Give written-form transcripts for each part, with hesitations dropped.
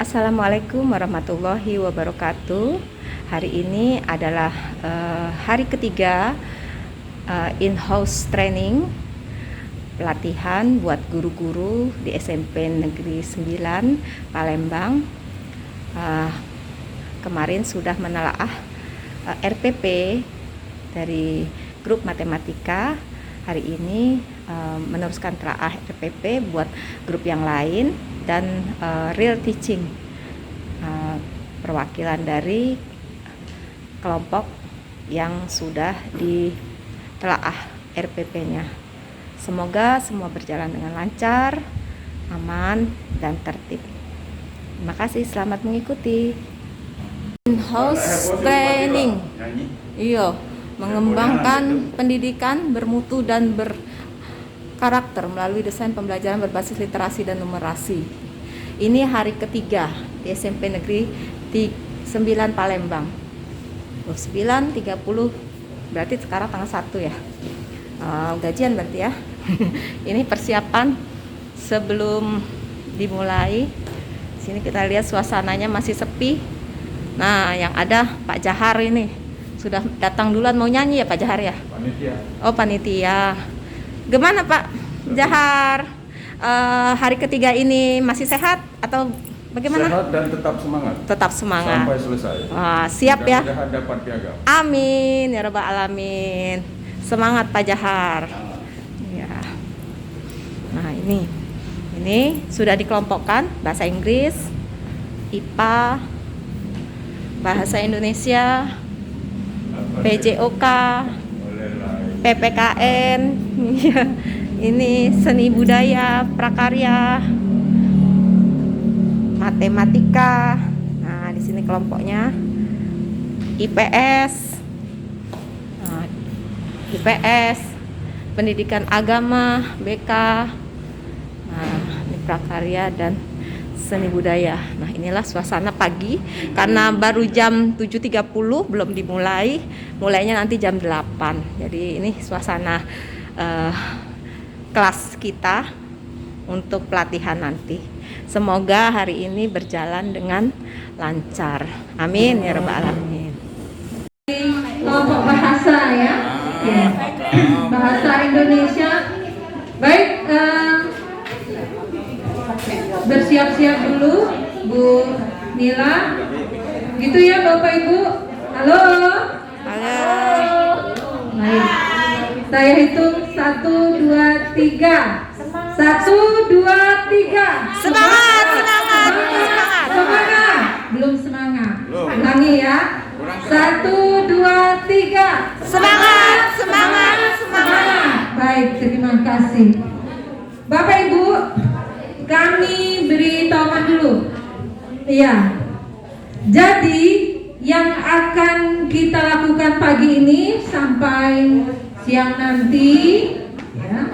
Assalamualaikum warahmatullahi wabarakatuh. Hari ini adalah hari ketiga in-house training pelatihan buat guru-guru di SMP Negeri 9 Palembang. Kemarin sudah menelaah RPP dari grup matematika. Hari ini meneruskan telaah RPP buat grup yang lain dan real teaching, perwakilan dari kelompok yang sudah ditelaah RPP-nya. Semoga semua berjalan dengan lancar, aman, dan tertib. Terima kasih, selamat mengikuti. In-house training, mengembangkan pendidikan bermutu dan berkarakter melalui desain pembelajaran berbasis literasi dan numerasi. Ini hari ketiga di SMP Negeri 9 Palembang. 9.30 berarti sekarang tanggal 1 ya. Gajian berarti ya. Ini persiapan sebelum dimulai. Sini kita lihat suasananya masih sepi. Nah, yang ada Pak Jahar ini sudah datang duluan, mau nyanyi ya Pak Jahar ya? Panitia. Oh, panitia. Gimana Pak Jahar? Hari ketiga ini masih sehat atau bagaimana? Sehat dan tetap semangat. Tetap semangat. Sampai selesai. Siap ya? Mudah-mudahan dapat piagam. Amin ya rabbal alamin. Semangat Pak Jahar. Ya. Nah, ini sudah dikelompokkan bahasa Inggris, IPA, bahasa Indonesia, PJOK, PPKN, ini seni budaya, prakarya, matematika. Nah, di sini kelompoknya IPS, pendidikan agama, BK, ini prakarya dan seni budaya. Nah, inilah suasana pagi karena baru jam 7.30 belum dimulai. Mulainya nanti jam 8. Jadi ini suasana kelas kita untuk pelatihan nanti. Semoga hari ini berjalan dengan lancar. Amin ya rabbal alamin. Kelompok bahasa ya. Bahasa Indonesia. Baik, bersiap-siap dulu Bu Nila. Gitu ya Bapak Ibu. Halo. Baik. Saya hitung 1, 2, 3. 1, 2, 3. Semangat. Semangat. Belum semangat. Ulangi ya. 1, 2, 3. Semangat. Baik, terima kasih. Bapak Ibu, kami beri tahuan dulu. Iya. Jadi yang akan kita lakukan pagi ini sampai siang nanti ya.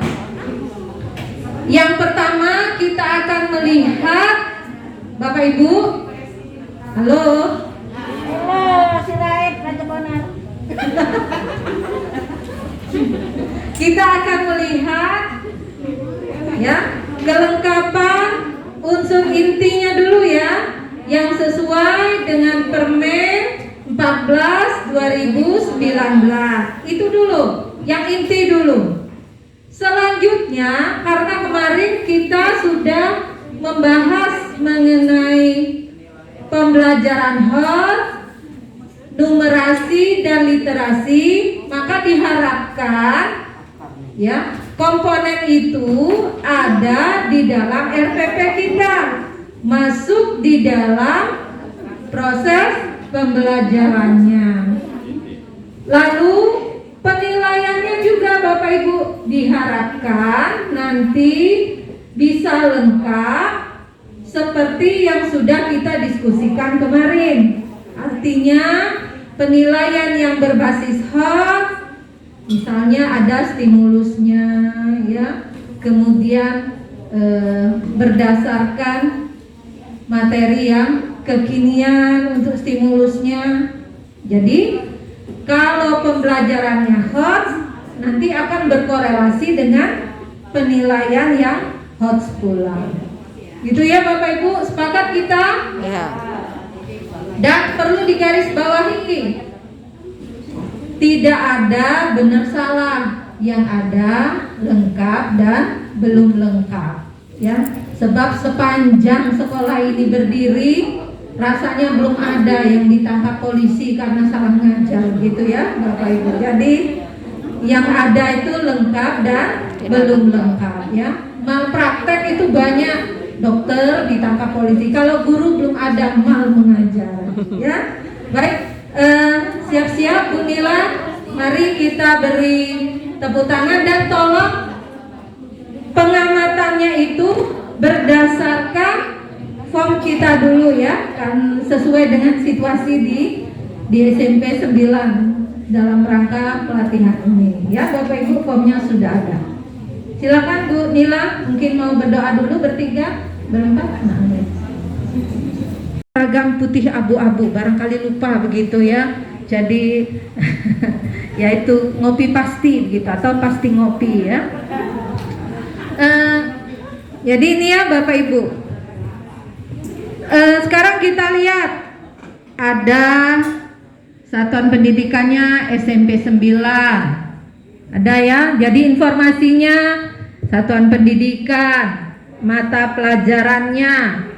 Yang pertama kita akan melihat Bapak Ibu. Halo. Kita akan melihat ya kelengkapan unsur intinya dulu ya, yang sesuai dengan Permen 14 2019. Itu dulu, yang inti dulu. Selanjutnya, karena kemarin kita sudah membahas mengenai pembelajaran HOT, numerasi dan literasi, maka diharapkan ya komponen itu ada di dalam RPP kita, masuk di dalam proses pembelajarannya. Lalu penilaiannya juga Bapak Ibu diharapkan nanti bisa lengkap seperti yang sudah kita diskusikan kemarin. Artinya penilaian yang berbasis HOT, misalnya ada stimulusnya ya, kemudian berdasarkan materi yang kekinian untuk stimulusnya. Jadi kalau pembelajarannya HOT nanti akan berkorelasi dengan penilaian yang HOT pula. Gitu ya Bapak Ibu, sepakat kita? Dan perlu digarisbawahi, tidak ada benar salah, yang ada lengkap dan belum lengkap, ya. Sebab sepanjang sekolah ini berdiri, rasanya belum ada yang ditangkap polisi karena salah ngajar, gitu ya, Bapak Ibu. Jadi yang ada itu lengkap dan belum lengkap, ya. Malpraktek itu banyak, dokter ditangkap polisi. Kalau guru belum ada, mal mengajar, ya. Baik, siap-siap Bu Nila, mari kita beri tepuk tangan dan tolong pengamatannya itu berdasarkan form kita dulu, ya, kan sesuai dengan situasi di SMP 9 dalam rangka pelatihan ini, ya. Bapak Ibu, formnya sudah ada. Silakan Bu Nila, mungkin mau berdoa dulu bertiga, berempat. Nah, seragam putih abu-abu, barangkali lupa begitu, ya. Jadi yaitu ngopi pasti gitu, atau pasti ngopi, ya. Jadi ini ya Bapak Ibu. Sekarang kita lihat ada satuan pendidikannya SMP 9. Ada, ya. Jadi informasinya satuan pendidikan, mata pelajarannya,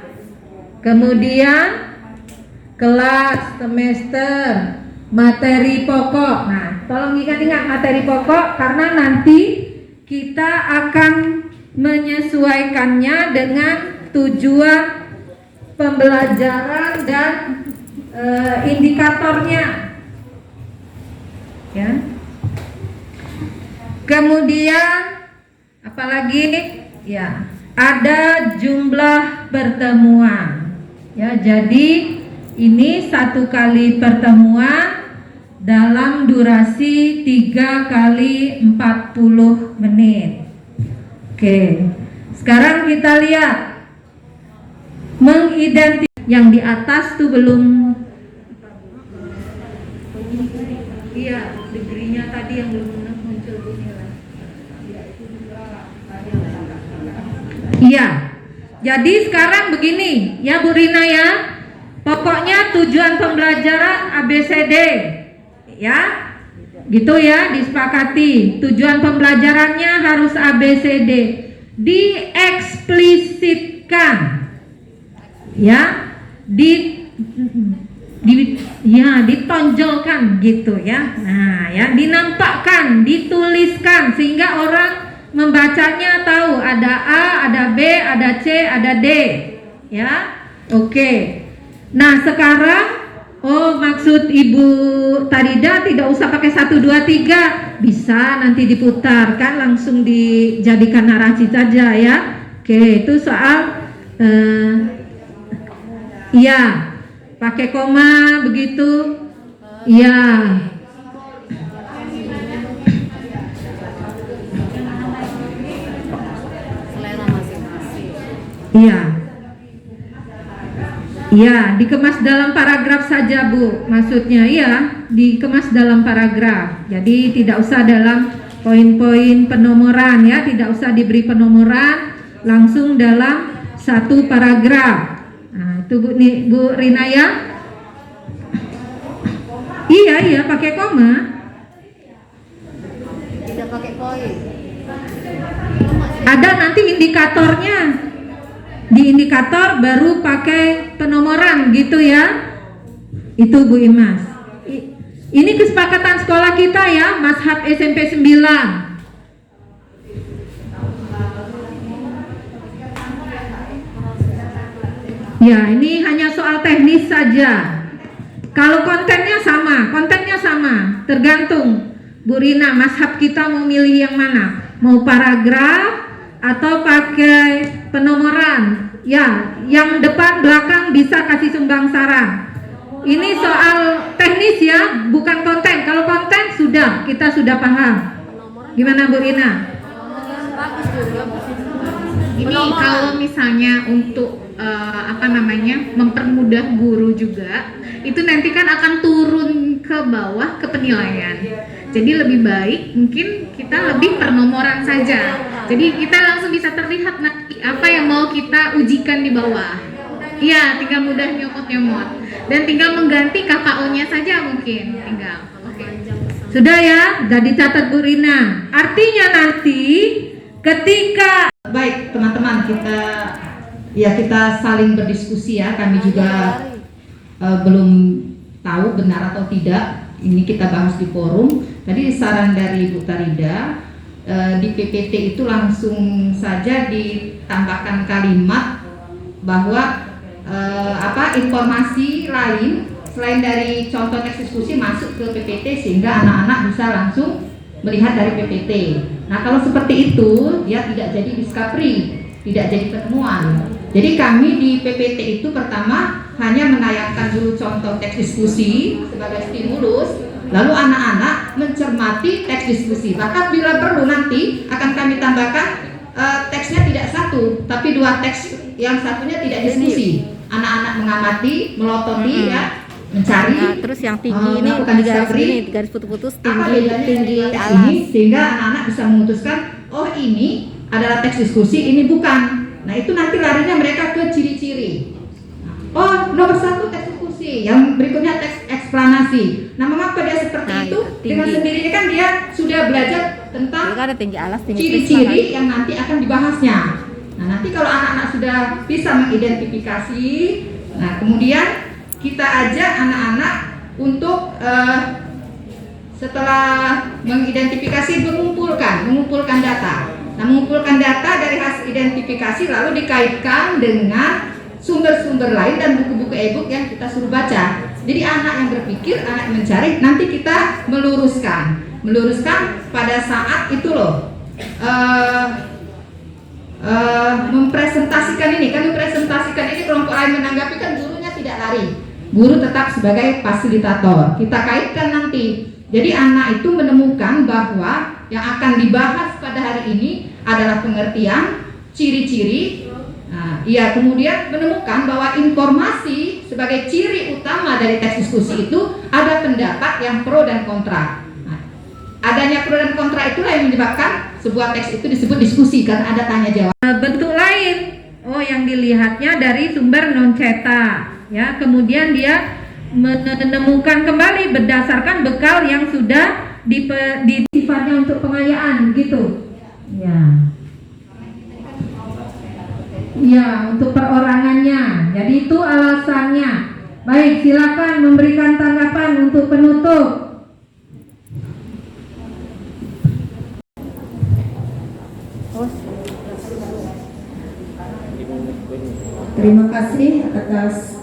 kemudian kelas, semester, materi pokok. Nah, tolong ingat-ingat materi pokok karena nanti kita akan menyesuaikannya dengan tujuan pembelajaran dan indikatornya, ya. Kemudian apalagi, ya, ada jumlah pertemuan, ya. Jadi ini 1 kali pertemuan dalam durasi 3 kali 40 menit. Oke, sekarang kita lihat mengidentifikasi yang di atas tuh belum, iya, degree-nya tadi yang belum muncul Bu Nila. Iya, jadi sekarang begini ya Bu Rina, ya. Pokoknya tujuan pembelajaran ABCD, ya, gitu ya, disepakati. Tujuan pembelajarannya harus ABCD, dieksplisitkan, ya, ditonjolkan gitu, ya. Nah, ya, dinampakkan, dituliskan sehingga orang membacanya tahu ada A, ada B, ada C, ada D, ya. Oke. Nah, sekarang maksud Ibu Tarida tidak usah pakai 1, 2, 3, bisa nanti diputarkan langsung dijadikan narasi saja, ya. Oke, itu soal iya, pakai koma begitu, iya. Selera masing-masing. Iya. Iya, dikemas dalam paragraf saja Bu, maksudnya, iya, dikemas dalam paragraf. Jadi tidak usah dalam poin-poin penomoran, ya, tidak usah diberi penomoran, langsung dalam 1 paragraf. Nah, itu Bu Rina, ya. Iya, pakai koma. Tidak pakai poin. Ada nanti indikatornya. Di indikator baru pakai penomoran gitu, ya. Itu Bu Imas. Ini kesepakatan sekolah kita, ya, Mazhab SMP 9. Ya, ini hanya soal teknis saja. Kalau kontennya sama, tergantung Bu Rina, mazhab kita mau milih yang mana, mau paragraf atau pakai penomoran, ya. Yang depan belakang bisa kasih sumbang saran. Ini soal teknis, ya, bukan konten. Kalau konten kita sudah paham. Gimana Bu Rina? Ini kalau misalnya untuk mempermudah guru juga, itu nanti kan akan turun ke bawah ke penilaian. Jadi lebih baik mungkin kita lebih pernomoran saja. Jadi kita langsung bisa terlihat nanti apa yang mau kita ujikan di bawah. Iya, tinggal mudah nyomot-nyomot. Dan tinggal mengganti KKO-nya saja mungkin, tinggal. Oke. Sudah ya, sudah dicatat Bu Rina. Artinya nanti ketika baik teman-teman kita saling berdiskusi ya. Kami juga belum tahu benar atau tidak. Ini kita bahas di forum. Tadi saran dari Bu Tarida, di PPT itu langsung saja ditambahkan kalimat bahwa informasi lain selain dari contoh teks diskusi masuk ke PPT sehingga anak-anak bisa langsung melihat dari PPT. Nah, kalau seperti itu dia tidak jadi discovery, tidak jadi penemuan. Jadi kami di PPT itu pertama hanya menayangkan dulu contoh teks diskusi sebagai stimulus, lalu anak-anak mencermati teks diskusi. Bahkan bila perlu nanti akan kami tambahkan teksnya tidak satu, tapi dua teks, yang satunya tidak diskusi. Anak-anak mengamati, melototi ya, mencari. Nah, terus yang tinggi ini melakukan di garis discovery. ini, garis putus-putus Apa tinggi bedanya tinggi dari teks alas. ini, sehingga anak-anak bisa memutuskan, oh ini adalah teks diskusi, ini bukan. Nah itu nanti larinya mereka ke ciri-ciri. Oh nomor satu teks diskusi, yang berikutnya teks eksplanasi. Nah mengapa dia seperti Nah, itu? itu Dengan tinggi. sendirinya kan dia sudah belajar tentang Jadi kan ada tinggi alas, tinggi ciri-ciri prisma, yang nanti akan dibahasnya. Nah nanti kalau anak-anak sudah bisa mengidentifikasi, nah kemudian kita ajak anak-anak untuk setelah mengidentifikasi mengumpulkan data. Nah mengumpulkan data dari hasil identifikasi lalu dikaitkan dengan sumber-sumber lain dan buku-buku e-book yang kita suruh baca. Jadi anak yang berpikir, anak yang mencari, nanti kita meluruskan pada saat itu loh. Mempresentasikan ini, kelompok lain menanggapi kan gurunya tidak lari, guru tetap sebagai fasilitator. Kita kaitkan nanti. Jadi anak itu menemukan bahwa yang akan dibahas pada hari ini adalah pengertian, ciri-ciri. Nah, ia kemudian menemukan bahwa informasi sebagai ciri utama dari teks diskusi itu ada pendapat yang pro dan kontra. Nah, adanya pro dan kontra itulah yang menyebabkan sebuah teks itu disebut diskusi karena ada tanya jawab. Bentuk lain, yang dilihatnya dari sumber non cetak, ya. Kemudian dia menemukan kembali berdasarkan bekal yang sudah sifatnya untuk pengayaan, gitu. Ya. Ya, untuk perorangannya. Jadi itu alasannya. Baik, silakan memberikan tanggapan untuk penutup. Terima kasih atas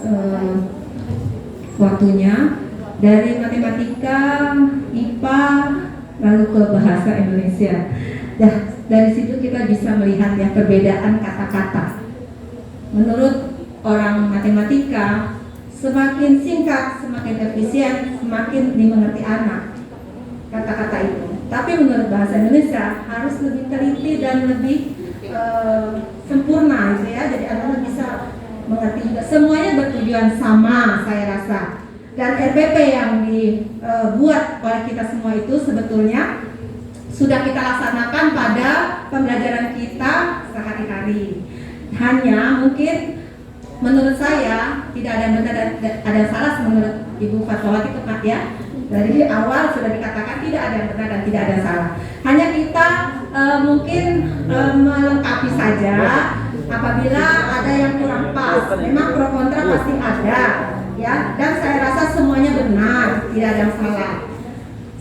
waktunya. Dari matematika, IPA, lalu ke bahasa Indonesia. Dari situ kita bisa melihat ya perbedaan kata-kata. Menurut orang matematika, semakin singkat, semakin efisien, semakin dimengerti anak kata-kata itu. Tapi menurut bahasa Indonesia harus lebih teliti dan lebih sempurna gitu ya. Jadi anak bisa mengerti juga. Semuanya bertujuan sama, saya rasa. Dan RPP yang dibuat oleh kita semua itu sebetulnya sudah kita laksanakan pada pembelajaran kita sehari-hari. Hanya mungkin menurut saya tidak ada yang benar dan ada yang salah menurut Ibu Fatwati tepat ya. Dari awal sudah dikatakan tidak ada yang benar dan tidak ada yang salah. Hanya kita mungkin melengkapi saja apabila ada yang kurang pas. Memang pro kontra pasti ada ya. Dan saya rasa semuanya benar, tidak ada yang salah.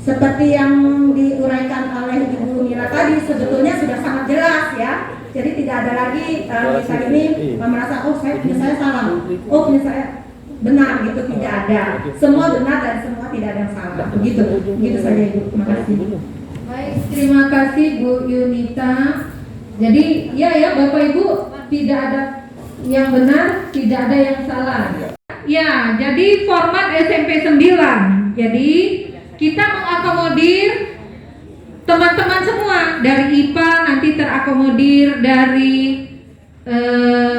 Seperti yang diuraikan oleh Ibu Mira tadi sebetulnya sudah sangat jelas ya. Jadi tidak ada lagi kita ini merasa punya saya salah, punya saya benar gitu, tidak ada. Semua benar dan semua tidak ada yang salah. Begitu saja Ibu. Terima kasih. Baik, terima kasih Bu Yunita. Jadi ya Bapak Ibu tidak ada yang benar, tidak ada yang salah. Ya, jadi format SMP 9. Jadi kita mengakomodir teman-teman semua dari IPA nanti terakomodir, dari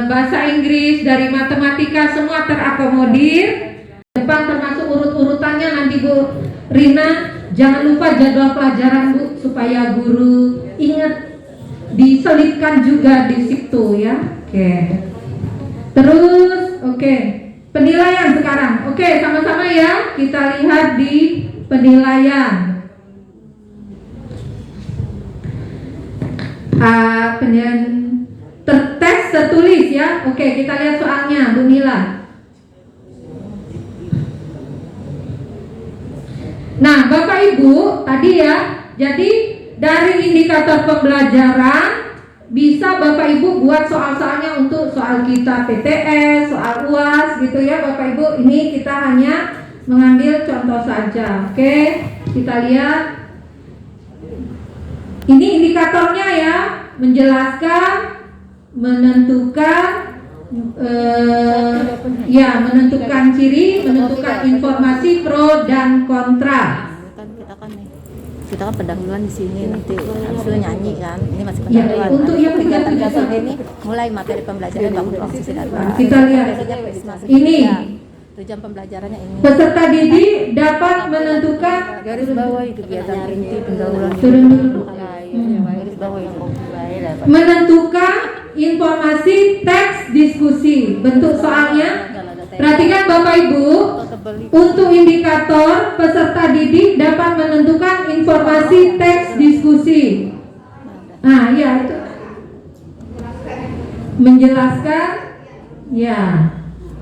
bahasa Inggris, dari matematika semua terakomodir. Depan termasuk urut-urutannya nanti Bu Rina, jangan lupa jadwal pelajaran Bu supaya guru ingat diselipkan juga di situ ya. Oke. Terus oke. penilaian sekarang. Oke, sama-sama ya. Kita lihat di penilaian. Penilaian tes tertulis ya. Oke, kita lihat soalnya, Bu Nila. Nah, Bapak Ibu, tadi ya, jadi dari indikator pembelajaran bisa Bapak Ibu buat soal-soalnya untuk soal kita PTS, soal UAS gitu ya Bapak Ibu. Ini kita hanya mengambil contoh saja. Oke, kita lihat. Ini indikatornya ya, menjelaskan, menentukan menentukan ciri, menentukan informasi pro dan kontra. Kita kan pendahuluan di sini, nanti habis itu nyanyi kan. Ini masih Ya, pendahuluan. untuk yang sudah kegiatan ini mulai materi pembelajaran bangun posisi dan Kita lihat. Ini. tujuan pembelajarannya ini. Peserta didik dapat menentukan Garis bawah itu kegiatan inti pendahuluan. turun dulu. Garis bawah yang Menentukan informasi teks diskusi. Bentuk soalnya. Perhatikan Bapak Ibu, untuk indikator peserta didik dapat menentukan informasi teks diskusi. Nah, ya itu menjelaskan, ya.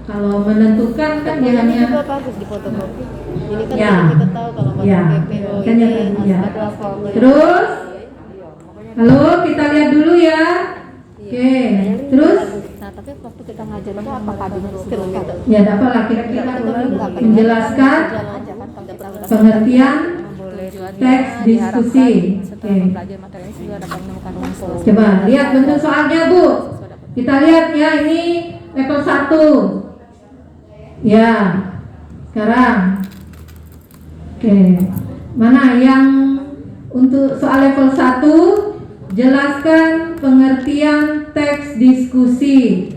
Kalau menentukan kan dia hanya bagus di fotokopi. Ini kan ya, kita tahu kalau ya, PPO kan ya, ini ya. ada form. Terus, halo kita lihat dulu ya. Oke, terus. Nah, tapi waktu kita ngajar itu apa kabinet skill gitu? Ya, dapat lah kira-kira menjelaskan pengertian teks diskusi. Oke. Coba lihat bentuk soalnya Bu. Kita lihat ya, ini level 1. Ya, sekarang. Oke. Mana yang untuk soal level 1? Jelaskan pengertian teks diskusi.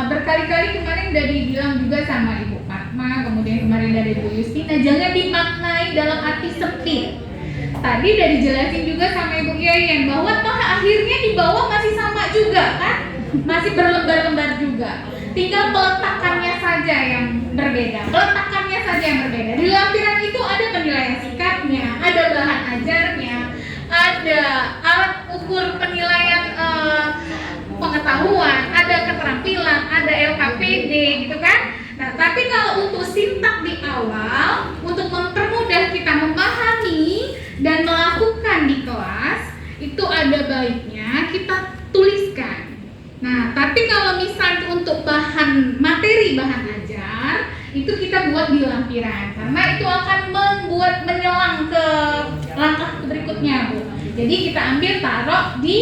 Berkali-kali kemarin udah dibilang juga sama Ibu Fatma, kemudian kemarin dari Bu Yustina, jangan dimaknai dalam arti sempit. Tadi udah dijelasin juga sama Ibu Yayan bahwa toh akhirnya di bawah masih sama juga kan, masih berlembar-lembar juga. Tinggal peletakannya saja yang berbeda. Peletakannya saja yang berbeda. Di lampiran itu ada penilaian sikapnya, ada bahan ajarnya, ada alat ukur penilaian pengetahuan, ada keterampilan, ada LKPD gitu kan. Nah, tapi kalau untuk sintak di awal, untuk mempermudah kita memahami dan melakukan di kelas, itu ada baiknya kita tuliskan. Nah, tapi kalau misalnya untuk bahan materi, bahan ajar, itu kita buat di lampiran karena itu akan membuat menyelang ke langkah berikutnya, Bu. Jadi kita ambil taruh di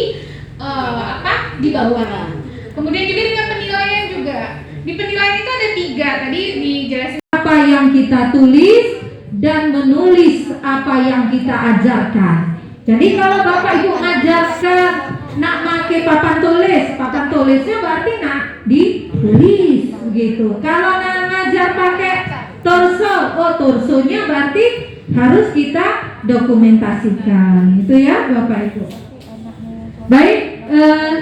di bawah. Kemudian juga dengan penilaian juga. Di penilaian itu ada 3 tadi dijelasin. Apa yang kita tulis dan menulis apa yang kita ajarkan. Jadi kalau Bapak Ibu ngajarkan nak pakai papan tulisnya berarti nak ditulis begitu. Kalau nak ngajar pakai torso, torsonya berarti harus kita dokumentasikan. Itu ya Bapak Ibu. Baik,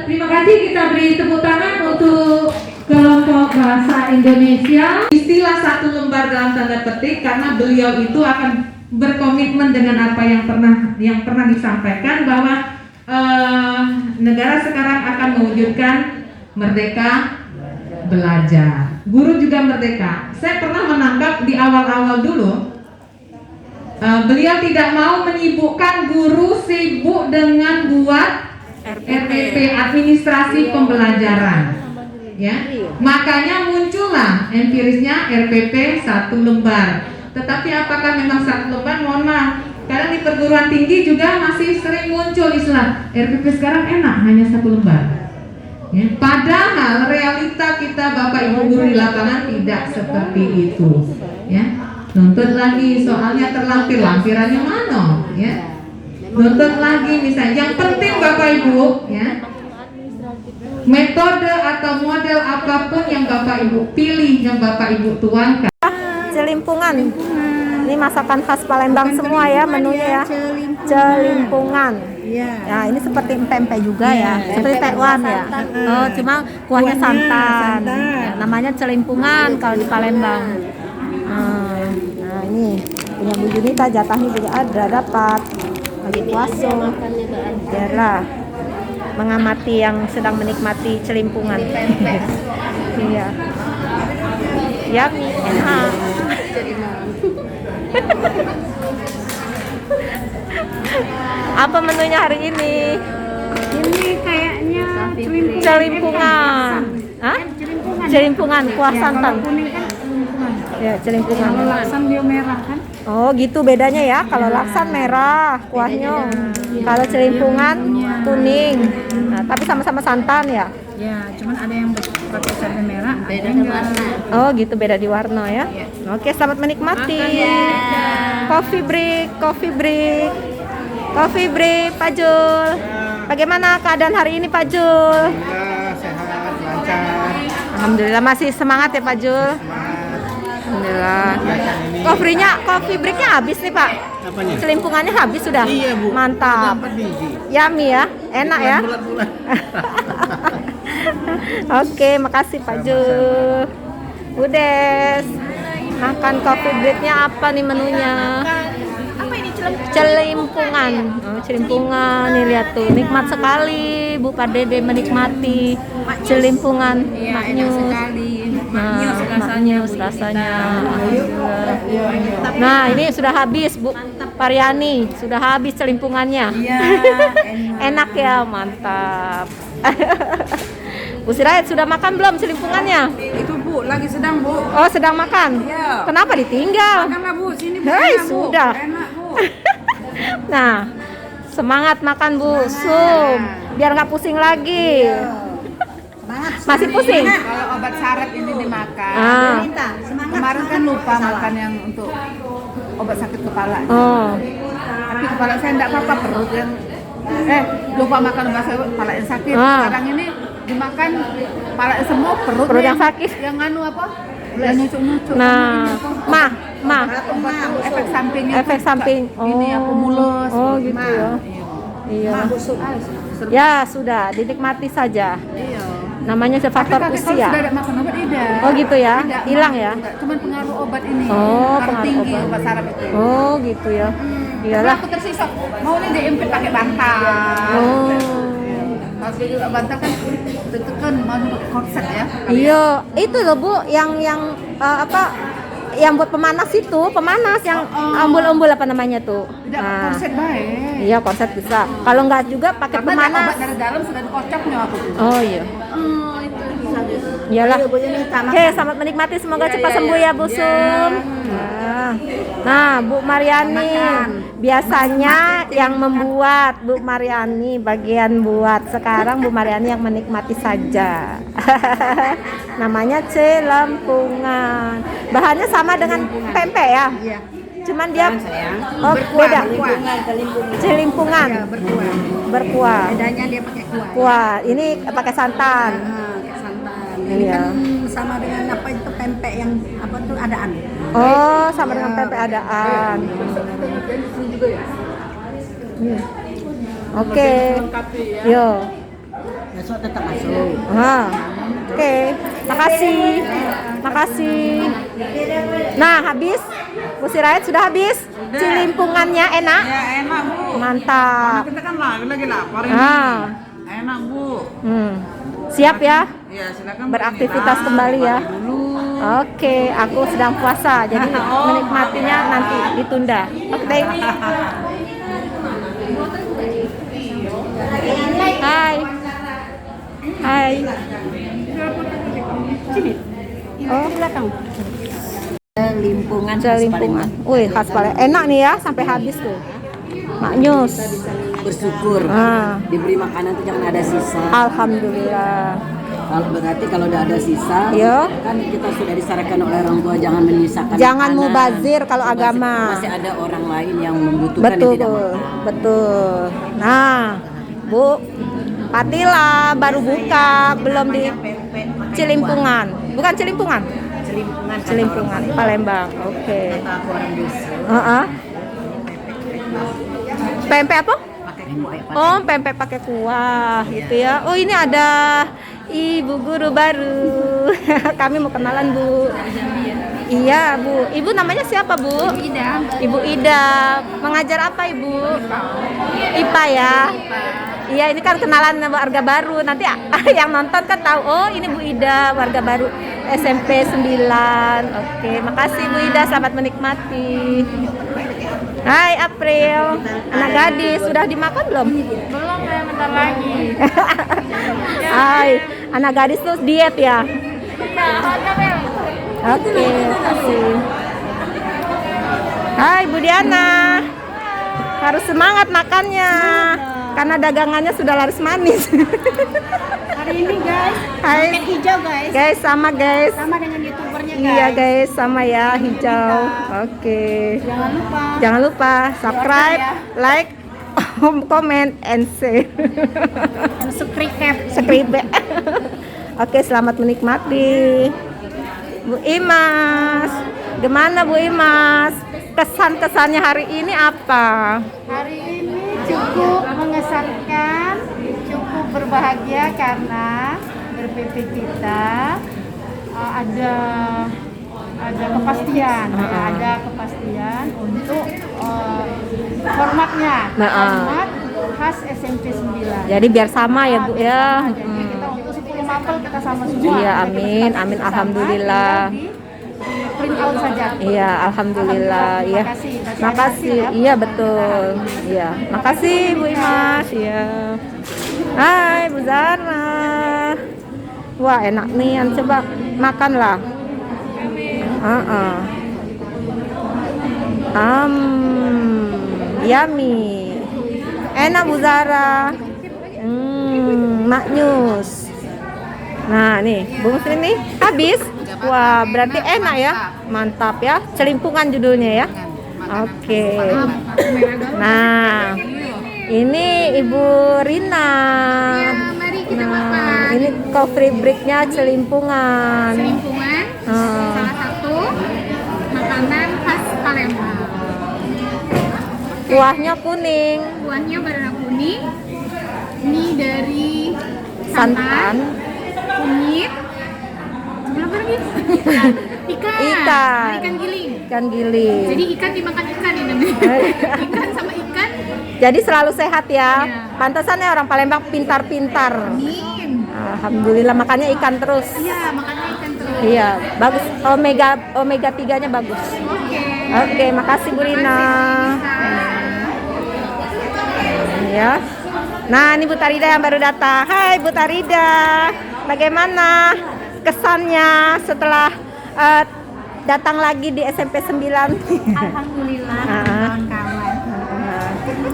terima kasih, kita beri tepuk tangan untuk kelompok bahasa Indonesia. Istilah 1 lembar dalam tanda petik karena beliau itu akan berkomitmen dengan apa yang pernah disampaikan bahwa negara sekarang akan mewujudkan merdeka belajar. Guru juga merdeka. Saya pernah menangkap di awal-awal dulu, beliau tidak mau menyibukkan guru sibuk dengan buat RPP, administrasi pembelajaran. Ya, makanya muncullah empirisnya RPP 1 lembar. Tetapi apakah memang 1 lembar? Mohon maaf, kadang di perguruan tinggi juga masih sering muncul istilah RPP sekarang enak, hanya 1 lembar. Ya, padahal realita kita Bapak Ibu guru di lapangan tidak seperti itu. Ya, nuntut lagi soalnya terlampir, lampirannya mana? Ya, nuntut lagi misalnya. Yang penting Bapak Ibu, ya, metode atau model apapun yang Bapak Ibu pilih, yang Bapak Ibu tuangkan. Celimpungan. Ini masakan khas Palembang semua ya menunya ya. Celimpungan. Iya. Ya, ini seperti pempek juga ya, seperti Pempek tekwan kuah ya. santan, Oh, cuma kuahnya santan. santan. Ya, namanya celimpungan kalau di Palembang. Nah, ini punya Bu Junita, jatahnya juga ada, dapat lagi puasa. Biarlah mengamati yang sedang menikmati celimpungan. Iya. Yummy, enak. Apa menunya hari ini? Ini kayaknya Celimpungan. Hah? Celimpungan, kuah santan. kuning kan celimpungan. Ya, celimpungan. Kalau laksan dia merah kan? Oh, gitu bedanya ya. Kalau laksan merah kuahnya. Kalau celimpungan kuning. Nah, tapi sama-sama santan ya. Ya, cuman ada yang pakai cabai merah, ada yang enggak. Oh, gitu beda di warna ya. Oke, selamat menikmati. Coffee break, coffee break. Coffee break, Pak Jul. Bagaimana keadaan hari ini, Pak Jul? Alhamdulillah sehat, lancar. Alhamdulillah masih semangat ya, Pak Jul. Alhamdulillah. Coffee breaknya habis nih, Pak. Apanya? Celimpungannya habis sudah. Iya, Bu. Mantap. Ada 4 biji. Yummy ya, enak ya. Bulat-bulat. Oke, makasih Pak Jul. Budes. Makan coffee breaknya apa nih menunya? Celimpungan. Oh, celimpungan nih, lihat tuh, nikmat sekali Bu Pardede menikmati celimpungan. Maknyus. Maknyus rasanya. Alhamdulillah. Nah, ini sudah habis Bu Pariani, sudah habis celimpungannya. Iya, Enak ya, mantap. Bu Sirait sudah makan belum celimpungannya? Itu Bu, lagi sedang Bu. Oh, sedang makan. Iya. Kenapa ditinggal? Makanlah Bu, sini Bu. Hei, enak, Bu. sudah. Enak Bu. Nah, semangat makan Bu, Sum, biar nggak pusing lagi. Masih pusing? Kalau obat saraf ini dimakan. Ah. Kemarin kan lupa makan yang untuk obat sakit kepala. Oh, Tapi kepala saya enggak apa-apa, perut yang lupa makan obat kepala yang sakit. Ah. Sekarang ini dimakan kepala semua, perut yang sakit. Yang anu apa? Yang nyucuk-nyucuk. Nah, mah, Obat efek sampingnya. efek samping. Ini apa mulus. Oh, gitu ya. Iya. Ya, sudah, dinikmati saja. Iya. Namanya faktor Tapi kalau usia. sudah ada makan obat tidak. Oh, gitu ya? Tidak, Hilang ya? enggak. Cuman pengaruh obat ini. Oh, Pengaruh pengaruh tinggi obat. obat saraf itu. Oh, gitu ya. Tapi Iyalah. aku tersisa mau nih diimpit pakai bantal. Oh. Kalau juga bantal kan tekan mau pakai korset ya. Iya, itu loh Bu, yang apa? Yang buat pemanas itu, pemanas yang umbul-umbul apa namanya tuh? Tidak pakai korset baik. Iya, korset bisa. Kalau enggak juga pakai Karena ada pemanas. obat dari dalam sudah dikocoknya aku tuh. Oh iya. Itu bisa gitu. Iyalah. Oke, selamat menikmati, semoga cepat sembuh ya Bu Sum. Nah, Bu Mariani, biasanya yang membuat Bu Mariani bagian buat, sekarang Bu Mariani yang menikmati saja. Namanya celimpungan. Bahannya sama dengan pempek ya? Iya. Cuman dia beda. Celimpungan. Berkuah. Bedanya dia pakai kuah. Kuah. Ini pakai santan. Pakai santan. Ini Iya. kan sama dengan apa itu pempek yang apa tuh adaan. Oh, sama dengan pempek adaan. Iya. Oke. Yo. Besok tetap masuk. Oke. Makasih. Makasih. Nah, habis. Bu Sirait sudah habis. Celimpungannya enak. Ya enak, Bu. Mantap. Kita kan lagi lapar ini. Enak, Bu. Siap ya? Iya, silakan Bu. Beraktivitas kembali ya. Oke, aku sedang puasa, jadi menikmatinya nanti ditunda. Oke. Hai. Hai. Oh, belakang. Celimpungan. Wih, khas Palembang. Enak nih ya, sampai habis tuh. Maknyus. Bersyukur diberi makanan itu jangan ada sisa. Alhamdulillah. Kalau berarti kalau udah ada sisa, Yo. kan kita sudah disarankan oleh orang tua jangan menyisakan. Jangan makanan. mubazir kalau agama. Masih ada orang lain yang membutuhkan yang tidak Betul, makan. betul. Nah, Bu, Patila baru buka, belum di Celimpungan. Bukan Celimpungan. Celimpungan, Palembang. Oke. Kata aku orang desa, Pempek apa? pakai Oh, pempek pakai kuah gitu ya. Oh, ini ada ibu guru baru. Kami mau kenalan, Bu. Iya, Bu. Ibu namanya siapa, Bu? Ibu Ida. Mengajar apa, Ibu? IPA ya. Iya, ini kan kenalan warga baru. Nanti yang nonton kan tahu, oh ini Bu Ida, warga baru SMP 9. Oke, makasih Bu Ida, selamat menikmati. Hai April, anak gadis, sudah dimakan belum? Belum ya, bentar lagi. Hai, anak gadis tuh diet ya? Oke, makasih. Hai Bu Diana, harus semangat makannya, karena dagangannya sudah laris manis. Hari ini guys, Hai hijau guys. guys, sama guys. Sama dengan youtubernya guys. Iya guys, sama ya, hijau. Oke. Jangan lupa subscribe, like, comment, and share. Subscribe. Oke, selamat menikmati. Bu Imas, gimana Bu Imas? Kesan-kesannya hari ini apa? Hari ini cukup mengesankan, cukup berbahagia karena RPP kita ada kepastian, ada kepastian untuk formatnya, format khas SMP 9. Jadi biar sama ya Bu ya. Jadi kita untuk 10 mapel kita sama semua. Iya, amin, amin, alhamdulillah. Print out saja. Iya, alhamdulillah. Iya. Makasih. Iya, betul. Iya. Makasih Bu Imas. Iya. Hai Bu Zara. Wah, enak nih. Coba makanlah. Yummy. Enak Bu Zara. Maknyus. Nah, nih, Bung Sri nih habis. Wah, berarti enak ya. Mantap ya. Celimpungan judulnya ya. Oke. Nah, ini Ibu Rina. Mari kita Nah, makan. ini coffee breaknya celimpungan. Celimpungan, salah satu makanan khas Palembang. Kuahnya kuning. Buahnya berwarna kuning. Ini dari Santan. kunyit. Apa lagi? Ikan. Ikan giling. Ikan giling. Jadi ikan dimakan ikan ini. Ikan sama ikan. Jadi selalu sehat ya. Iya. Pantesannya orang Palembang pintar-pintar. Amin. Alhamdulillah, makannya ikan terus. Iya, makannya ikan terus. Iya, bagus. Omega 3-nya bagus. Oke, makasih Bu Rina. Ya. Nah, ini Bu Tarida yang baru datang. Hai Bu Tarida. Bagaimana kesannya setelah datang lagi di SMP 9? Alhamdulillah, kawan-kawan.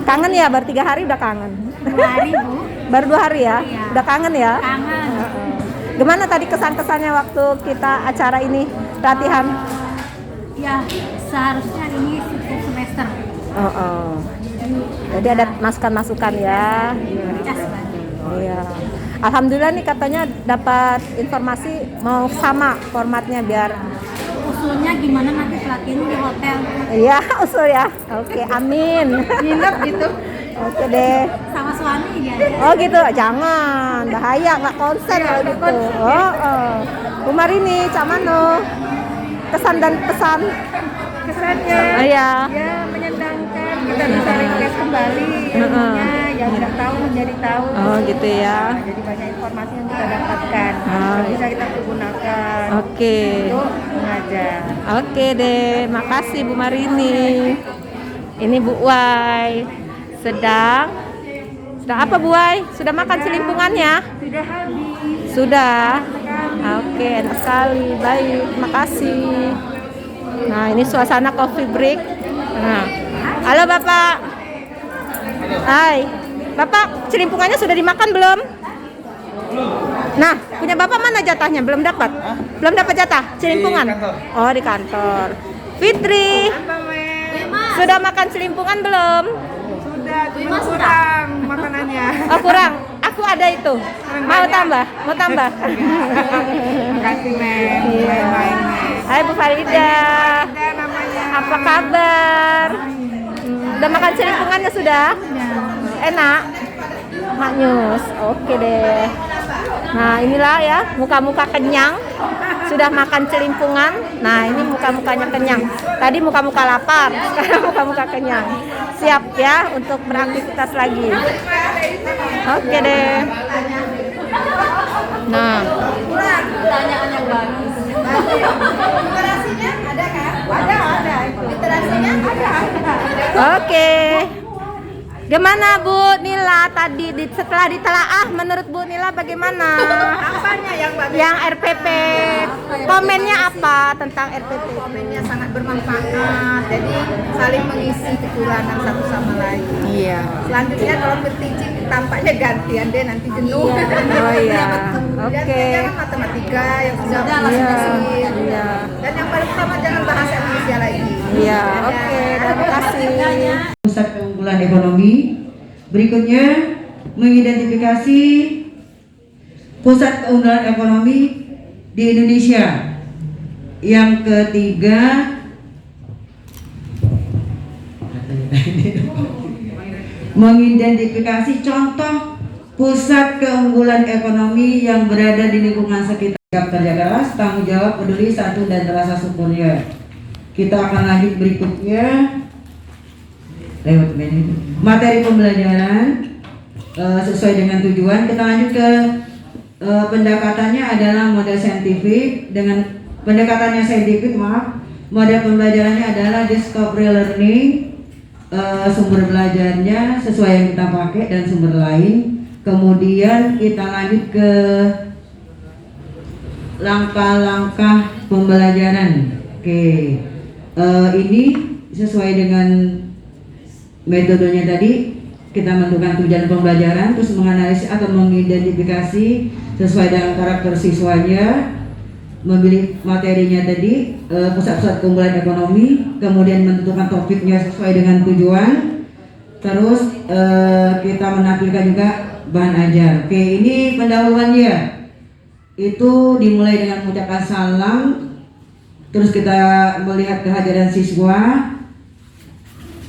Kangen ya, baru 3 hari udah kangen. 2 hari Bu. Baru 2 hari ya? Iya. Udah kangen ya? Kangen. Gimana tadi kesan-kesannya waktu kita acara ini, latihan? Ya, seharusnya ini cukup semester. Jadi ada masukan-masukan ya. Cas banget. Iya. Alhamdulillah nih katanya dapat informasi mau sama formatnya biar. Usulnya gimana nanti pelatihan di hotel? Iya, usul ya. Oke, amin. Nginep gitu. Oke deh. Sama suami dia. Oh gitu, jangan, bahaya, nggak konsen kalau gitu. Bu Marini, Cak Mano, kesan dan pesan. Kesannya Iya. ya menyenangkan, kita bisa refresh kembali ilmunya, yang nggak tahu menjadi tahu. Oh gitu ya. Jadi banyak informasi yang kita dapatkan, yang bisa kita pergunakan Oke. untuk mengajar. Oke deh, makasih Bu Marini. Ini Bu Wai sedang apa Bu Wai? Sudah makan celimpungannya? Sudah habis. Sudah. Oke, enak sekali. Baik, makasih. Nah, ini suasana coffee break. Nah. Halo Bapak. Hai. Bapak, celimpungannya sudah dimakan belum? Nah, punya Bapak mana jatahnya? Belum dapat? Belum dapat jatah celimpungan? Oh, di kantor. Fitri. Sudah makan celimpungan belum? Sudah, cuma kurang makanannya. Oh, kurang. Aku ada itu. Mau tambah? Mau tambah? Makasih, Neng. Iya. Main-main, Neng. Hai Bu Farida. Ada namanya. Apa kabar? Udah makan celimpungannya sudah? Enak? Maknyus. Oke deh. Nah, inilah ya, muka-muka kenyang. Sudah makan celimpungan. Nah, ini muka-mukanya kenyang. Tadi muka-muka lapar, sekarang muka-muka kenyang. Siap ya untuk beraktivitas lagi. Oke deh. Nah, pertanyaan yang bagus. Literasinya ada kan? Ada. Literasinya ada. Oke. Gimana Bu Nila tadi setelah ditelaah, menurut Bu Nila bagaimana? Apanya yang bagus? Yang RPP. Komennya apa tentang RPP? Komennya sangat bermanfaat, jadi saling mengisi kekurangan satu sama lain. Iya. Selanjutnya kalau berteaching tampaknya gantian deh, nanti jenuh. Oh iya. Oke. Oke. Matematika yang sudah Iya. Iya. Dan yang paling utama jangan bahasa Indonesia lagi. Iya. Oke. Terima kasih. Pusat keunggulan ekonomi. Berikutnya mengidentifikasi pusat keunggulan ekonomi di Indonesia. Yang ketiga mengidentifikasi contoh pusat keunggulan ekonomi yang berada di lingkungan sekitar. Kerja keras, tanggung jawab, peduli, satu dan rasa syukurnya. Kita akan lanjut berikutnya. Lewat materi pembelajaran sesuai dengan tujuan. Kita lanjut ke pendekatannya adalah model saintifik. Dengan pendekatannya saintifik, model pembelajarannya adalah discovery learning. Sumber belajarnya sesuai yang kita pakai dan sumber lain. Kemudian kita lanjut ke langkah-langkah pembelajaran. Oke, ini sesuai dengan metodenya tadi. Kita menentukan tujuan pembelajaran, terus menganalisis atau mengidentifikasi sesuai dengan karakter siswanya, memilih materinya tadi, pusat-pusat keunggulan ekonomi, kemudian menentukan topiknya sesuai dengan tujuan, terus kita menampilkan juga bahan ajar. Oke, ini pendahuluannya. Itu dimulai dengan mengucapkan salam, terus kita melihat kehadiran siswa,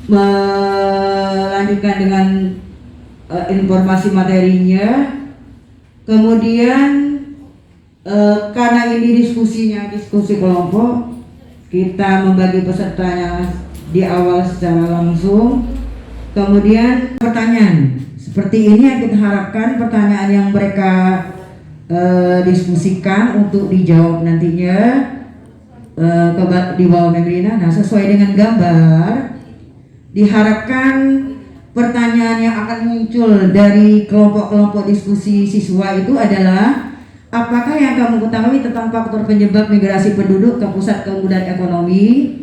melanjutkan dengan informasi materinya, kemudian karena ini diskusi kelompok, kita membagi pesertanya di awal secara langsung, kemudian pertanyaan seperti ini yang kita harapkan, pertanyaan yang mereka diskusikan untuk dijawab nantinya di bawah membrana. Nah, sesuai dengan gambar, diharapkan pertanyaan yang akan muncul dari kelompok-kelompok diskusi siswa itu adalah, apakah yang kamu ketahui tentang faktor penyebab migrasi penduduk ke pusat keunggulan ekonomi,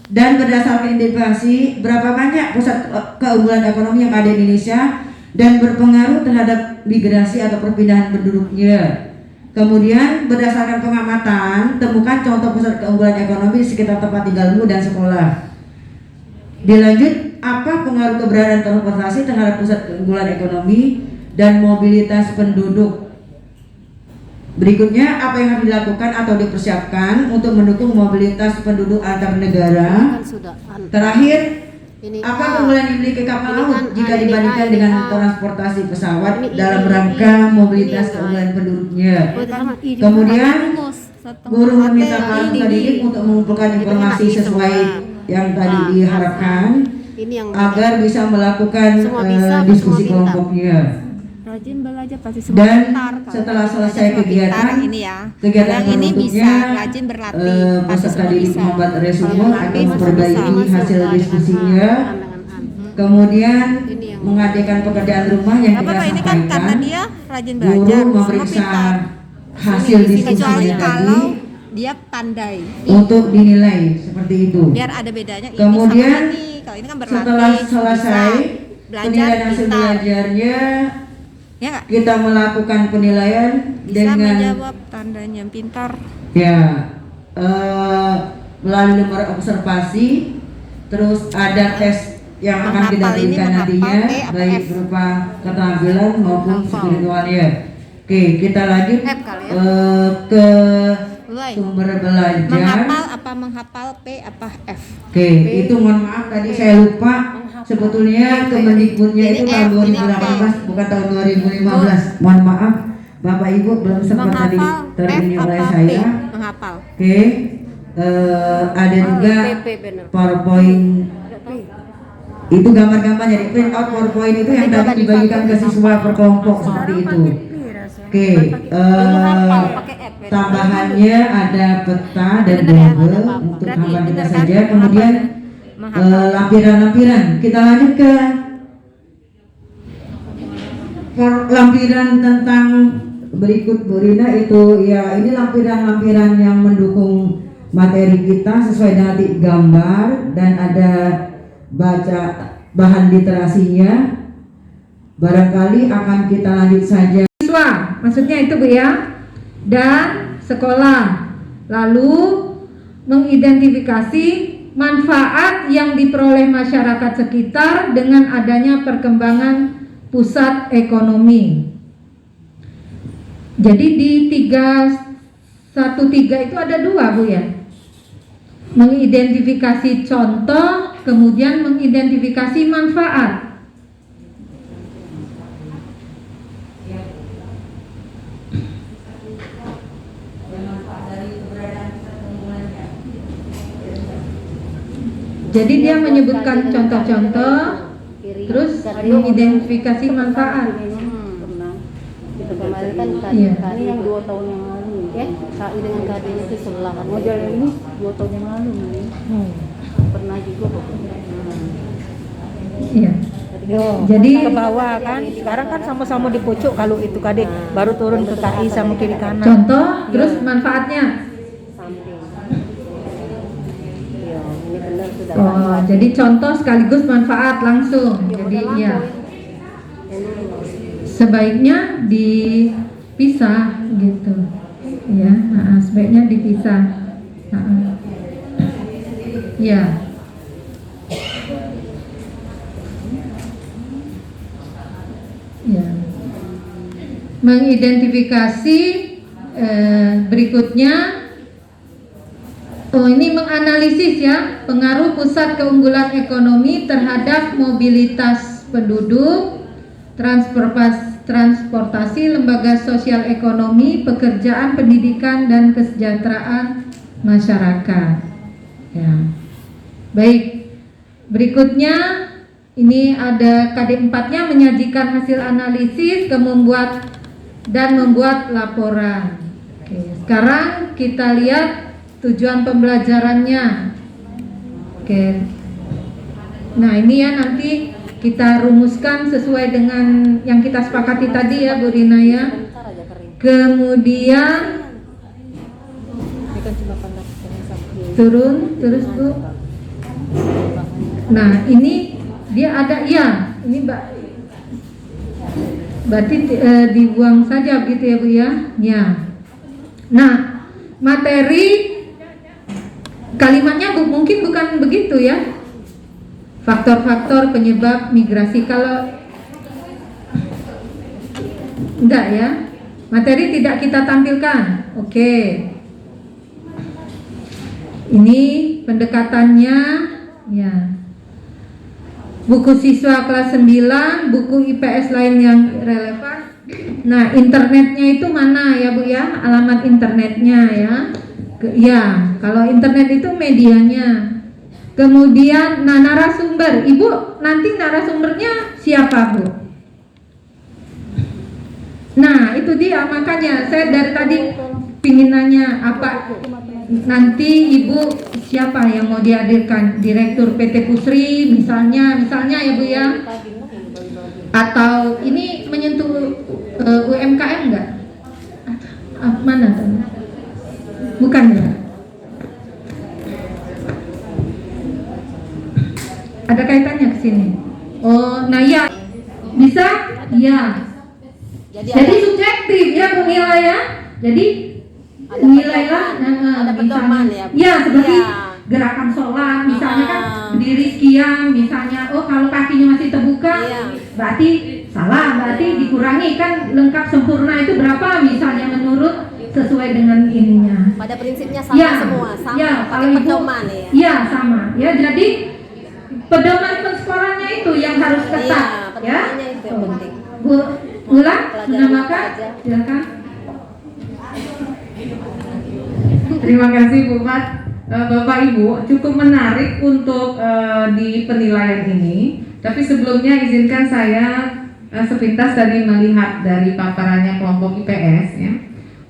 dan berdasarkan identifikasi berapa banyak pusat keunggulan ekonomi yang ada di Indonesia dan berpengaruh terhadap migrasi atau perpindahan penduduknya. Kemudian berdasarkan pengamatan, temukan contoh pusat keunggulan ekonomi di sekitar tempat tinggalmu dan sekolah. Dilanjut, apa pengaruh keberadaan transportasi terhadap pusat keunggulan ekonomi dan mobilitas penduduk? Berikutnya, apa yang harus dilakukan atau dipersiapkan untuk mendukung mobilitas penduduk antar negara? Terakhir, apa keunggulan dimiliki kapal laut jika dibandingkan dengan transportasi pesawat dalam rangka mobilitas keunggulan penduduknya? Kemudian, guru meminta para peserta didik untuk mengumpulkan informasi sesuai yang tadi diharapkan agar bisa melakukan diskusi kelompoknya. Rajin belajar pasti Dan setelah selesai kegiatan yang ini bisa rajin berlatih, peserta didik membuat resume atau memperbaiki hasil diskusinya, kemudian mengadakan pekerjaan rumah yang kita ini kan karena sampaikan. dia rajin belajar, Guru memeriksa hasil diskusinya tadi dia pandai untuk dinilai seperti itu. Biar ada bedanya ini Kemudian sama ini. Kalau ini kan berlatih, setelah selesai belajar penilaian hasil pintar. belajarnya, Ya nggak? kita melakukan penilaian Bisa dengan menjawab tandanya pintar. ya melalui nomor observasi, terus ada tes yang akan kita Menghafal ini, berikan menghafal nantinya, P apa baik F? berupa keterampilan maupun Menghafal. spiritualnya. Oke, kita lanjut F kali ya? ke Mulai. sumber belajar. Menghafal apa menghafal P apa F? Oke, itu mohon maaf tadi saya lupa sebetulnya Kemendikbudnya itu tahun 2018 bukan tahun 2015. Mohon maaf Bapak Ibu belum sempat tadi terjadi oleh saya. Menghafal. Oke. Ada juga PowerPoint. Itu gambar-gambar jadi print out PowerPoint itu yang tadi dibagikan ke siswa per kelompok seperti itu. Oke. Tambahannya ada peta dan tabel untuk hamba kita saja. Kemudian lampiran-lampiran. Kita lanjut ke lampiran tentang berikut Bu Rina itu ya, ini lampiran-lampiran yang mendukung materi kita sesuai dengan gambar dan ada baca bahan literasinya. Barangkali akan kita lanjut saja. Siswa, maksudnya itu Bu ya, dan sekolah. Lalu mengidentifikasi manfaat yang diperoleh masyarakat sekitar dengan adanya perkembangan pusat ekonomi. Jadi di 313 itu ada 2 Bu ya. Mengidentifikasi contoh, kemudian mengidentifikasi manfaat. Jadi dia menyebutkan contoh-contoh, terus mengidentifikasi manfaat. Itu kemarin kan ini yang 2 tahun yang lalu ya, KI dengan KD itu sebelah model ini 2 tahun yang lalu pernah juga Iya. Jadi ke bawah kan, sekarang kan sama-sama di pucuk kalau itu KD, baru turun ke KI sama kiri kanan. contoh, terus manfaatnya. Oh, jadi contoh sekaligus manfaat langsung. Jadi ya, sebaiknya dipisah gitu, ya. Sebaiknya dipisah. Ya. Ya. Mengidentifikasi berikutnya. Oh, ini menganalisis ya pengaruh pusat keunggulan ekonomi terhadap mobilitas penduduk, transportasi, lembaga sosial ekonomi, pekerjaan, pendidikan, dan kesejahteraan masyarakat. Ya. Baik, berikutnya ini ada KD 4-nya menyajikan hasil analisis, membuat laporan. Oke, sekarang kita lihat tujuan pembelajarannya. Oke. Nah, ini ya nanti kita rumuskan sesuai dengan yang kita sepakati tadi ya Bu Rina ya. Kemudian turun terus Bu. Nah, ini dia ada ya, ini Mbak. Berarti dibuang saja begitu ya Bu ya. Ya. Nah, materi kalimatnya mungkin bukan begitu ya. Faktor-faktor penyebab migrasi, kalau enggak ya, materi tidak kita tampilkan. Oke. Ini pendekatannya ya. Buku siswa kelas 9, buku IPS lain yang relevan. Nah, internetnya itu mana ya Bu ya? Alamat internetnya ya. Ya, kalau internet itu medianya. Kemudian narasumber. Ibu nanti narasumbernya siapa Bu? Nah, itu dia, makanya saya dari tadi pingin nanya apa nanti Ibu siapa yang mau dihadirkan? Direktur PT Pusri misalnya ya Bu ya. Atau ini menyentuh UMKM enggak? Mana tuh? Bukan ya? Ada kaitannya ke sini. Oh, nah ya. Bisa? Iya. Jadi subjektif ya Bu Mila ya. Jadi nilailah ada pedoman ya. Ya, seperti gerakan sholat misalnya kan berdiri sekian misalnya. Oh, kalau kakinya masih terbuka berarti salah, berarti dikurangi kan lengkap sempurna itu berapa misalnya menurut sesuai dengan ininya. Pada prinsipnya sama semua, sama ya, pakai pedoman ya. Iya, sama. Ya, jadi pedoman penskorannya itu yang harus ketat, ya. Penilaiannya itu yang penting. Bu, ulang, menamakan, silakan. Terima kasih Bu Pat. Bapak Ibu, cukup menarik untuk di penilaian ini. Tapi sebelumnya izinkan saya sepintas tadi melihat dari paparannya kelompok IPS ya,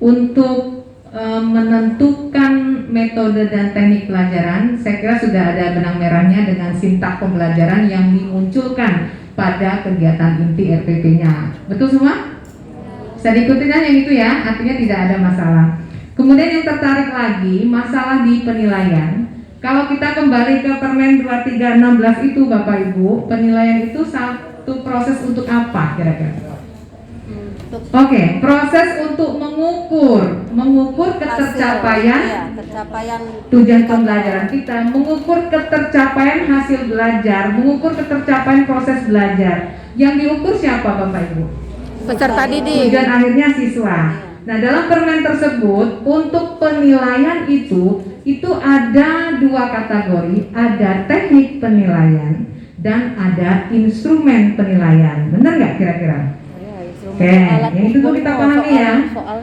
untuk menentukan metode dan teknik pelajaran. Saya kira sudah ada benang merahnya dengan sintak pembelajaran yang dimunculkan pada kegiatan inti RPP-nya. Betul semua? Bisa diikuti kan yang itu ya, artinya tidak ada masalah. Kemudian yang tertarik lagi, masalah di penilaian. Kalau kita kembali ke Permen 2316 itu Bapak Ibu, penilaian itu satu proses untuk apa kira-kira? Oke, proses untuk mengukur ketercapaian tujuan pembelajaran kita, mengukur ketercapaian hasil belajar, mengukur ketercapaian proses belajar. Yang diukur siapa Bapak Ibu? Peserta didik. Tujuan akhirnya siswa. Nah, dalam permen tersebut untuk penilaian itu ada dua kategori, ada teknik penilaian dan ada instrumen penilaian. Benar nggak kira-kira? Oke, yang itu kita pahami ya.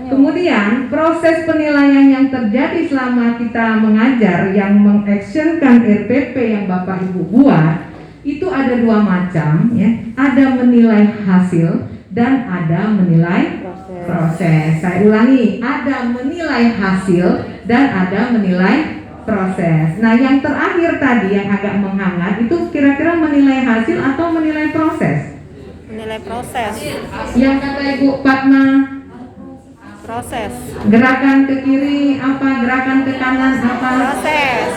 Kemudian proses penilaian yang terjadi selama kita mengajar yang mengactionkan RPP yang Bapak Ibu buat itu ada dua macam ya. Ada menilai hasil dan ada menilai proses. Saya ulangi, ada menilai hasil dan ada menilai proses. Nah, yang terakhir tadi yang agak menghangat itu kira-kira menilai hasil atau menilai proses? Menilai proses. Yang kata Ibu Fatma, Proses. gerakan ke kiri apa, gerakan ke kanan apa? Proses.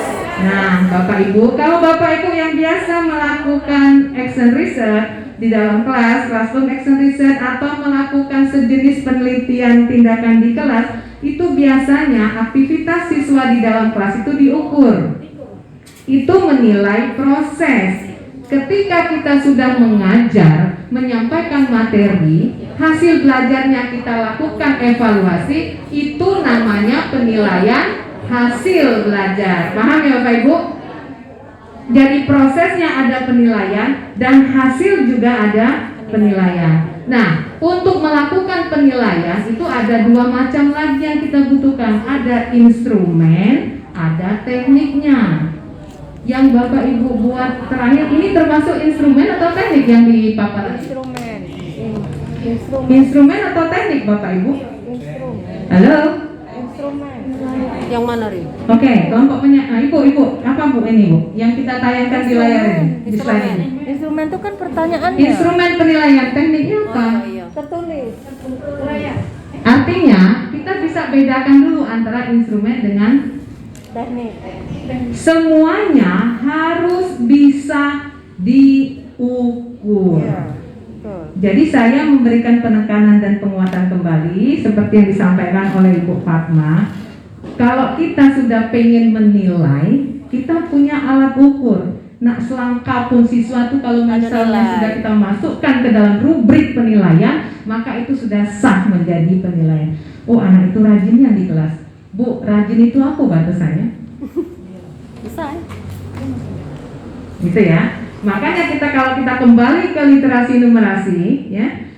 Nah, Bapak Ibu, kalau Bapak Ibu yang biasa melakukan action research di dalam kelas, classroom action research atau melakukan sejenis penelitian tindakan di kelas, itu biasanya aktivitas siswa di dalam kelas itu diukur. Itu menilai proses. Ketika kita sudah mengajar, menyampaikan materi, hasil belajarnya kita lakukan evaluasi, itu namanya penilaian hasil belajar. Paham ya Bapak Ibu? Jadi prosesnya ada penilaian dan hasil juga ada penilaian. Nah, untuk melakukan penilaian itu ada dua macam lagi yang kita butuhkan. Ada instrumen, ada tekniknya. Yang Bapak Ibu buat terakhir ini termasuk instrumen atau teknik yang dipaparkan? Instrumen. Instrumen atau teknik Bapak Ibu? Instrumen. Halo? Instrumen. Yang mana Ri? Oke, kelompok Ibu, apa Bu ini Bu? Yang kita tayangkan di layar ini, di slide ini. Instrumen itu kan pertanyaannya. Instrumen penilaian, tekniknya apa? Iya. Tertulis. Artinya kita bisa bedakan dulu antara instrumen dengan Teknik. semuanya harus bisa diukur. Jadi saya memberikan penekanan dan penguatan kembali seperti yang disampaikan oleh Ibu Fatma. Kalau kita sudah pengen menilai, kita punya alat ukur. Nah, selengkap pun siswa itu kalau misalnya sudah kita masukkan ke dalam rubrik penilaian, maka itu sudah sah menjadi penilaian. Oh, anak itu rajinnya di kelas. Bu, rajin itu apa batasannya? Bisa. Gitu ya. Makanya kalau kita kembali ke literasi numerasi, ya,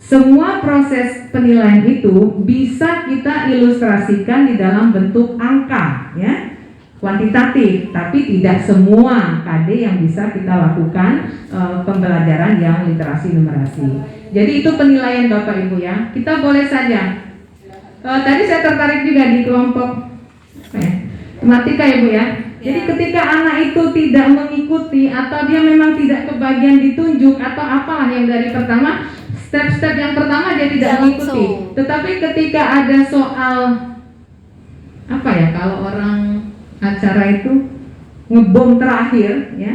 semua proses penilaian itu bisa kita ilustrasikan di dalam bentuk angka, ya, kuantitatif. Tapi tidak semua KD yang bisa kita lakukan pembelajaran yang literasi numerasi. Jadi itu penilaian Bapak Ibu ya. Kita boleh saja. Tadi saya tertarik juga di kelompok tematika ya Bu ya. Jadi ketika anak itu tidak mengikuti atau dia memang tidak kebagian ditunjuk atau apalah yang dari pertama, step-step yang pertama dia tidak mengikuti. Tetapi ketika ada soal apa ya, kalau orang acara itu ngebom terakhir ya,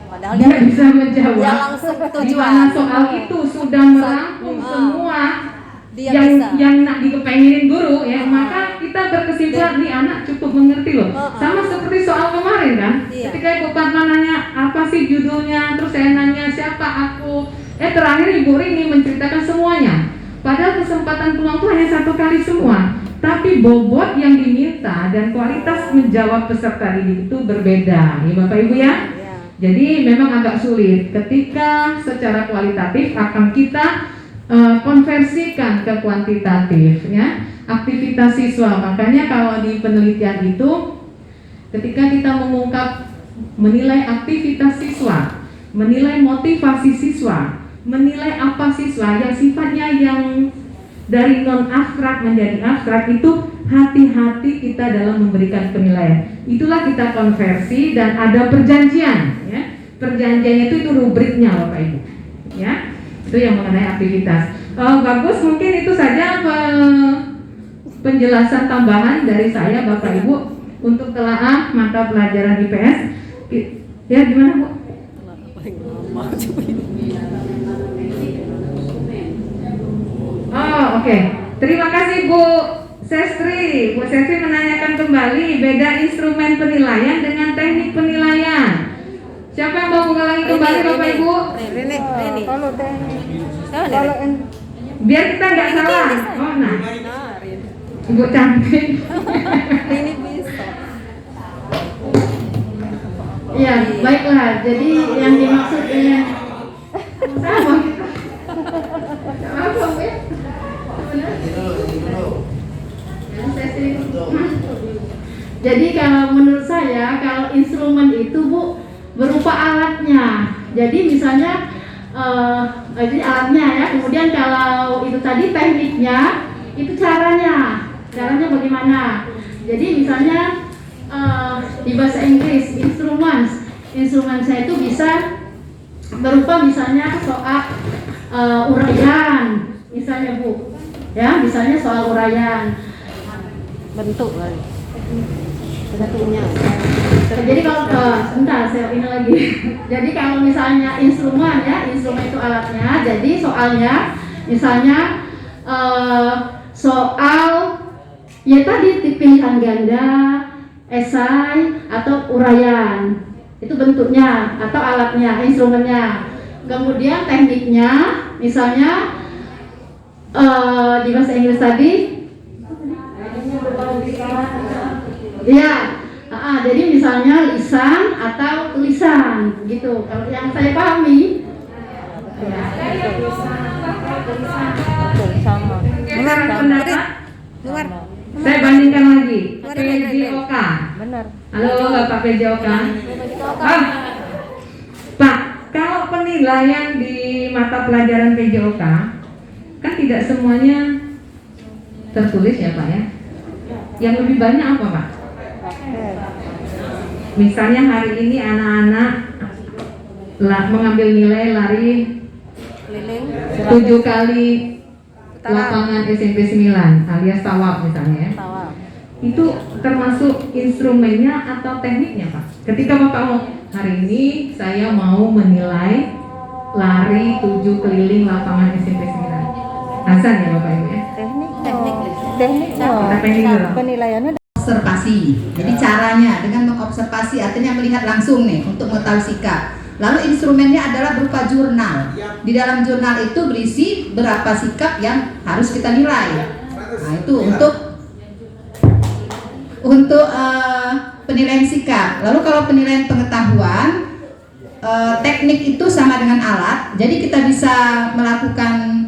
Padahal dia bisa menjawab dia langsung di tujuan. mana soal itu sudah merangkum semua Dia yang nak dikepengenin guru ya, maka kita berkesimpulan nih anak cukup mengerti loh. Sama seperti soal kemarin kan, ketika Ibu Fatma nanya apa sih judulnya, terus saya nanya siapa aku, terakhir Ibu Rini menceritakan semuanya. Padahal kesempatan peluang itu hanya satu kali semua, tapi bobot yang diminta dan kualitas menjawab peserta didik itu berbeda, ya Bapak Ibu ya. Jadi memang agak sulit ketika secara kualitatif akan kita konversikan ke kuantitatif ya, aktivitas siswa. Makanya kalau di penelitian itu ketika kita mengungkap menilai aktivitas siswa, menilai motivasi siswa, menilai apa siswa yang sifatnya yang dari non abstrak menjadi abstrak, itu hati-hati kita dalam memberikan penilaian. Itulah kita konversi dan ada perjanjian ya. Perjanjiannya itu rubriknya Bapak Ibu ya. Itu yang mengenai aktivitas. Bagus, mungkin itu saja penjelasan tambahan dari saya Bapak Ibu untuk telaah mata pelajaran IPS. Ya gimana Bu? Oh oke. Terima kasih Bu Sestri. Bu Sestri menanyakan kembali beda instrumen penilaian dengan teknik penilaian. Siapa yang mau mengulangi kembali Bapak Ibu? Kalau teknik, Biar kita nggak salah. Oh nah, Ibu cantik. Ini bisa. Ya baiklah. Jadi yang dimaksud dengan sama. Apa Bu ya? Jadi kalau menurut saya, kalau instrumen itu Bu berupa alatnya. Jadi misalnya jadi alatnya ya. Kemudian kalau itu tadi tekniknya, itu caranya bagaimana. Jadi misalnya di bahasa Inggris instrumen saya itu bisa berupa misalnya soal uraian, misalnya Bu. Ya, misalnya soal uraian. bentuk kali. Bentuknya. Jadi kalau sebentar saya ini lagi. Jadi kalau misalnya instrumen itu alatnya. Jadi soalnya misalnya soal ya tadi pilihan ganda, esai atau uraian. Itu bentuknya atau alatnya, instrumennya. Kemudian tekniknya misalnya di bahasa Inggris tadi ya, jadi misalnya lisan atau tulisan gitu. Kalau yang saya pahami ya. Sama. Pendapat saya bandingkan lagi PJOK. Benar. Halo Bapak PJOK. Pak, kalau penilaian di mata pelajaran PJOK kan tidak semuanya tertulis ya Pak ya. Yang lebih banyak apa Pak? Misalnya hari ini anak-anak mengambil nilai lari 7 kali lapangan SMP 9 alias tawaf misalnya ya. Itu termasuk instrumennya atau tekniknya Pak? Ketika Bapak mau hari ini saya mau menilai lari 7 keliling lapangan SMP 9. Hasan ya Bapak Ibu ya? Tekniknya penilaiannya observasi. Jadi caranya dengan mengobservasi artinya melihat langsung nih untuk mengetahui sikap. Lalu instrumennya adalah berupa jurnal. Di dalam jurnal itu berisi berapa sikap yang harus kita nilai. Nah itu untuk penilaian sikap. Lalu kalau penilaian pengetahuan, teknik itu sama dengan alat. Jadi kita bisa melakukan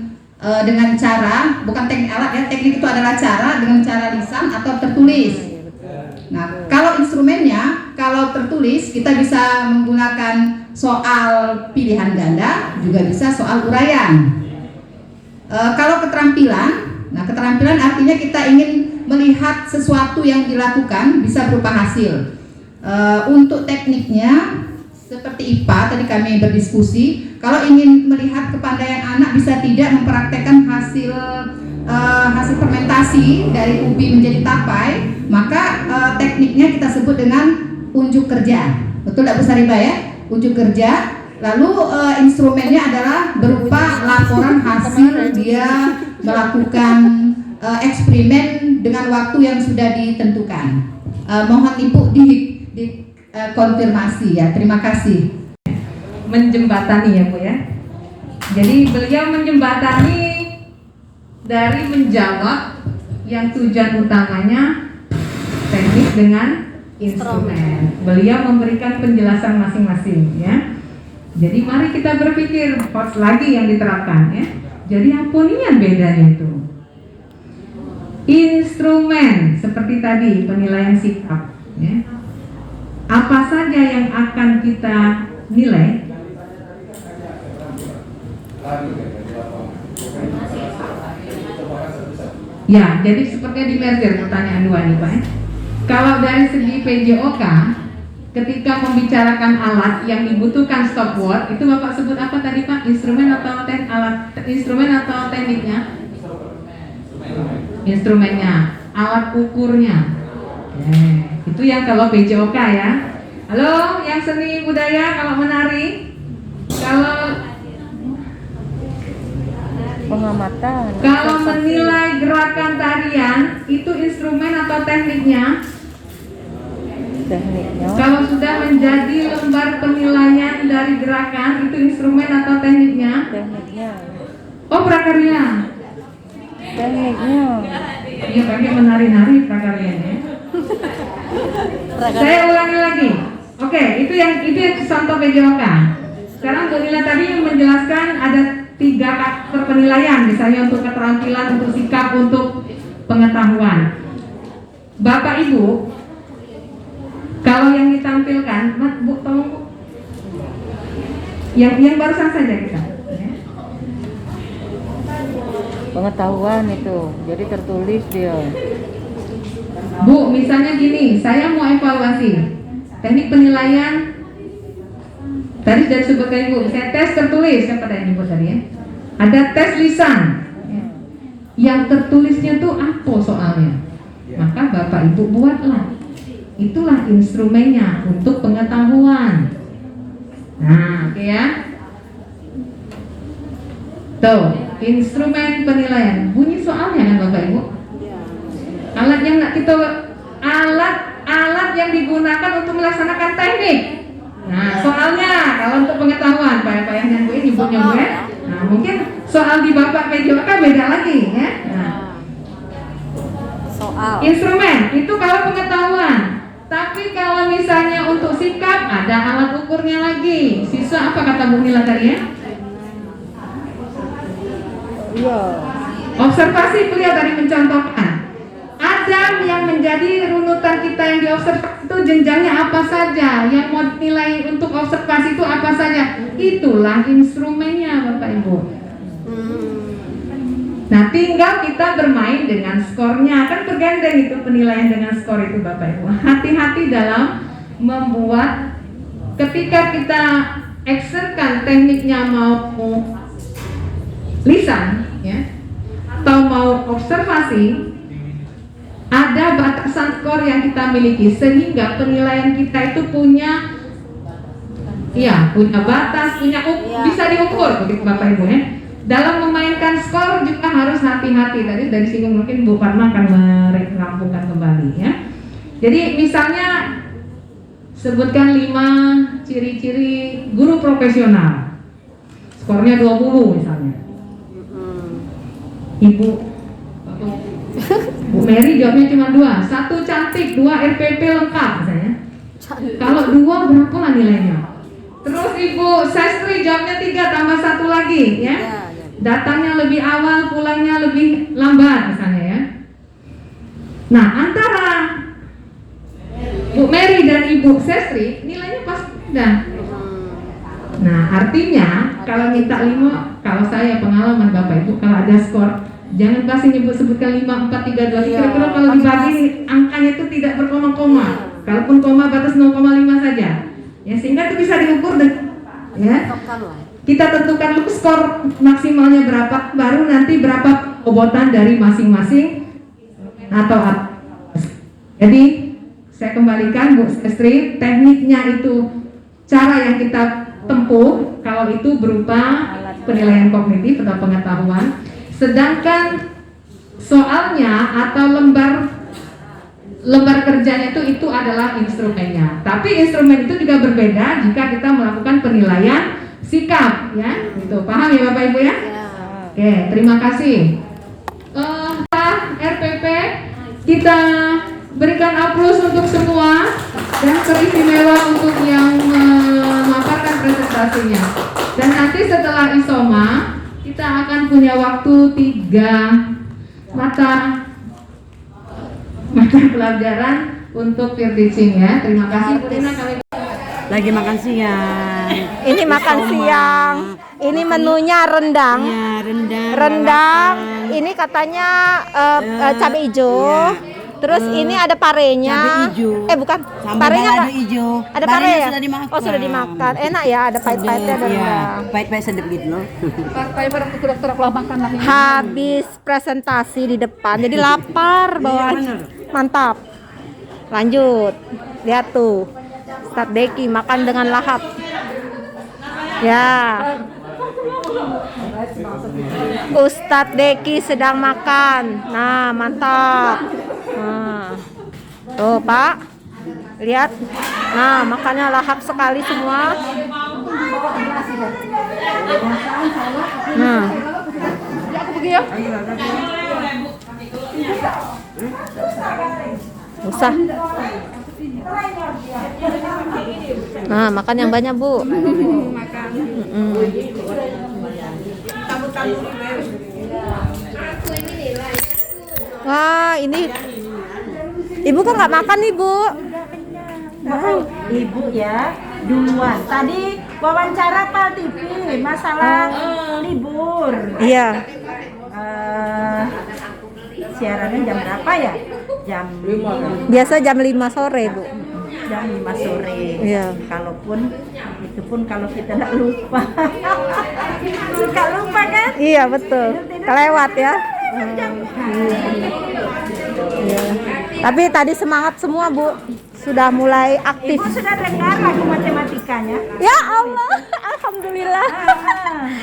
dengan cara, bukan teknik alat ya, teknik itu adalah cara dengan cara lisan atau tertulis. Nah, kalau instrumennya, kalau tertulis kita bisa menggunakan soal pilihan ganda, juga bisa soal uraian. Kalau keterampilan, nah keterampilan artinya kita ingin melihat sesuatu yang dilakukan bisa berupa hasil. Untuk tekniknya seperti IPA tadi kami berdiskusi, kalau ingin melihat kepandaian anak bisa tidak mempraktekkan hasil fermentasi dari ubi menjadi tapai, maka tekniknya kita sebut dengan unjuk kerja. Betul tidak Bu Sariba ya? Unjuk kerja. Lalu instrumennya adalah berupa laporan hasil dia melakukan eksperimen dengan waktu yang sudah ditentukan. Mohon Ibu konfirmasi ya. Terima kasih. Menjembatani ya Bu ya. Jadi beliau menjembatani dari menjawab yang tujuan utamanya teknik dengan instrumen. Beliau memberikan penjelasan masing-masing ya. Jadi mari kita berpikir lagi yang diterapkan ya. Jadi apa nih yang bedanya itu? Instrumen seperti tadi penilaian sikap ya. Apa saja yang akan kita nilai? Ya, jadi sepertinya di merger pertanyaan 2 nih Pak. Kalau dari segi PJOK, ketika membicarakan alat yang dibutuhkan stopwatch, itu Bapak sebut apa tadi Pak? Instrumen atau tekniknya? Instrumennya, alat ukurnya. Itu yang kalau PJOK ya. Halo, yang seni budaya kalau menari, kalau Pengamatan. kalau menilai gerakan tarian itu instrumen atau tekniknya? Tekniknya. Kalau sudah menjadi lembar penilaian dari gerakan itu instrumen atau tekniknya? Tekniknya. Oh, prakarya. Tekniknya. Iya, pakai menari-nari prakaryanya. Saya ulangi lagi. Oke, itu yang contoh PJOK. Sekarang Bu Nila tadi menjelaskan ada 3 karakter penilaian, misalnya untuk keterampilan, untuk sikap, untuk pengetahuan. Bapak Ibu, kalau yang ditampilkan, Bu tolong Bu, yang barusan saja kita. Pengetahuan itu, jadi tertulis dia. Bu, misalnya gini, saya mau evaluasi teknik penilaian. Tadi sudah disebutkan Ibu, misalnya tes tertulis, siapa tadi Ibu tadi ya? Ada tes lisan. Yang tertulisnya tuh apa soalnya? Maka Bapak Ibu buatlah. Itulah instrumennya untuk pengetahuan. Nah, oke ya. Tuh, instrumen penilaian. Bunyi soalnya kan Bapak Ibu? Alat yang kita alat yang digunakan untuk melaksanakan teknik. Nah, soalnya kalau untuk pengetahuan, Pak yang Bu ini nyebutnya Bu ya. Nah, mungkin soal di Bapak PJOK beda lagi ya. Nah, Soal. instrumen itu kalau pengetahuan. Tapi kalau misalnya untuk sikap ada alat ukurnya lagi. Sisa apa kata Bu Nila tadi ya? Iya. Observasi beliau tadi mencontohkan. Ada yang menjadi runutan kita yang diobservasi itu jenjangnya apa saja, yang mau nilai untuk observasi itu apa saja. Itulah instrumennya Bapak Ibu. Nah, tinggal kita bermain dengan skornya. Kan bergandeng itu penilaian dengan skor itu Bapak Ibu. Hati-hati dalam membuat ketika kita exerkan tekniknya mau lisan ya, atau mau observasi, ada batasan skor yang kita miliki sehingga penilaian kita itu punya batas, bisa diukur begitu Bapak Ibu ya. Dalam memainkan skor juga harus hati-hati. Tadi sudah disinggung, mungkin Bu Parma akan merampungkan kembali ya. Jadi misalnya sebutkan 5 ciri-ciri guru profesional. Skornya 20 misalnya. Ibu Bu Mary jawabnya cuma 2, 1 cantik, 2 RPP lengkap misalnya. Kalau 2 berapa lah nilainya? Terus Ibu Sastri jawabnya 3 tambah 1 lagi ya. Datangnya lebih awal, pulangnya lebih lambat misalnya ya. Nah, antara Bu Mary dan Ibu Sastri nilainya pasti beda. Nah, artinya kalau minta 5, kalau saya pengalaman Bapak Ibu, kalau ada skor jangan kasih sebutkan 5, 4, 3, 2. Kira-kira kalau dibagi angkanya itu tidak berkoma-koma. Kalaupun koma batas 0,5 saja. Ya, sehingga itu bisa diukur ya. Kita tentukan dulu skor maksimalnya berapa, baru nanti berapa obotan dari masing-masing atau apa. Jadi saya kembalikan Bu Sastri, tekniknya itu cara yang kita tempuh kalau itu berupa penilaian kognitif atau pengetahuan. Sedangkan soalnya atau lembar kerjanya itu adalah instrumennya. Tapi instrumen itu juga berbeda jika kita melakukan penilaian sikap, ya. Gitu. Paham ya Bapak Ibu ya? Oke, terima kasih. RPP kita berikan aplaus untuk semua. dan teristimewa untuk yang memaparkan presentasinya. Dan nanti setelah isoma kita akan punya waktu 3 mata pelajaran untuk peer teaching ya. Terima kasih Bu Tina kali Lagi makan siang. Ini makan siang. Ini menunya rendang. Ya, rendang. Rendang. Ini katanya cabai hijau. Terus ini ada parenya. Cabai hijau. Bukan. Sambal Parenya balado nggak? hijau. Ada pare Barenya ya? sudah dimakan. Oh, sudah dimakan. Enak ya, ada pahit-pahitnya dan Iya, rendang. pahit-pahit sedap gitu loh. Habis presentasi di depan, jadi lapar bawaan. Mantap. Lanjut. Lihat tuh. Ustadz Deki makan dengan lahap. Ya. Ustadz Deki sedang makan. Nah, mantap. Nah. Tuh, Pak. Lihat. Nah, makannya lahap sekali semua. Nah. Usah. Nah, makan yang banyak, Bu. Wah, ini Ibu kok nggak makan, Ibu? Ibu ya duluan. Tadi wawancara Pak TV masalah libur. Iya. Siarannya jam berapa ya? Biasa jam 5 sore, Bu. Jam 5 sore. Iya. Kalaupun itu pun kalau kita tidak lupa. Suka lupa kan? Iya, betul. Kelewat ya. Iya. Tapi tadi semangat semua, Bu. Sudah mulai aktif. Ibu sudah dengar lagu matematikanya? Ya Allah, alhamdulillah.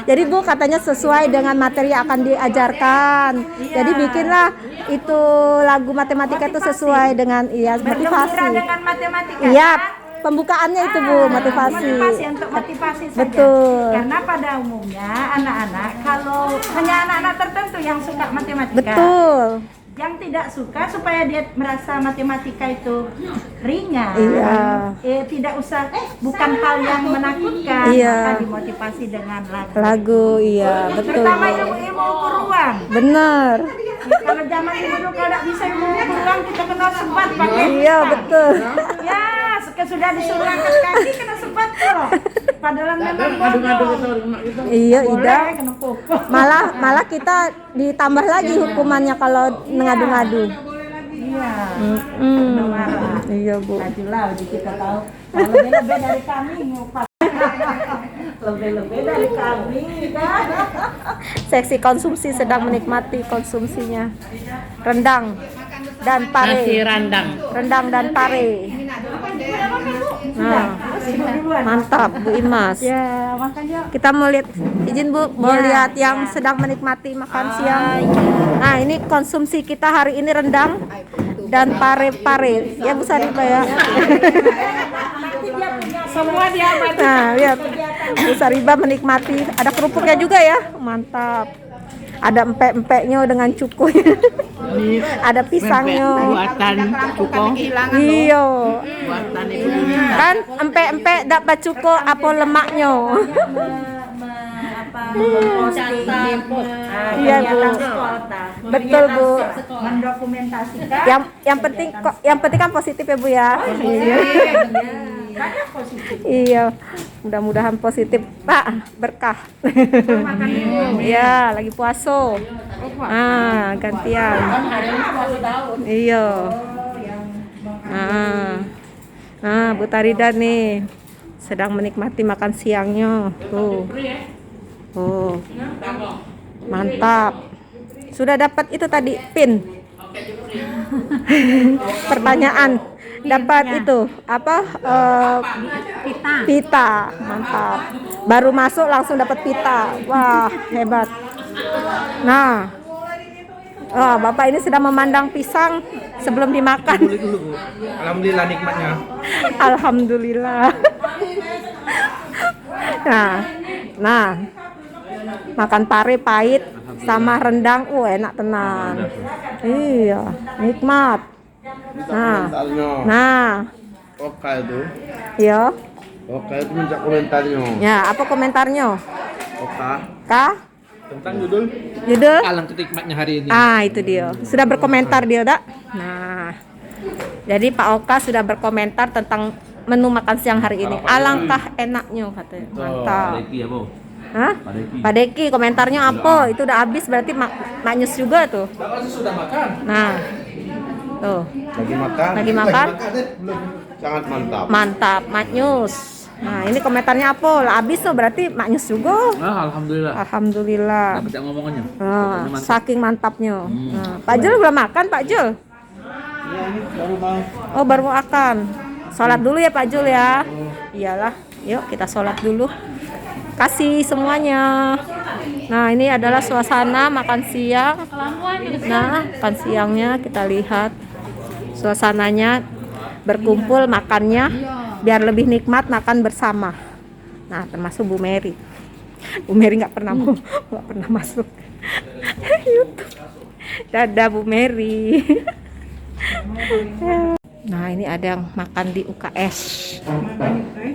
Jadi Bu katanya sesuai dengan materi yang akan diajarkan. Jadi bikinlah itu lagu matematika itu sesuai dengan motivasi. Bergembira dengan matematika. Iya, pembukaannya itu Bu, motivasi. Motivasi untuk motivasi saja. Betul. Karena pada umumnya anak-anak kalau hanya anak-anak tertentu yang suka matematika. Betul. Yang tidak suka supaya dia merasa matematika itu ringan, tidak usah bukan hal yang menakutkan, maka dimotivasi dengan lagu. Iya betul. Terutama ilmu ukur ruang. Benar. Kalau zaman dulu kalau tidak bisa ilmu ukur ruang kita kena sebat pakai. Iya betul. Ya sudah disuruh angkat kaki kena sebat tuh. Padahal memang Iya Ida. Malah kita ditambah lagi hukumannya kalau ngadu-ngadu. Iya. Iya Bu. Majulah kita tahu. Kalau lebih-lebih dari kami ngupas. Lebih-lebih dari kami kan. Seksi konsumsi sedang menikmati konsumsinya. Rendang dan pare. Rendang dan pare. Nah, mantap Bu Imas. Ya, makanya kita mau lihat, izin Bu, mau lihat yang sedang menikmati makan siang. Nah, ini konsumsi kita hari ini rendang dan pare-pare. Ya Bu Sariba ya. semua dia mati. Nah, lihat. Bu Sariba menikmati. Ada kerupuknya juga ya. Mantap. Ada empek-empeknya dengan cukuy. Ada pisangnya. Buatan cuko. Iya. Kan empek-empek dapat cuko apa lemaknya. Iya Bu. Betul Bu. Mendokumentasikan. Yang penting kan positif ya Bu ya. Iya, mudah-mudahan positif Pak, berkah. Iya, lagi puasa. Gantian. Iya. Bu Tarida nih sedang menikmati makan siangnya. Tuh. Mantap. Sudah dapat itu tadi pin. Pertanyaan. Dapat itu apa pita, mantap. Baru masuk langsung dapat pita. Wah, hebat. Nah, Bapak ini sedang memandang pisang sebelum dimakan. Alhamdulillah nikmatnya. Alhamdulillah. Nah, makan pare pahit sama rendang, enak tenan. Iya, nikmat. Nah, Oka itu. Yo. Oka itu minta komentarnya. Ya, apa komentarnya? Oka. Kah? Tentang judul. Judul? Alangkah nikmatnya hari ini. Ah, itu dia. Sudah berkomentar dia, Dak. Nah. Jadi Pak Oka sudah berkomentar tentang menu makan siang hari ini. Alangkah enaknya katanya. Mantap. Hah? Pak Deki komentarnya apa? Itu udah habis berarti maknyus juga tuh. Sudah makan. Nah. Tuh. Lagi makan. Lagi makan? Sangat mantap. Mantap, maknyus. Nah, ini komentarnya apa? Lah habis tuh berarti maknyus juga. Nah, alhamdulillah. Alhamdulillah. Dapat ngomongannya. Nah, saking mantapnya. Nah, Pak Jul belum makan, Pak Jul? Iya, ini baru mau. Oh, baru mau akan. Sholat dulu ya Pak Jul ya. Iyalah, yuk kita sholat dulu. Kasih semuanya. Nah, ini adalah suasana makan siang. Nah, makan siangnya kita lihat suasananya, berkumpul makannya biar lebih nikmat makan bersama. Nah, termasuk Bu Mary. Bu Mary nggak pernah masuk YouTube. Dadah Bu Mary. Nah, ini ada yang makan di UKS.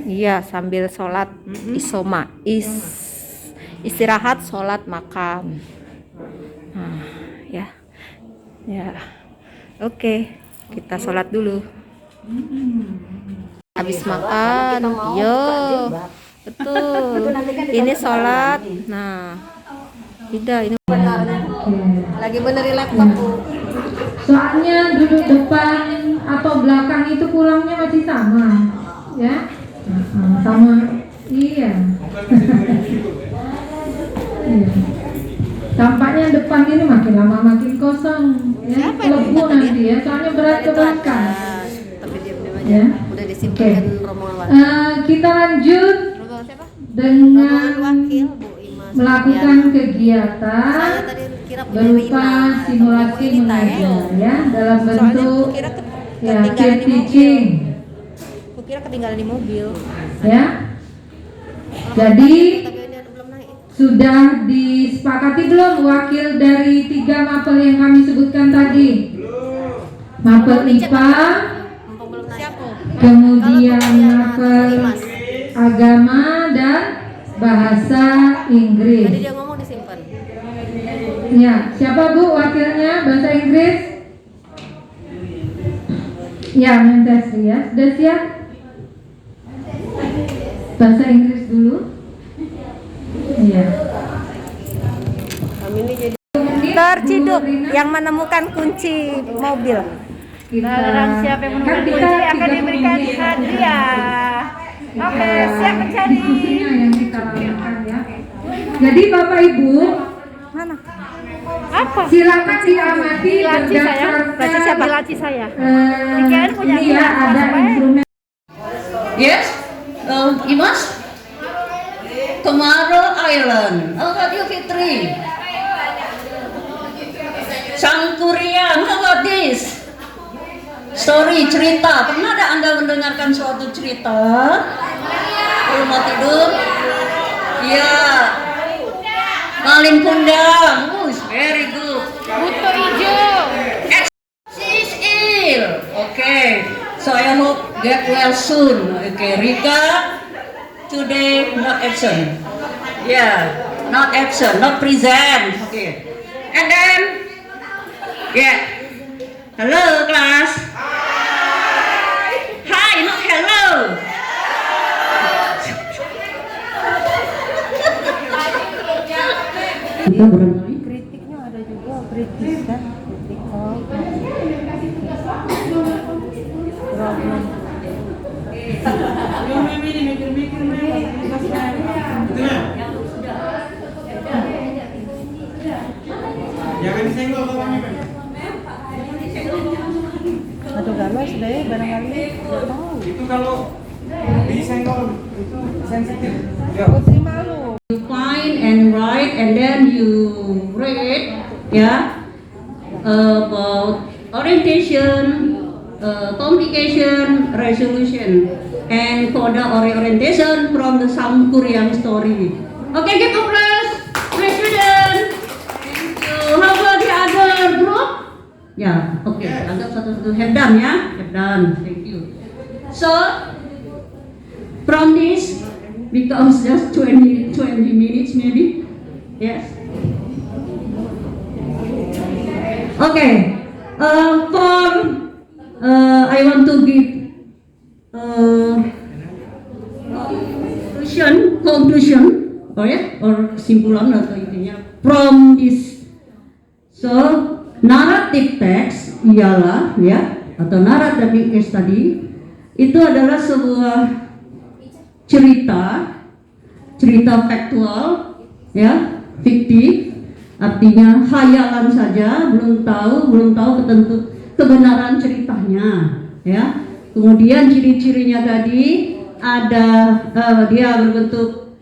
Iya, sambil sholat isoma, istirahat, sholat, makan. Nah, ya. Oke, kita sholat dulu. Habis makan, yo, betul. Ini sholat. Nah, tidak, ini lagi benerin laptop Bu. Soalnya duduk depan atau belakang itu pulangnya masih sama, ya? Sama, iya. Iya. Tampaknya depan ini makin lama makin kosong, ya. Lebu nanti ya, soalnya berat ke belakang. Ya. Udah disimpan rombongan. Kita lanjut dengan melakukan kegiatan berupa simulasi mengajar ya dalam bentuk ya peer teaching. Kukira ketinggalan di mobil. Ya. Jadi sudah disepakati belum wakil dari 3 mapel yang kami sebutkan tadi? Mapel IPA, kemudian mapel agama dan bahasa Inggris. Tadi dia ngomong disimpan. Ya, siapa Bu wakilnya bahasa Inggris? Ya, Mentesri ya. Sudah siap? Bahasa Inggris dulu. Iya. Terciduk yang menemukan kunci mobil. Barang siapa yang menemukan kunci akan diberikan hadiah. Oke, siap mencari. Yang kita lakukan ya. Jadi Bapak Ibu, Mana? Apa? silakan diamati Laci saya. Baca siapa? Laci saya. Ini ya ada instrumen. Yes, Imas. Tomorrow Island. How about you, Fitri? Sangkuriang. How about this? Story, cerita. Pernah ada Anda mendengarkan suatu cerita? Rumah tidur? Ya. Malin kundang. Very good. Buto hijau. She is ill. Okay. So I hope get well soon. Okay, Rika. Today not absent. Yeah, not absent, not present. Okay. And then, yeah. Hello, class. Hi, not hello. Kita barangkali Kritiknya ada juga, kritis kan? Kritikal. Jangan disenggol kawannya. Atau galas deh, barangkali nggak tahu. Itu kalau disenggol itu sensitif. Putri malu. you find and write and then you read, yeah, about orientation, communication, resolution, and for the orientation from the Sangkuriang story. Okay, give applause, please student. Thank you. How about the other group? Yeah, okay. Anggap satu-satu have done ya, have done. Thank you. So from this, because just 20 minutes maybe, yes. Okay, I want to give conclusion, or kesimpulan atau intinya from this. So narrative text ialah atau narrative text tadi itu adalah sebuah cerita faktual, fiktif, artinya khayalan saja, belum tahu kebenaran ceritanya, Kemudian ciri-cirinya tadi ada dia berbentuk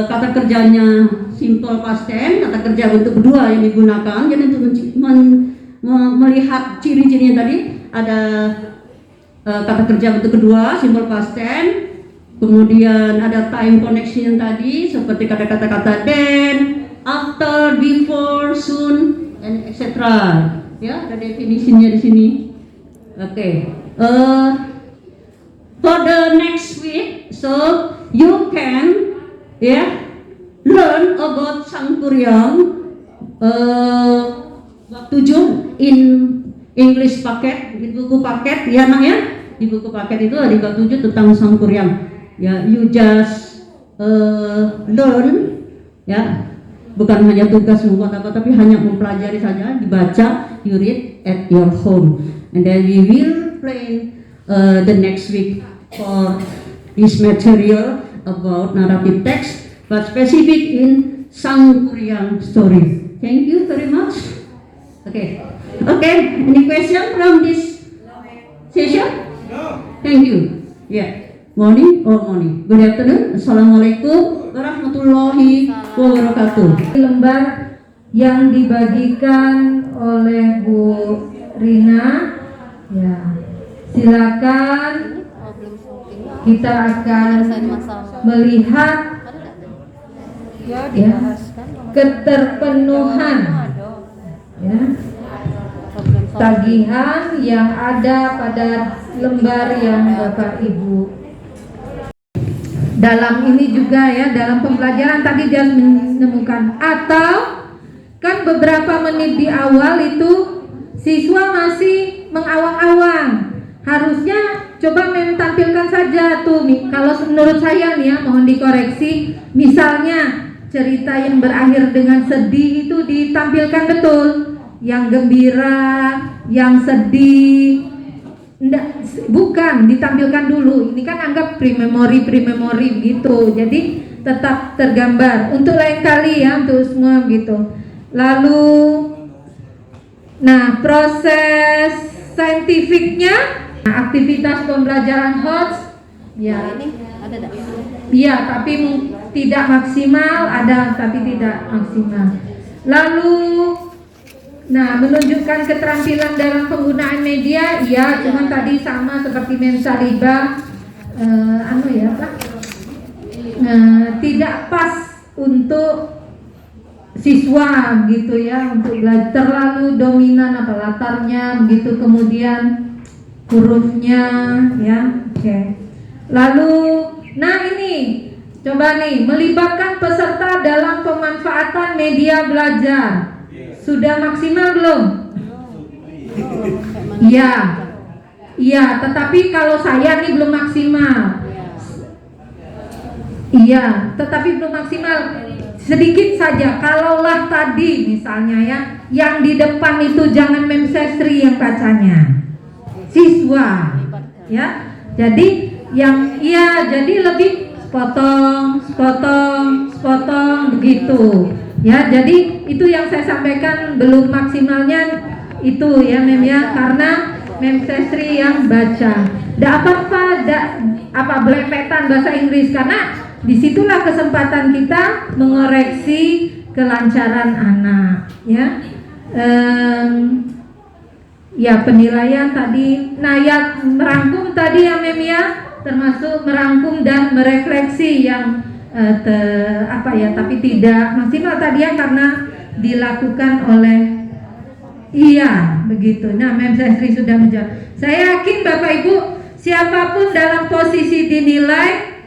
kata kerjanya simple past tense, kata kerja bentuk kedua yang digunakan. Jadi untuk melihat ciri-cirinya tadi ada kata kerja bentuk kedua simple past tense. Kemudian ada time connection tadi seperti kata-kata then, after, before, soon, and etc. Ada definisinya di sini. Oke. For the next week, so you can learn about Sangkuriang bab 7 in English paket, di buku paket di buku paket itu ada di bab 7 tentang Sangkuriang. You just learn, bukan hanya tugas membuat apa, tapi hanya mempelajari saja, dibaca, you read at your home, and then we will plan the next week for this material about narrative text, but specific in Sangkuriang story. Thank you very much. Okay. Any question from this session? Thank you. Morning. Good afternoon. Assalamualaikum warahmatullahi wabarakatuh. Lembar yang dibagikan oleh Bu Rina, silakan kita akan melihat keterpenuhan tagihan yang ada pada lembar yang Bapak Ibu. Dalam ini juga dalam pembelajaran tadi dia menemukan, atau kan beberapa menit di awal itu siswa masih mengawang-awang. Harusnya coba tampilkan saja tuh, kalau menurut saya mohon dikoreksi, misalnya cerita yang berakhir dengan sedih itu ditampilkan betul, yang gembira, yang sedih, bukan ditampilkan dulu. Ini kan anggap pre-memory gitu, jadi tetap tergambar untuk lain kali untuk semua gitu. Lalu proses saintifiknya, aktivitas pembelajaran HOTS tapi tidak maksimal, ada tapi tidak maksimal. Lalu menunjukkan keterampilan dalam penggunaan media, cuman tadi sama seperti Mensaliba, tidak pas untuk siswa gitu untuk belajar, terlalu dominan latarnya begitu, kemudian hurufnya oke. Lalu ini coba melibatkan peserta dalam pemanfaatan media belajar. Sudah maksimal belum? Iya, tetapi kalau saya belum maksimal. Tetapi belum maksimal. Sedikit saja. Kalaulah tadi misalnya yang di depan itu jangan Memsesri yang bacanya, siswa. Jadi jadi lebih potong begitu. Jadi itu yang saya sampaikan, belum maksimalnya itu karena Memsesri yang baca. Tidak apa-apa, belepetan bahasa Inggris, karena disitulah kesempatan kita mengoreksi kelancaran anak. Penilaian tadi, merangkum tadi termasuk merangkum dan merefleksi yang tapi tidak maksimal tadi karena dilakukan oleh begitu. Memsesri sudah menjawab. Saya yakin Bapak Ibu siapapun dalam posisi dinilai,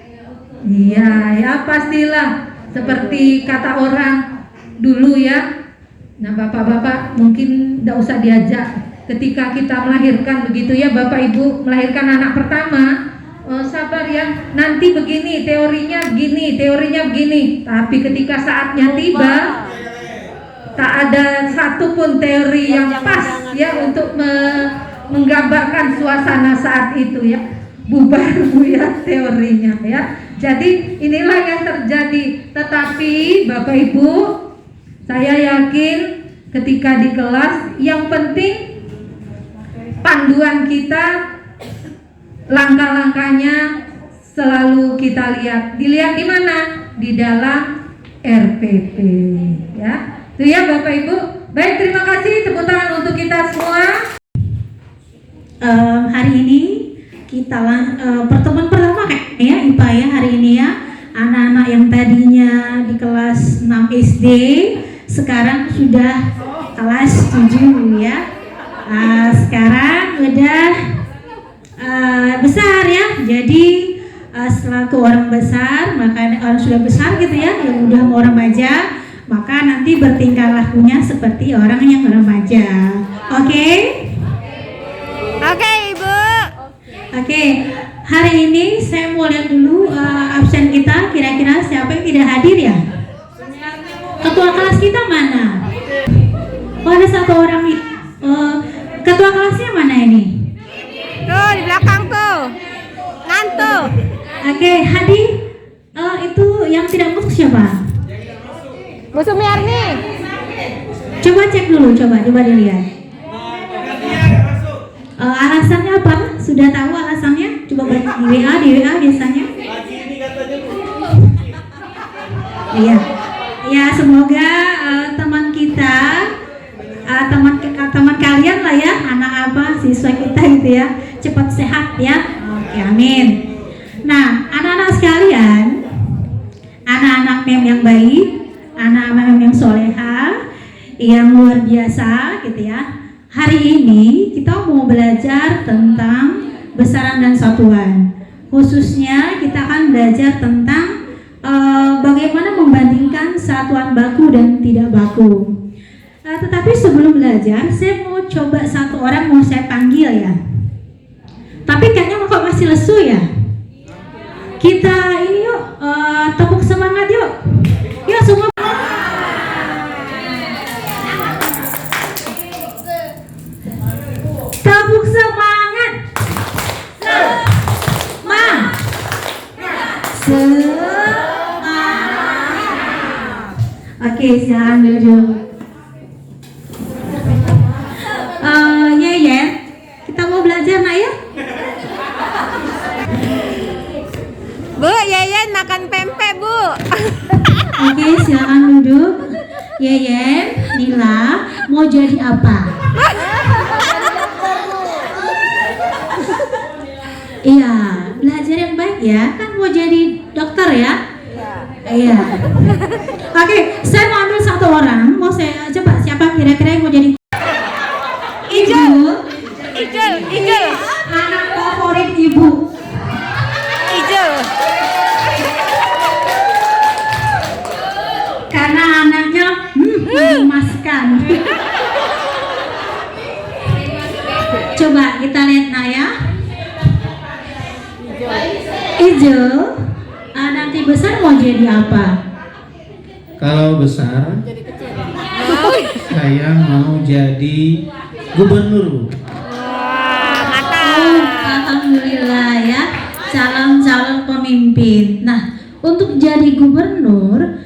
iya ya pastilah seperti kata orang dulu ya. Nah bapak-bapak mungkin tidak usah diajak ketika kita melahirkan begitu ya, Bapak Ibu melahirkan anak pertama, sabar ya, nanti begini teorinya begini, tapi ketika saatnya tiba tak ada satupun teori yang pas ya untuk menggambarkan suasana saat itu ya, bubar ya teorinya ya. Jadi inilah yang terjadi. Tetapi Bapak Ibu, saya yakin ketika di kelas yang penting panduan kita, langkah-langkahnya selalu kita lihat. Dilihat di mana? Di dalam RPP ya. Itu ya Bapak Ibu. Baik, terima kasih, tepuk tangan untuk kita semua. Hari ini kita pertemuan pertama kayaknya IPA ya hari ini ya. Anak-anak yang tadinya di kelas 6 SD sekarang sudah kelas 7 ya. Sekarang udah besar ya. Jadi selaku orang besar, maka orang sudah besar gitu ya, yang udah mau remaja, maka nanti bertingkah lakunya seperti orang yang remaja. Oke? Oke, Ibu. Oke, hari ini saya mau lihat dulu absen kita, kira-kira siapa yang tidak hadir ya? Ketua kelas kita mana? Oh, ada satu orang nih. Ketua kelasnya mana ini? Tuh, di belakang tuh. Ngantuk. Oke, Hadi, itu yang tidak masuk siapa? Bu Sumiarni. Coba cek dulu, coba dilihat. Alasannya apa? Sudah tahu alasannya? Coba baca di WA biasanya. Iya, ya semoga teman kita, teman kalian lah ya, anak apa siswa kita gitu ya, cepat sehat ya. Oke, amin. Nah, anak-anak sekalian, anak-anak mem yang baik, anak-anak mem yang soleha, yang luar biasa gitu ya. Hari ini kita mau belajar tentang besaran dan satuan. Khususnya kita akan belajar tentang bagaimana membandingkan satuan baku dan tidak baku. Tetapi sebelum belajar, saya mau coba satu orang mau saya panggil ya. Tapi kayaknya kok masih lesu ya. Kita ini yuk, tepuk semangat yuk. Yuk semua. Tepuk semangat. Semangat. Oke, silakan duduk. Yeyen, kita mau belajar nak ya? Bu, Yeyen makan pempek, Bu. Oke, silakan duduk. Yeyen, Nila, mau jadi apa? Iya, belajar yang baik ya. Kan mau jadi dokter ya? Iya. Oke, saya mau ambil satu orang. Mau saya coba siapa kira-kira yang mau jadi? Ibu. Ijul. Anak favorit ibu. Ijul. Karena anaknya mengemaskan. Coba kita lihat Naya. Ijo, nanti besar mau jadi apa? Kalau besar, saya mau jadi gubernur, Bu. Oh, alhamdulillah ya, calon-calon pemimpin. Nah, untuk jadi gubernur,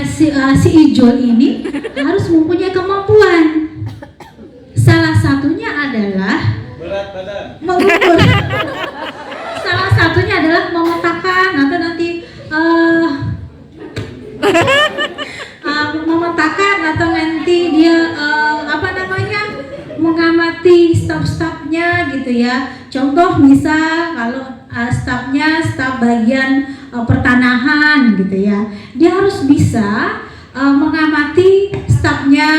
si Ijol ini harus mempunyai kemampuan. Salah satunya adalah mengukur. Salah satunya adalah memetakan atau nanti memetakan atau nanti dia mengamati staf-stafnya gitu ya. Contoh misal kalau staf bagian pertanahan gitu ya, dia harus bisa mengamati stafnya,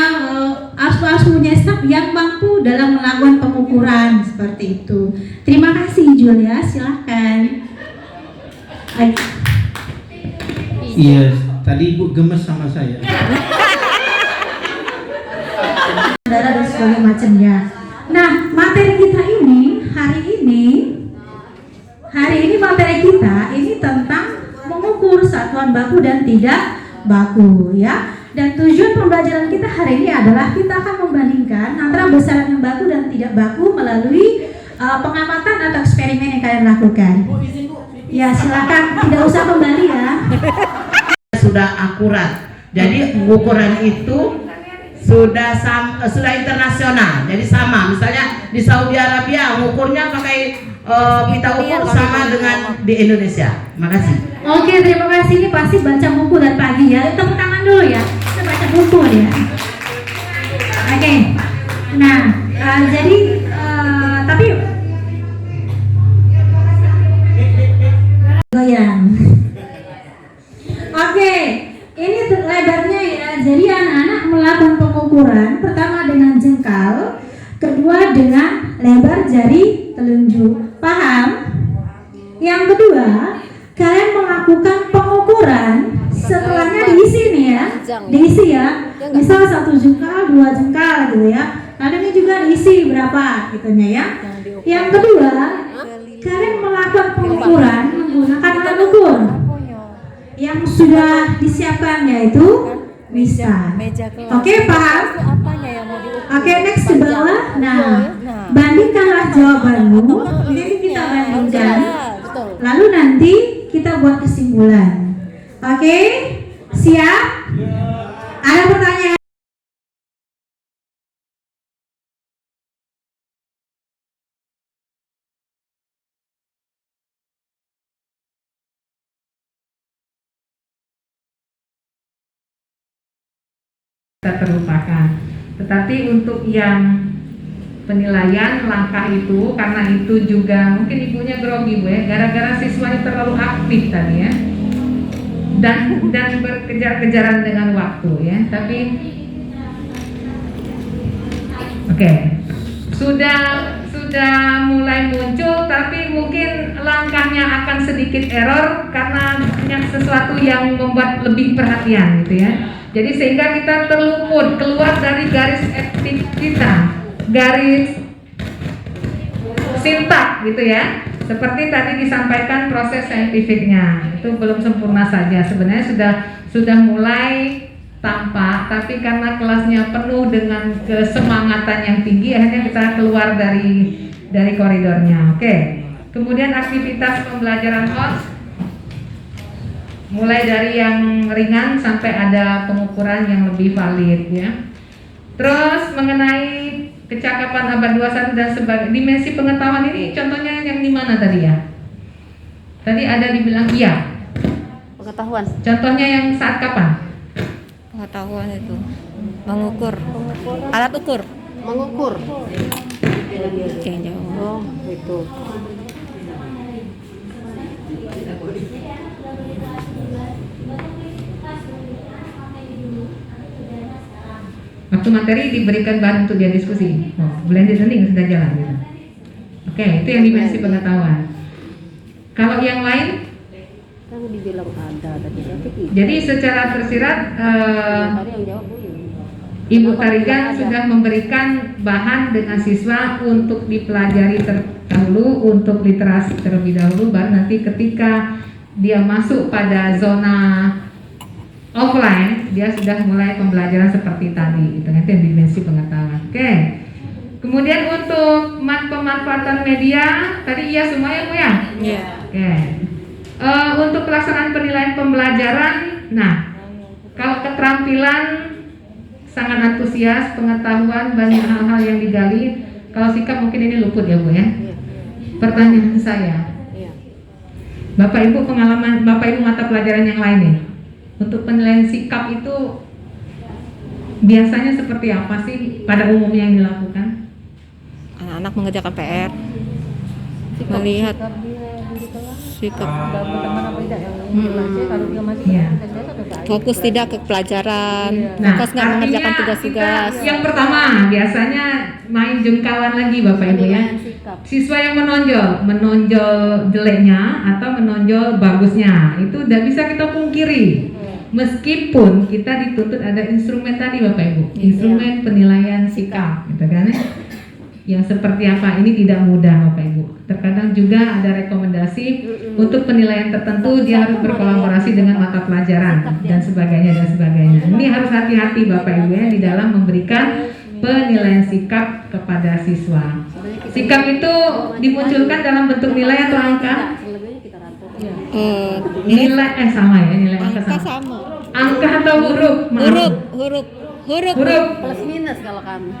harus punya staf yang mampu dalam melakukan pengukuran seperti itu. Terima kasih Julia, silahkan. Iya, tadi Ibu gemes sama saya. Darah dan segala macamnya. Nah, materi kita ini hari ini materi kita ini tentang mengukur satuan baku dan tidak baku, ya. Dan tujuan pembelajaran kita hari ini adalah kita akan membandingkan antara besaran yang baku dan tidak baku melalui pengamatan atau eksperimen yang kalian lakukan. Ya, silakan, tidak usah kembali ya. Sudah akurat. Jadi ukuran itu sudah internasional. Jadi sama. Misalnya di Saudi Arabia ukurnya pakai pita ukur sama dengan di Indonesia. Makasih. Oke, terima kasih. Ini pasti baca buku dari pagi ya. Tepuk tangan dulu ya. Kita baca buku ya. Oke. Nah, jadi tapi goyang. Oke, ini lebarnya ya. Jadi anak-anak melakukan pengukuran pertama dengan jengkal, kedua dengan lebar jari telunjuk. Paham? Yang kedua, kalian melakukan pengukuran setelahnya diisi nih ya. Diisi ya. Misal 1 jengkal, 2 jengkal gitu ya. Lalu ini juga diisi berapa gitunya ya. Yang kedua, kalian melakukan pengukuran menggunakan alat ukur yang sudah disiapkan yaitu misal. Oke, paham? Oke, next ke bawah. Nah, bandingkanlah jawabanmu. Ini kita bandingkan. Lalu nanti kita buat kesimpulan. Oke, siap? Ada pertanyaan? Kita terlupakan. Tetapi untuk yang penilaian langkah itu, karena itu juga mungkin ibunya grogi Bu ya, gara-gara siswanya terlalu aktif tadi ya, dan berkejar-kejaran dengan waktu ya. Tapi oke, sudah mulai muncul, tapi mungkin langkahnya akan sedikit error karena banyak sesuatu yang membuat lebih perhatian gitu ya. Jadi sehingga kita terluput keluar dari garis etik kita, garis sintak gitu ya. Seperti tadi disampaikan proses saintifiknya itu belum sempurna saja. Sebenarnya sudah mulai tampak, tapi karena kelasnya penuh dengan kesemangatan yang tinggi, akhirnya kita keluar dari koridornya. Oke. Kemudian aktivitas pembelajaran HOTS mulai dari yang ringan sampai ada pengukuran yang lebih valid ya. Terus mengenai kecakapan abad 21 dan sebagainya, dimensi pengetahuan ini contohnya yang di mana tadi ya? Tadi ada dibilang iya. Pengetahuan. Contohnya yang saat kapan? Pengetahuan itu mengukur. Alat ukur. Mengukur. Oke, jawab. Oh, itu. Waktu materi diberikan bahan untuk dia diskusi. Blended learning sudah jalan gitu. Oke, itu yang dimensi pengetahuan. Kalau yang lain? Kan dibilang ada tadi. Jadi secara tersirat Ibu Tarigan sudah memberikan bahan dengan siswa untuk dipelajari terdahulu, untuk literasi terlebih dahulu, baru nanti ketika dia masuk pada zona offline, dia sudah mulai pembelajaran seperti tadi, gitu. Itu yang dimensi pengetahuan. Oke. Kemudian untuk pemanfaatan media, tadi iya semuanya Bu ya? Iya. Oke. Untuk pelaksanaan penilaian pembelajaran, nah, kalau keterampilan sangat antusias, pengetahuan banyak hal-hal yang digali. Kalau sikap mungkin ini luput ya Bu ya. Pertanyaan saya, Bapak Ibu pengalaman, Bapak Ibu mata pelajaran yang lain nih. Untuk penilaian sikap itu biasanya seperti apa sih pada umumnya yang dilakukan? Anak-anak mengerjakan PR, melihat Sikap. Iya. Fokus tidak ke pelajaran, Nah, fokus nggak mengerjakan tugas-tugas. Yang pertama biasanya main jengkalan lagi Bapak Ibu ya. Siswa yang menonjol jeleknya atau menonjol bagusnya itu udah bisa kita pungkiri. Meskipun kita dituntut ada instrumen tadi Bapak Ibu, instrumen penilaian sikap, gitu kan? Yang seperti apa ini tidak mudah Bapak Ibu. Terkadang juga ada rekomendasi untuk penilaian tertentu dia harus berkolaborasi dengan mata pelajaran dan sebagainya dan sebagainya. Ini harus hati-hati Bapak Ibu ya di dalam memberikan penilaian sikap kepada siswa. Sikap itu dimunculkan dalam bentuk nilai atau angka? Nilai sama ya, nilai angka sama. Angka atau huruf? Huruf. Plus minus kalau kami.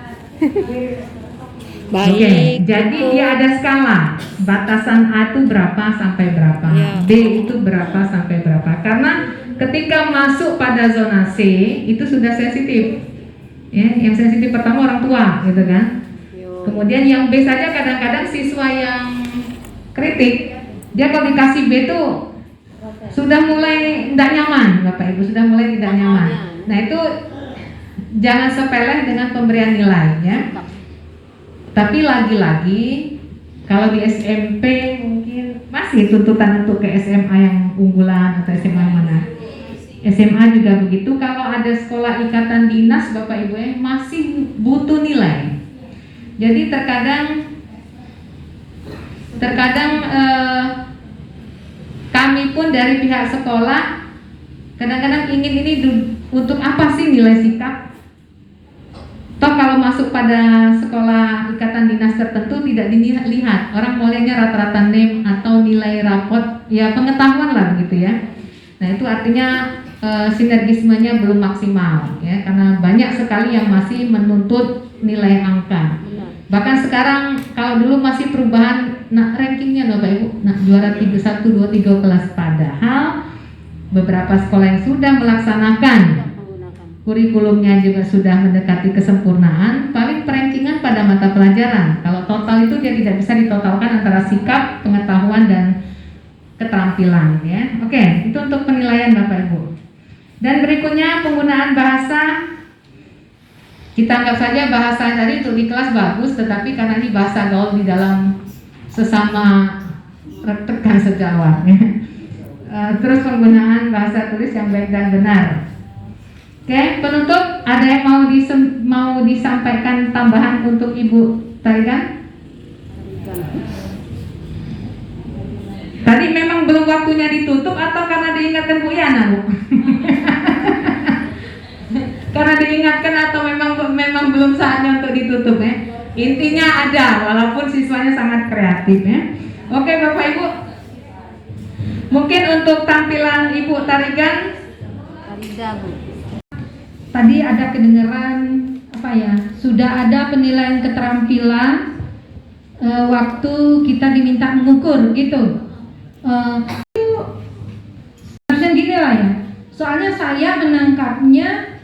Baik. Oke, jadi dia ada skala. Batasan A itu berapa sampai berapa, Ya. B itu berapa sampai berapa. Karena ketika masuk pada zona C itu sudah sensitif. Ya, yang sensitif pertama orang tua, gitu kan. Kemudian yang B saja kadang-kadang siswa yang kritik, dia kalau dikasih B tuh sudah mulai tidak nyaman, Bapak Ibu, sudah mulai tidak nyaman. Nah itu jangan sepele dengan pemberian nilai ya. Tapi lagi-lagi kalau di SMP mungkin masih tuntutan untuk ke SMA yang unggulan atau SMA yang mana. SMA juga begitu. Kalau ada sekolah ikatan dinas Bapak Ibu ya masih butuh nilai. Jadi terkadang kami pun dari pihak sekolah kadang-kadang ingin ini untuk apa sih nilai sikap? Toh kalau masuk pada sekolah ikatan dinas tertentu tidak dilihat, orang maunya rata-rata NEM atau nilai rapot, ya pengetahuan lah gitu ya. Nah itu artinya sinergismenya belum maksimal ya, karena banyak sekali yang masih menuntut nilai angka. Bahkan sekarang kalau dulu masih perubahan rankingnya Bapak Ibu, juara 1, 2, 3 kelas, padahal beberapa sekolah yang sudah melaksanakan kurikulumnya juga sudah mendekati kesempurnaan, paling perankingan pada mata pelajaran. Kalau total itu dia tidak bisa ditotalkan antara sikap, pengetahuan dan keterampilan ya. Oke, itu untuk penilaian Bapak Ibu. Dan berikutnya penggunaan bahasa. Kita anggap saja bahasa tadi untuk di kelas bagus, tetapi karena ini bahasa gaul di dalam sesama rekan sejawat ya. Terus penggunaan bahasa tulis yang baik dan benar. Oke, penutup ada yang mau disampaikan tambahan untuk Ibu Tarigan? Tadi memang belum waktunya ditutup atau karena diingatkan Bu Yana, Bu? Karena diingatkan atau memang belum saatnya untuk ditutup ya? Intinya ada, walaupun siswanya sangat kreatif ya. Oke Bapak Ibu, mungkin untuk tampilan Ibu Tarigan. Tadi ada kedengaran apa ya? Sudah ada penilaian keterampilan waktu kita diminta mengukur gitu. Harusnya gini lah ya. Soalnya saya menangkapnya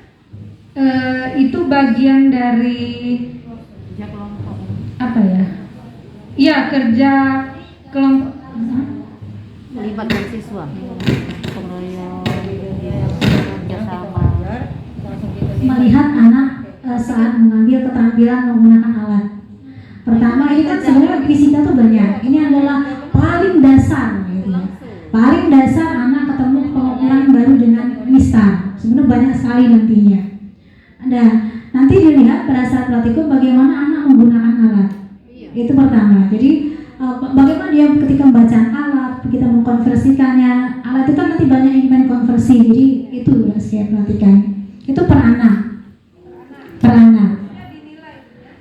itu bagian dari apa ya? Iya, kerja kelompok. Melibatkan siswa. Pengelola kerjasama. Melihat anak saat mengambil keterampilan menggunakan alat. Pertama ini kan sebenarnya fisika tuh banyak. Ini adalah paling dasar, gitu ya. Paling dasar anak ketemu pengukuran baru dengan mistar. Sebenarnya banyak sekali nantinya. Ada nanti dilihat pada saat praktikum bagaimana anak menggunakan alat. Itu pertama. Jadi bagaimana dia ketika membaca alat, kita mengkonversikannya. Alat itu kan nanti banyak elemen konversi. Jadi itu yang saya perhatikan. Itu per anak.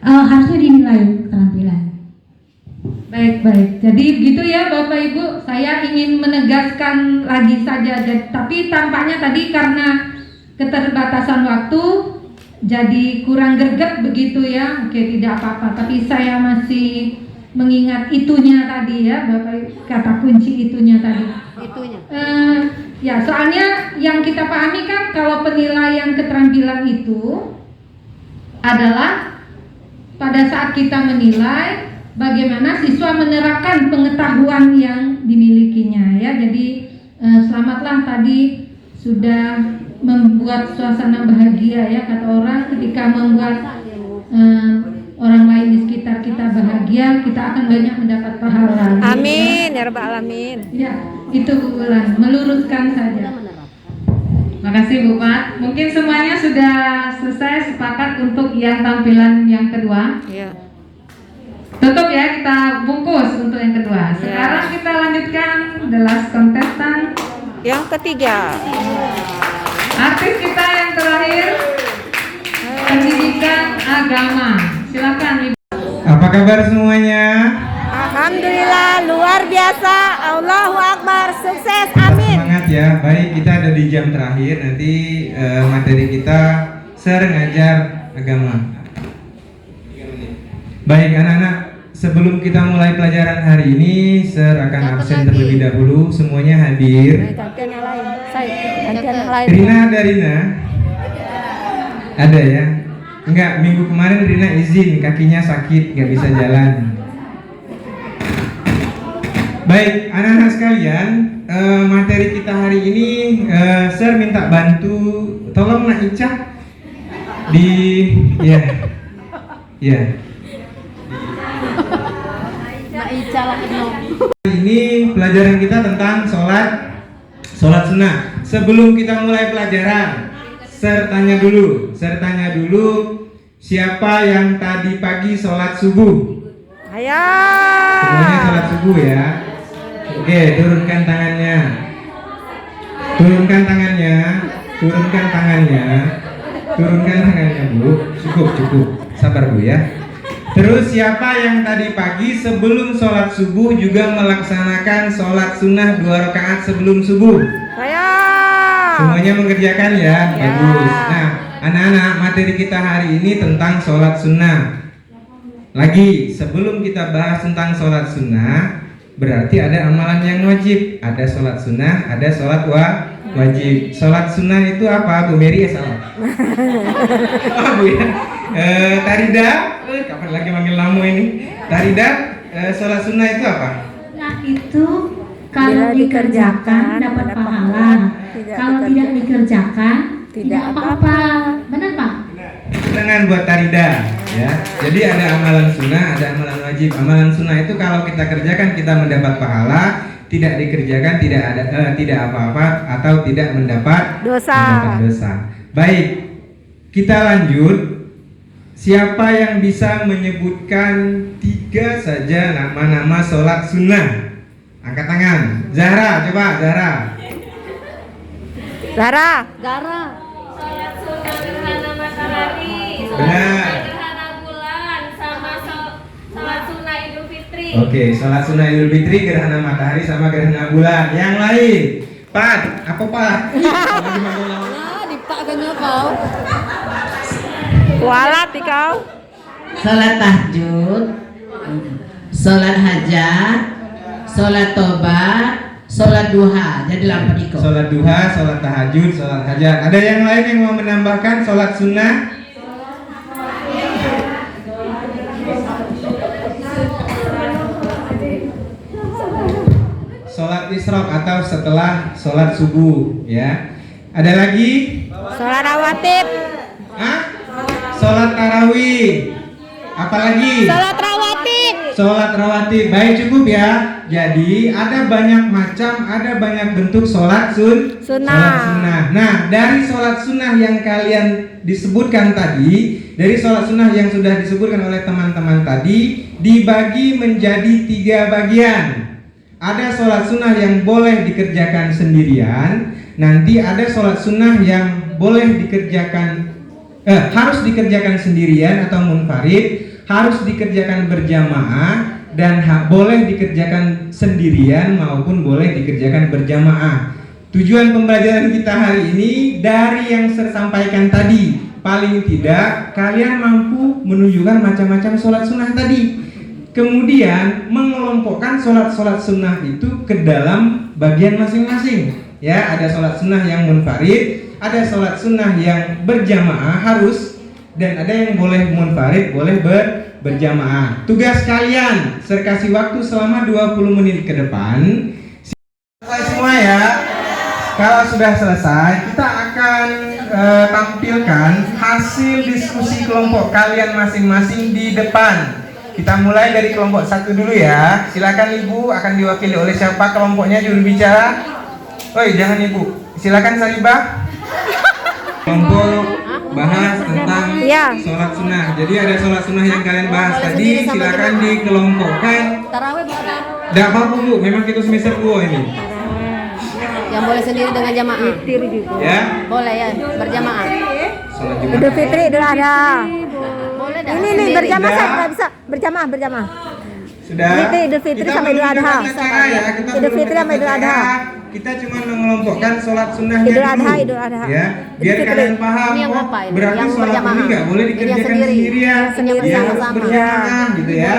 Harusnya dinilai keterampilan. Baik. Jadi begitu ya Bapak Ibu. Saya ingin menegaskan lagi saja. Tapi tampaknya tadi karena keterbatasan waktu jadi kurang greget begitu ya. Oke, tidak apa-apa. Tapi saya masih mengingat itunya tadi ya Bapak, kata kunci itunya tadi. Ya, soalnya yang kita pahami kan kalau penilaian keterampilan itu adalah pada saat kita menilai bagaimana siswa menerapkan pengetahuan yang dimilikinya ya. Jadi selamatlah tadi sudah membuat suasana bahagia ya, kata orang ketika membuat orang lain di sekitar kita bahagia, kita akan banyak mendapat pahala. Amin ya rabbal alamin. Ya, itu Bu Ulan, meluruskan saja. Makasih Bu Pat. Mungkin semuanya sudah selesai, sepakat untuk yang tampilan yang kedua. Iya. Tutup ya, kita bungkus untuk yang kedua. Sekarang kita lanjutkan the last contestant. Yang ketiga. Artis kita yang terakhir, pendidikan agama. Silakan Ibu. Apa kabar semuanya? Alhamdulillah luar biasa. Allahu Akbar, sukses, amin. Semangat ya. Baik, kita ada di jam terakhir. Nanti materi kita ngajar agama. Baik anak-anak, sebelum kita mulai pelajaran hari ini, Sir akan absen terlebih dahulu. Semuanya hadir. Gantian yang lain. Gantian yang lain. Rina ada Rina? Ada ya? Enggak, minggu kemarin Rina izin, kakinya sakit, nggak bisa jalan. Baik, anak-anak sekalian, materi kita hari ini, Sir minta bantu, tolong Nak Ica di, ya. Ini pelajaran kita tentang sholat sunnah. Sebelum kita mulai pelajaran, Sir tanya dulu, siapa yang tadi pagi sholat subuh? Ayo. Semuanya sholat subuh ya. Oke, turunkan tangannya. Turunkan tangannya Bu. Cukup. Sabar Bu ya. Terus siapa yang tadi pagi sebelum sholat subuh juga melaksanakan sholat sunnah 2 rakaat sebelum subuh? Ayo. Semuanya mengerjakan ya? Bagus. Nah, anak-anak, materi kita hari ini tentang sholat sunnah. Lagi, sebelum kita bahas tentang sholat sunnah, berarti ada amalan yang wajib. Ada sholat sunnah, ada sholat wajib. Sholat sunnah itu apa? Bu Mary ya salah. Oh Bu ya. Tarida, kapan lagi manggil namu ini? Tarida, sholat sunnah itu apa? Nah itu kalau dikerjakan dapat pahala, kalau tidak dikerjakan tidak apa-apa. Benar Pak? Dengan buat Tarida ya. Jadi ada amalan sunnah, ada amalan wajib. Amalan sunnah itu kalau kita kerjakan kita mendapat pahala, tidak dikerjakan tidak apa-apa atau tidak mendapat dosa. Baik, kita lanjut. Siapa yang bisa menyebutkan 3 saja nama-nama sholat sunnah? Angkat tangan. Zahra, coba Zahra. Sholat sunnah gerhana matahari, Benar. gerhana bulan, sama sholat sunnah Idul Fitri. Oke, sholat sunnah Idul Fitri, gerhana matahari sama gerhana bulan. Yang lain, Pat, apa Pat? Dipakainya kau. Kualat kau. Sholat tahajud, sholat hajat, sholat tobat, sholat duha. Jadi 8 ikut. Sholat duha, sholat tahajud, sholat hajat. Ada yang lain yang mau menambahkan sholat sunnah? Sholat isyraq atau setelah sholat subuh ya. Ada lagi? Sholat rawatib. Hah? Sholat tarawih. Apalagi? Sholat rawatib. Baik, cukup ya. Jadi ada banyak macam, ada banyak bentuk sholat sunnah. Nah, dari sholat sunnah yang kalian disebutkan tadi, dari sholat sunnah yang sudah disebutkan oleh teman-teman tadi, dibagi menjadi 3 bagian. Ada sholat sunnah yang boleh dikerjakan sendirian. Nanti ada sholat sunnah yang boleh dikerjakan harus dikerjakan sendirian atau munfarid, harus dikerjakan berjamaah, dan boleh dikerjakan sendirian maupun boleh dikerjakan berjamaah. Tujuan pembelajaran kita hari ini dari yang saya sampaikan tadi, paling tidak kalian mampu menunjukkan macam-macam sholat sunnah tadi. Kemudian mengelompokkan sholat sunnah itu ke dalam bagian masing-masing. Ya, ada sholat sunnah yang munfarid, ada sholat sunnah yang berjamaah harus, dan ada yang boleh munfarid, boleh berjamaah. Tugas kalian, saya kasih waktu selama 20 menit ke depan. Selesai semua ya. Kalau sudah selesai, kita akan tampilkan hasil diskusi kelompok kalian masing-masing di depan. Kita mulai dari kelompok 1 dulu ya. Silakan Ibu, akan diwakili oleh siapa kelompoknya juru bicara? Oi, jangan Ibu. Silakan Saribah. Kelompok bahas tentang sholat sunnah. Jadi ada sholat sunnah yang kalian bahas tadi. Silakan dikelompokkan. Tidak apa-apa Bu, memang kita semester 2 ini. Yang boleh sendiri dengan jamaah. Ya. Boleh ya, berjamaah. Sholat Jumat. Idul Fitri, Idul Adha. Boleh dah. Ini berjamaah saya nggak bisa berjamaah. Sudah. Idul Fitri Kita sama Idul Adha. menunjukkan cara ya. Kita Idul Fitri sama Idul Adha. Kita cuma mengelompokkan sholat sunnahnya Idul dulu. Adha, Idul Adha. Ya, biar Idul kalian Fitri. paham. Ini yang Oh, apa ini? berarti Yang sholat berjamaah. ini nggak boleh Ini yang dikerjakan sendiri. sendirian. Yang Dia harus bersama-sama. berjamaah gitu ya.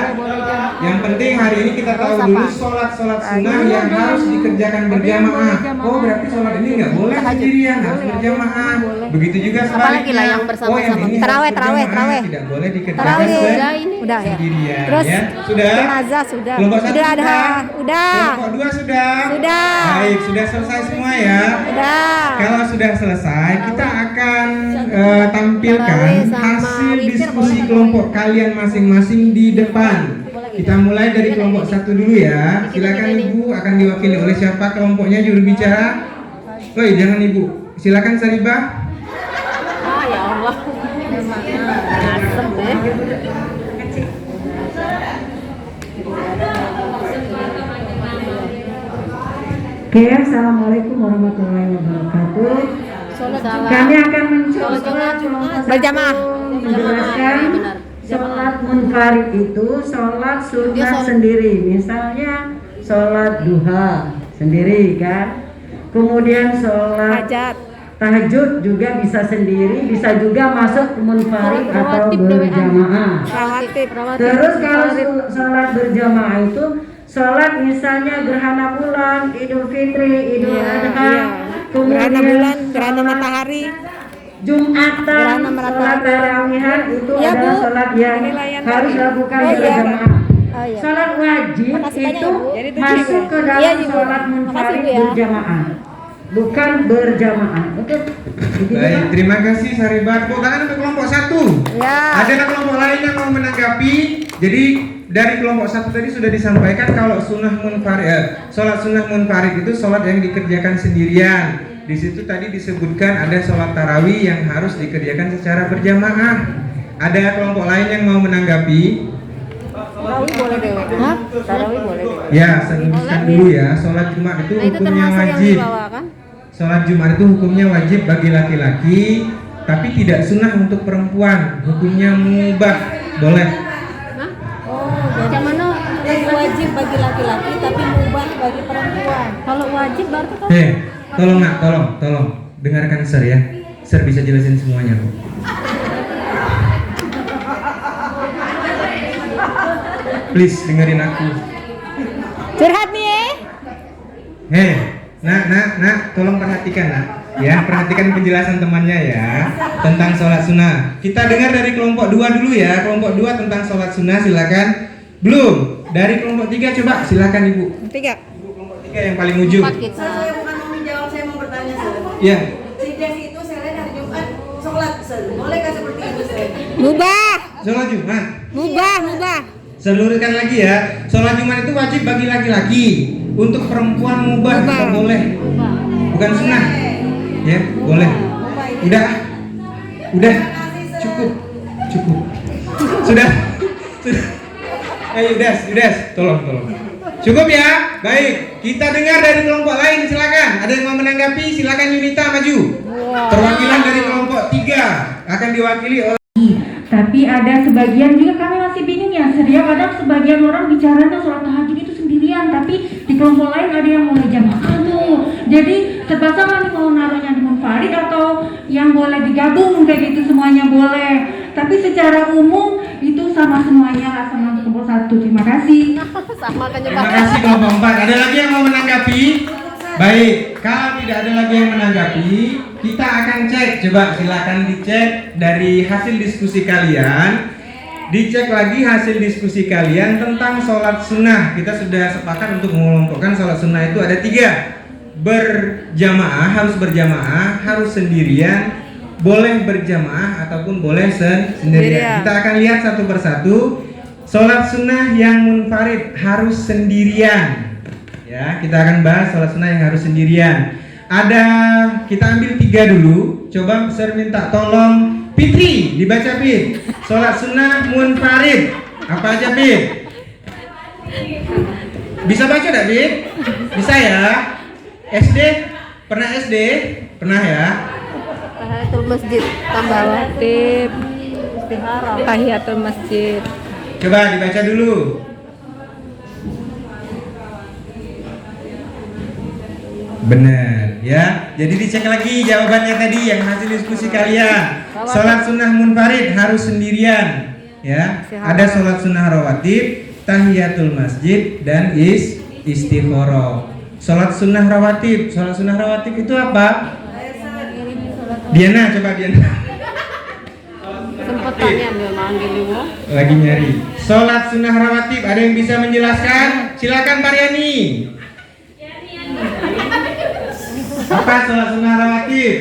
Yang penting hari ini kita tahu Terus dulu apa? sholat sunnah yang harus dikerjakan berjamaah. Oh, berarti sholat ini nggak boleh sendirian, harus berjamaah. Begitu juga Apalagi sebaliknya. lah yang Oh, yang bersama-sama. ini Taraweh, harus taraweh, berjamaah, taraweh. tidak boleh dikerjakan Tarawih udah ya. sendirian. Terus Ya, sudah. jenazah sudah. Kelompok 1 Idul Adha sudah. udah. Kelompok 2 sudah. Sudah. Baik, sudah selesai semua ya. Udah. Kalau sudah selesai, kita akan tampilkan hasil diskusi kelompok kalian masing-masing di depan. Kita mulai dari kelompok 1 dulu ya. Silakan Ibu, akan diwakili oleh siapa kelompoknya juru bicara? Oi, jangan Ibu. Silakan Saribah. Ya Allah. Oke, assalamualaikum warahmatullahi wabarakatuh. Kami akan mencoba Berjamaah. menjelaskan sholat munfarid itu sholat sunnah sendiri. Misalnya sholat duha sendiri kan. Kemudian sholat tahajud juga bisa sendiri, bisa juga masuk munfarid atau berjamaah. Terus kalau sholat berjamaah itu sholat misalnya gerhana bulan, Idul Fitri, Idul Adha, kemudian Gerhana bulan, gerhana matahari, Jumatan, sholat tarawihan itu adalah sholat yang harus dilakukan berjamaah. Sholat wajib itu masuk ke dalam sholat munfarid berjamaah, bukan berjamaah. Oke. Baik, terima kasih Saribah. Tepuk tangan untuk kelompok 1. Ya. Ada kelompok lain yang mau menanggapi? Jadi dari kelompok 1 tadi sudah disampaikan kalau sholat sunnah munfarid itu sholat yang dikerjakan sendirian. Di situ tadi disebutkan ada sholat tarawih yang harus dikerjakan secara berjamaah. Ada kelompok lain yang mau menanggapi? Tarawih boleh deh. Tarawih boleh deh. Ya, saya luruskan dulu ya. Sholat Jumat itu hukumnya wajib. Sholat Jumat itu hukumnya wajib bagi laki-laki, tapi tidak sunnah untuk perempuan. Hukumnya mubah, boleh. Bagaimana wajib bagi laki-laki tapi mubah bagi perempuan? Kalau wajib berarti kan Tolong nak, tolong dengarkan Sir ya. Sir bisa jelasin semuanya kok. Please dengerin aku. Curhat nih. Nak, tolong perhatikan nak. Ya, perhatikan penjelasan temannya ya tentang sholat sunnah. Kita dengar dari kelompok 2 dulu ya. Kelompok 2 tentang sholat sunnah, silakan. Belum. Dari kelompok 3 coba, silakan Ibu. 3. Ibu kelompok 3 yang paling ujung. Saya bukan mau menjawab, saya mau bertanya, Sir. Ya. Si Desi itu saya lihat hari Jumat sholat, Sir. Bolehkah seperti itu, Sir? Mubah. Sholat Jumat. Mubah. Seluruskan lagi ya. Sholat Jumat itu wajib bagi laki-laki. Untuk perempuan mubah, tidak boleh. Bukan sunnah. Ya, boleh. Udah. Cukup. Sudah. Ayo, Des, tolong. Cukup ya. Baik, kita dengar dari kelompok lain, silakan. Ada yang mau menanggapi? Silakan Yunita maju. Perwakilan dari kelompok 3 akan diwakili oleh. Tapi ada sebagian juga kami masih bingung ya, sedia kadang sebagian orang bicaranya sholat tahajud itu sendirian, tapi di kelompok lain ada yang mau jamaah tuh. Jadi terpaksa kan mau naruhnya di munfarid atau yang boleh digabung kayak gitu, semuanya boleh. Tapi secara umum itu sama semuanya lah, sama kelompok 1. Terima kasih. Terima kasih kelompok 4. Ada lagi yang mau menanggapi? Baik, kalau tidak ada lagi yang menanggapi, kita akan cek. Coba silakan dicek dari hasil diskusi kalian. dicek lagi hasil diskusi kalian tentang sholat sunnah. Kita sudah sepakat untuk mengelompokkan sholat sunnah itu ada 3. Berjamaah, harus sendirian, boleh berjamaah ataupun boleh sendirian. Kita akan lihat satu persatu. Sholat sunnah yang munfarid harus sendirian. Ya, kita akan bahas sholat sunnah yang harus sendirian. Kita ambil 3 dulu. Coba Sir minta tolong Fitri, dibaca Fit. Sholat sunnah munfarid apa aja Fit? Bisa baca enggak Fit? Bisa ya? SD? Pernah SD? Pernah ya? Tahiyatul masjid, tambah watib, istiharah, tahiyatul masjid. Coba dibaca dulu. Benar ya. Jadi dicek lagi jawabannya tadi yang hasil diskusi kalian. Sholat sunnah munfarid harus sendirian ya. Ada sholat sunnah rawatib, tahiyatul masjid, dan istikharah. Sholat sunnah rawatib itu apa? Diana, coba Diana. Sempat tanya dia manggil ibu. Lagi nyari. Sholat sunnah rawatib, ada yang bisa menjelaskan? Silakan Mariani. Apa sholat sunnah rawatib?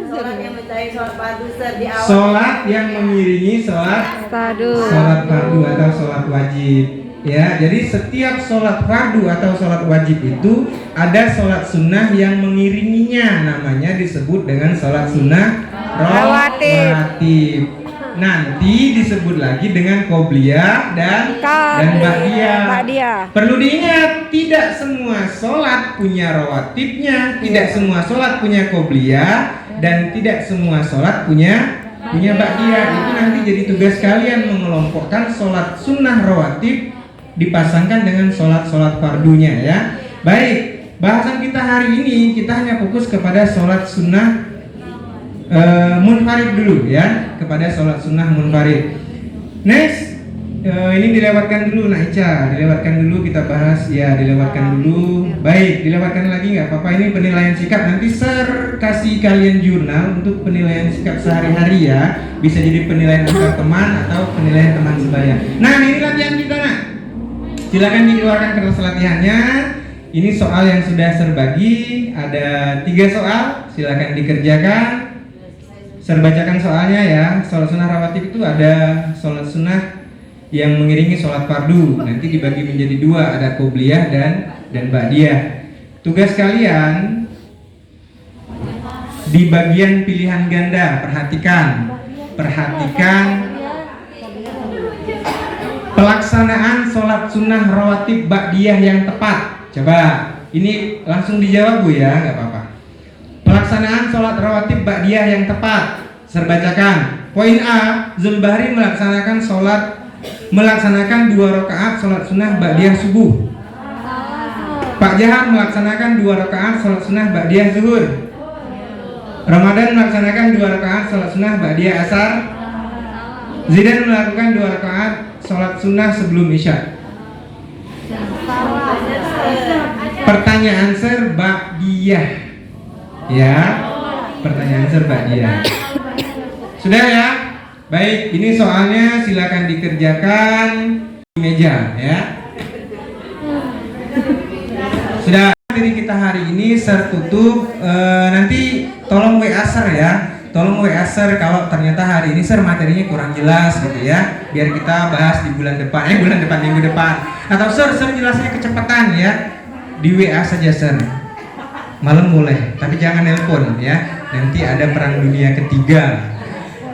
Sholat yang mencari sholat fardu di awal. Sholat yang mengiringi sholat fardu atau sholat wajib. Ya, jadi setiap sholat fardu atau sholat wajib itu ada sholat sunnah yang mengiringinya, namanya disebut dengan sholat sunnah rawatib. Nanti disebut lagi dengan qobliyah dan ba'diyah. Perlu diingat, tidak semua sholat punya rawatibnya, tidak semua sholat punya qobliyah, dan tidak semua sholat punya ba'diyah. Itu nanti jadi tugas kalian mengelompokkan sholat sunnah rawatib dipasangkan dengan sholat fardunya ya. Baik, bahasan kita hari ini kita hanya fokus kepada sholat sunnah munfarid dulu ya, kepada sholat sunnah munfarid. Next, ini dilewatkan dulu Nak Ica, dilewatkan dulu kita bahas ya, dilewatkan dulu. Baik, dilewatkan lagi nggak apa-apa. Ini penilaian sikap, nanti Sir kasih kalian jurnal untuk penilaian sikap sehari-hari ya. Bisa jadi penilaian antar teman atau penilaian teman sebaya. Nah, ini latihan kita Nak. Silakan dikeluarkan kertas latihannya. Ini soal yang sudah Sir bagi, ada 3 soal, silakan dikerjakan. Saya bacakan soalnya ya. Sholat sunnah rawatib itu ada sholat sunnah yang mengiringi sholat fardu. Nanti dibagi menjadi 2, ada qobliyah dan ba'diyah. Tugas kalian di bagian pilihan ganda, perhatikan pelaksanaan sholat sunnah rawatib ba'diyah yang tepat. Coba ini langsung dijawab Bu ya, nggak apa-apa. Pelaksanaan sholat rawatib ba'diyah yang tepat. Saya bacakan. Poin A, Zulbahri melaksanakan 2 rakaat sholat sunnah ba'diyah subuh. Pak Jahar melaksanakan 2 rakaat sholat sunnah ba'diyah zuhur. Ramadan melaksanakan 2 rakaat sholat sunnah ba'diyah asar. Zidan melakukan 2 rakaat sholat sunnah sebelum isya. Pertanyaan Sir ba'diyah. Ya, pertanyaan Sir ba'diyah. Sudah ya? Baik, ini soalnya silakan dikerjakan di meja ya. Sudah, diri kita hari ini Sir tutup. Nanti tolong WA Sir ya. Tolong WA Sir kalau ternyata hari ini Sir materinya kurang jelas gitu ya. Biar kita bahas di bulan depan, minggu depan. Atau Sir jelasnya kecepatan ya. Di WA saja Sir. Malam boleh, tapi jangan nelpon ya. Nanti ada perang dunia ketiga.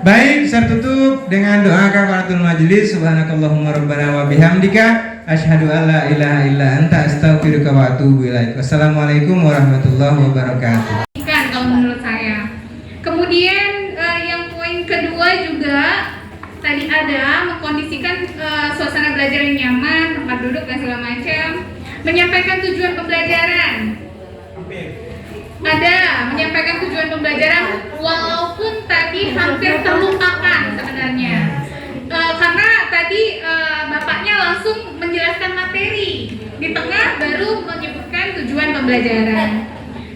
Baik, Sir tutup dengan doa kafaratul majelis. Subhanakallahumma rabbana wa bihamdika asyhadu an la ilaha illa anta astaghfiruka wa atubu ilaik. Wassalamualaikum warahmatullahi wabarakatuh. Kalau menurut saya. Kemudian yang poin kedua juga tadi ada mengkondisikan suasana belajar yang nyaman, tempat duduk dan segala macam. Menyampaikan tujuan pembelajaran. Ada menyampaikan tujuan pembelajaran walaupun tadi hampir terlupakan sebenarnya. Karena tadi bapaknya langsung menjelaskan materi, di tengah baru menyebutkan tujuan pembelajaran.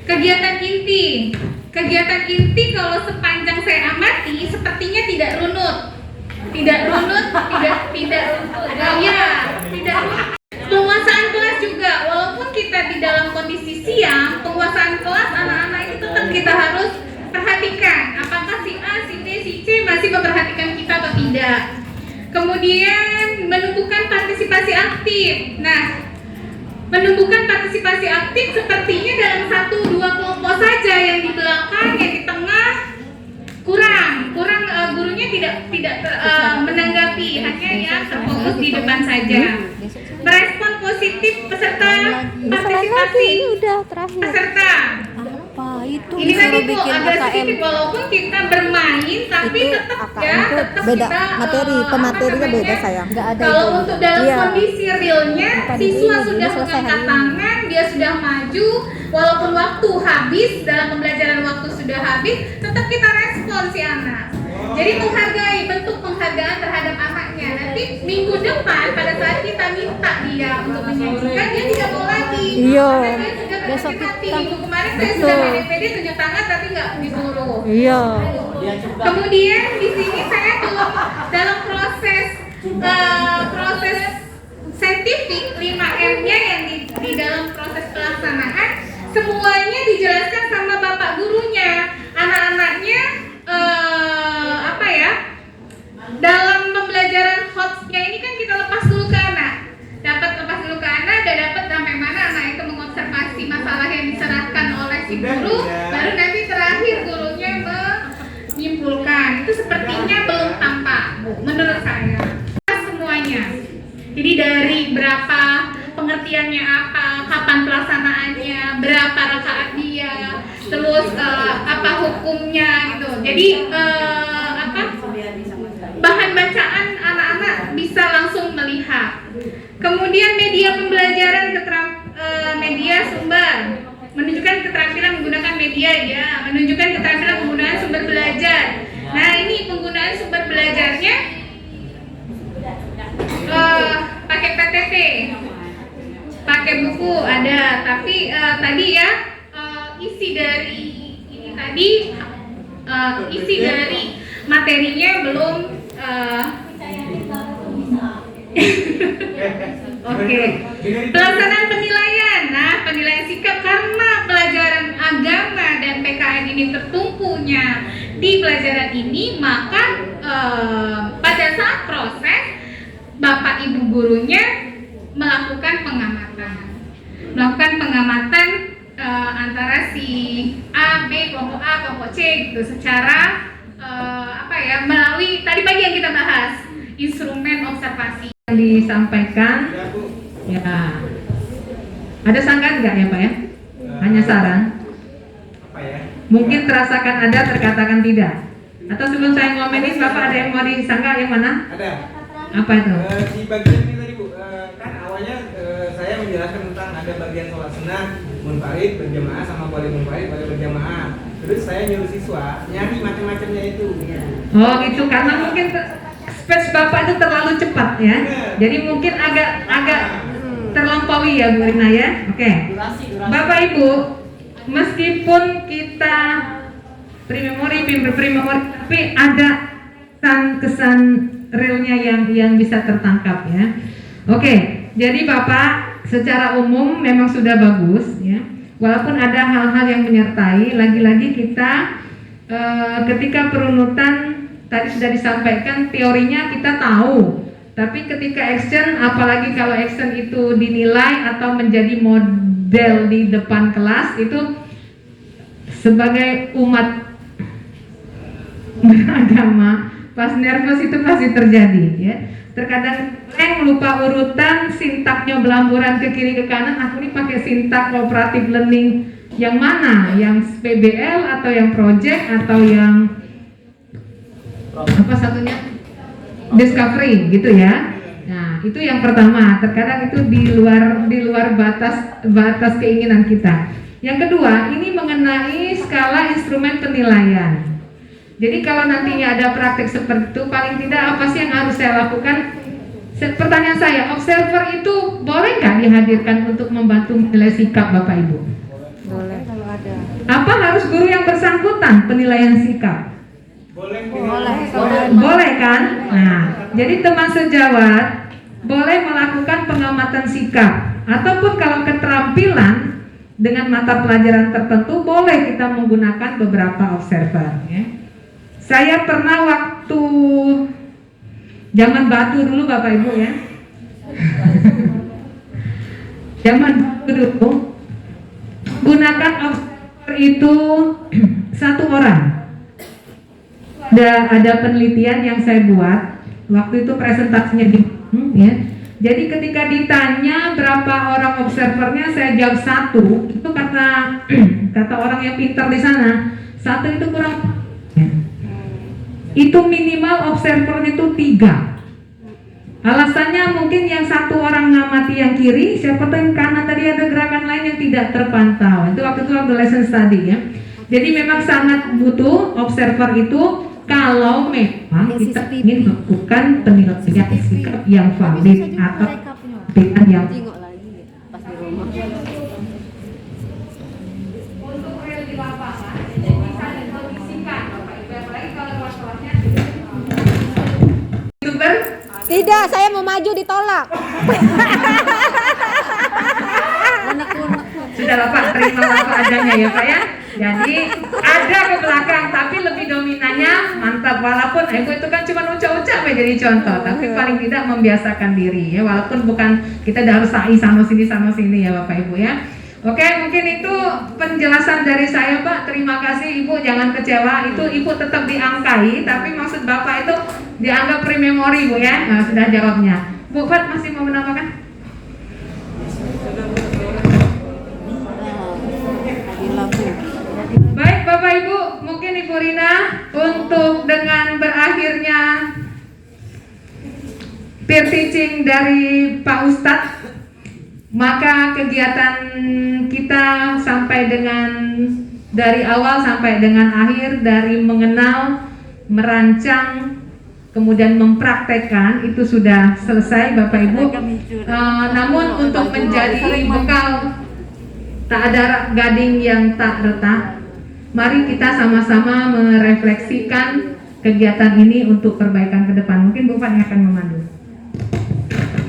Kegiatan inti kalau sepanjang saya amati sepertinya tidak runut. tidak runut, tidak gaya, tidak runut. Penguasaan kelas juga, walaupun kita di dalam kondisi siang, penguasaan kelas anak-anak itu tetap kita harus perhatikan. Apakah si A, si B, si C masih memperhatikan kita atau tidak. Kemudian menumbuhkan partisipasi aktif. Nah, menumbuhkan partisipasi aktif sepertinya dalam 1-2 kelompok saja, yang di belakang, yang di tengah kurang gurunya tidak menanggapi, hanya yang terfokus di depan saja. Merespon positif peserta partisipasi peserta. Ini tadi tuh agak sedikit, walaupun kita bermain tapi tetap beda kita, materi, pematerinya beda sayang. kalau untuk dalam kondisi realnya, siswa sudah mengangkat tangan, dia sudah maju, walaupun waktu habis, dalam pembelajaran waktu sudah habis, tetap kita respon si anak. Jadi menghargai, bentuk penghargaan terhadap anaknya. Nanti minggu depan pada saat kita minta dia untuk menyajikan, dia tidak mau lagi. Iya. Besok kita minggu kemarin saya sudah DPD tunjuk tangan tapi nggak disuruh. Iya. Kemudian di sini saya belum dalam proses saintifik 5M-nya yang di dalam proses pelaksanaan, semuanya dijelaskan sama bapak gurunya. Anak-anaknya dalam pembelajaran HOTS-nya ini kan kita lepas dulu ke anak. Gak dapat sampai mana anak itu mengobservasi masalah yang diserahkan oleh si guru, baru nanti terakhir gurunya menyimpulkan. Itu sepertinya belum tampak, Bu, menurut saya. Semuanya. Jadi dari berapa pengertiannya apa, kapan pelaksanaannya, berapa rakaat dia, terus apa hukumnya gitu. Jadi bahan bacaan anak-anak bisa langsung melihat. Kemudian media pembelajaran, media sumber, menunjukkan keterampilan menggunakan media, ya, menunjukkan keterampilan menggunakan sumber belajar. Nah, ini penggunaan sumber belajarnya pakai PTT, pakai buku ada, tapi tadi ya isi dari ini tadi isi dari materinya belum. Oke. Pelaksanaan penilaian. Nah, penilaian sikap karena pelajaran agama dan PKN ini tertumpunya di pelajaran ini, maka pada saat proses Bapak Ibu gurunya melakukan pengamatan antara si A, B, kelompok A, kelompok C gitu secara melalui tadi pagi yang kita bahas instrumen observasi yang disampaikan. Ya, ada sanggahan nggak ya Pak ya? Hanya saran. Mungkin terasakan ada, terkatakan tidak. Atau sebelum saya ngomenin, Bapak ada yang mau disanggah yang mana? Ada. Apa itu? Di bagian ini tadi Bu, kan awalnya saya menjelaskan tentang ada bagian sholat sunnah, munfarid, berjamaah sama boleh munfarid, boleh berjamaah. Terus saya nyuruh siswa nyari macam-macamnya itu. Oh gitu, karena mungkin space Bapak itu terlalu cepat ya. Jadi mungkin agak terlampaui ya Bu Rina ya. Oke. Bapak Ibu, meskipun kita pre-memori, tapi ada kesan realnya yang bisa tertangkap ya. Oke, jadi Bapak secara umum memang sudah bagus ya. Walaupun ada hal-hal yang menyertai, lagi-lagi kita ketika perunutan tadi sudah disampaikan teorinya kita tahu, tapi ketika action, apalagi kalau action itu dinilai atau menjadi model di depan kelas, itu sebagai umat beragama pas nervous itu pasti terjadi ya. Terkadang lupa urutan, sintaknya belamburan ke kiri ke kanan, aku ini pakai sintak cooperative learning yang mana? Yang PBL atau yang project atau yang apa satunya? Discovery gitu ya. Nah, itu yang pertama, terkadang itu di luar batas keinginan kita. Yang kedua, ini mengenai skala instrumen penilaian. Jadi kalau nantinya ada praktik seperti itu, paling tidak apa sih yang harus saya lakukan? Pertanyaan saya, observer itu boleh nggak dihadirkan untuk membantu menilai sikap Bapak Ibu? Boleh kalau ada. Apa harus guru yang bersangkutan penilaian sikap? Boleh kan? Nah, jadi teman sejawat boleh melakukan pengamatan sikap ataupun kalau keterampilan dengan mata pelajaran tertentu boleh kita menggunakan beberapa observer ya. Saya pernah waktu zaman batu dulu Bapak Ibu ya. Zaman batu dulu gunakan observer itu satu orang. Ada penelitian yang saya buat waktu itu presentasinya di ya. Jadi ketika ditanya berapa orang observernya, saya jawab satu. Itu kata orang yang pintar di sana, satu itu kurang. Itu minimal observernya itu 3. Alasannya mungkin yang satu orang ngamati yang kiri, siapa tahu yang kanan tadi ada gerakan lain yang tidak terpantau. Itu waktu lesson study ya. Jadi memang sangat butuh observer itu kalau memang kita ingin melakukan penilaian sikap yang valid atau pilihan yang untuk real di lapangan bisa dikondisikan Bapak Ibu, apalagi kalau masalahnya YouTuber. Tidak, saya mau maju ditolak. Sudahlah Pak, terimalah apa adanya ya Pak ya. Jadi ada ke belakang, tapi lebih dominannya mantap. Walaupun Ibu itu kan cuma ucap-ucap ya jadi contoh, tapi paling tidak membiasakan diri ya. Walaupun bukan kita harus sa'i sana sini ya Bapak Ibu ya. Oke, mungkin itu penjelasan dari saya Pak. Terima kasih Ibu, jangan kecewa. Itu Ibu tetap diangkai, tapi maksud Bapak itu dianggap pre-memory Bu ya. Nah, sudah jawabnya. Bu Fat masih mau menambahkan? Baik Bapak Ibu, mungkin Ibu Rina untuk dengan berakhirnya peer teaching dari Pak Ustadz, maka kegiatan kita sampai dengan dari awal sampai dengan akhir, dari mengenal, merancang, kemudian mempraktekkan itu sudah selesai Bapak Ibu. Namun untuk menjadi bekal tak ada gading yang tak retak, mari kita sama-sama merefleksikan kegiatan ini untuk perbaikan ke depan. Mungkin Bu Fat yang akan memandu.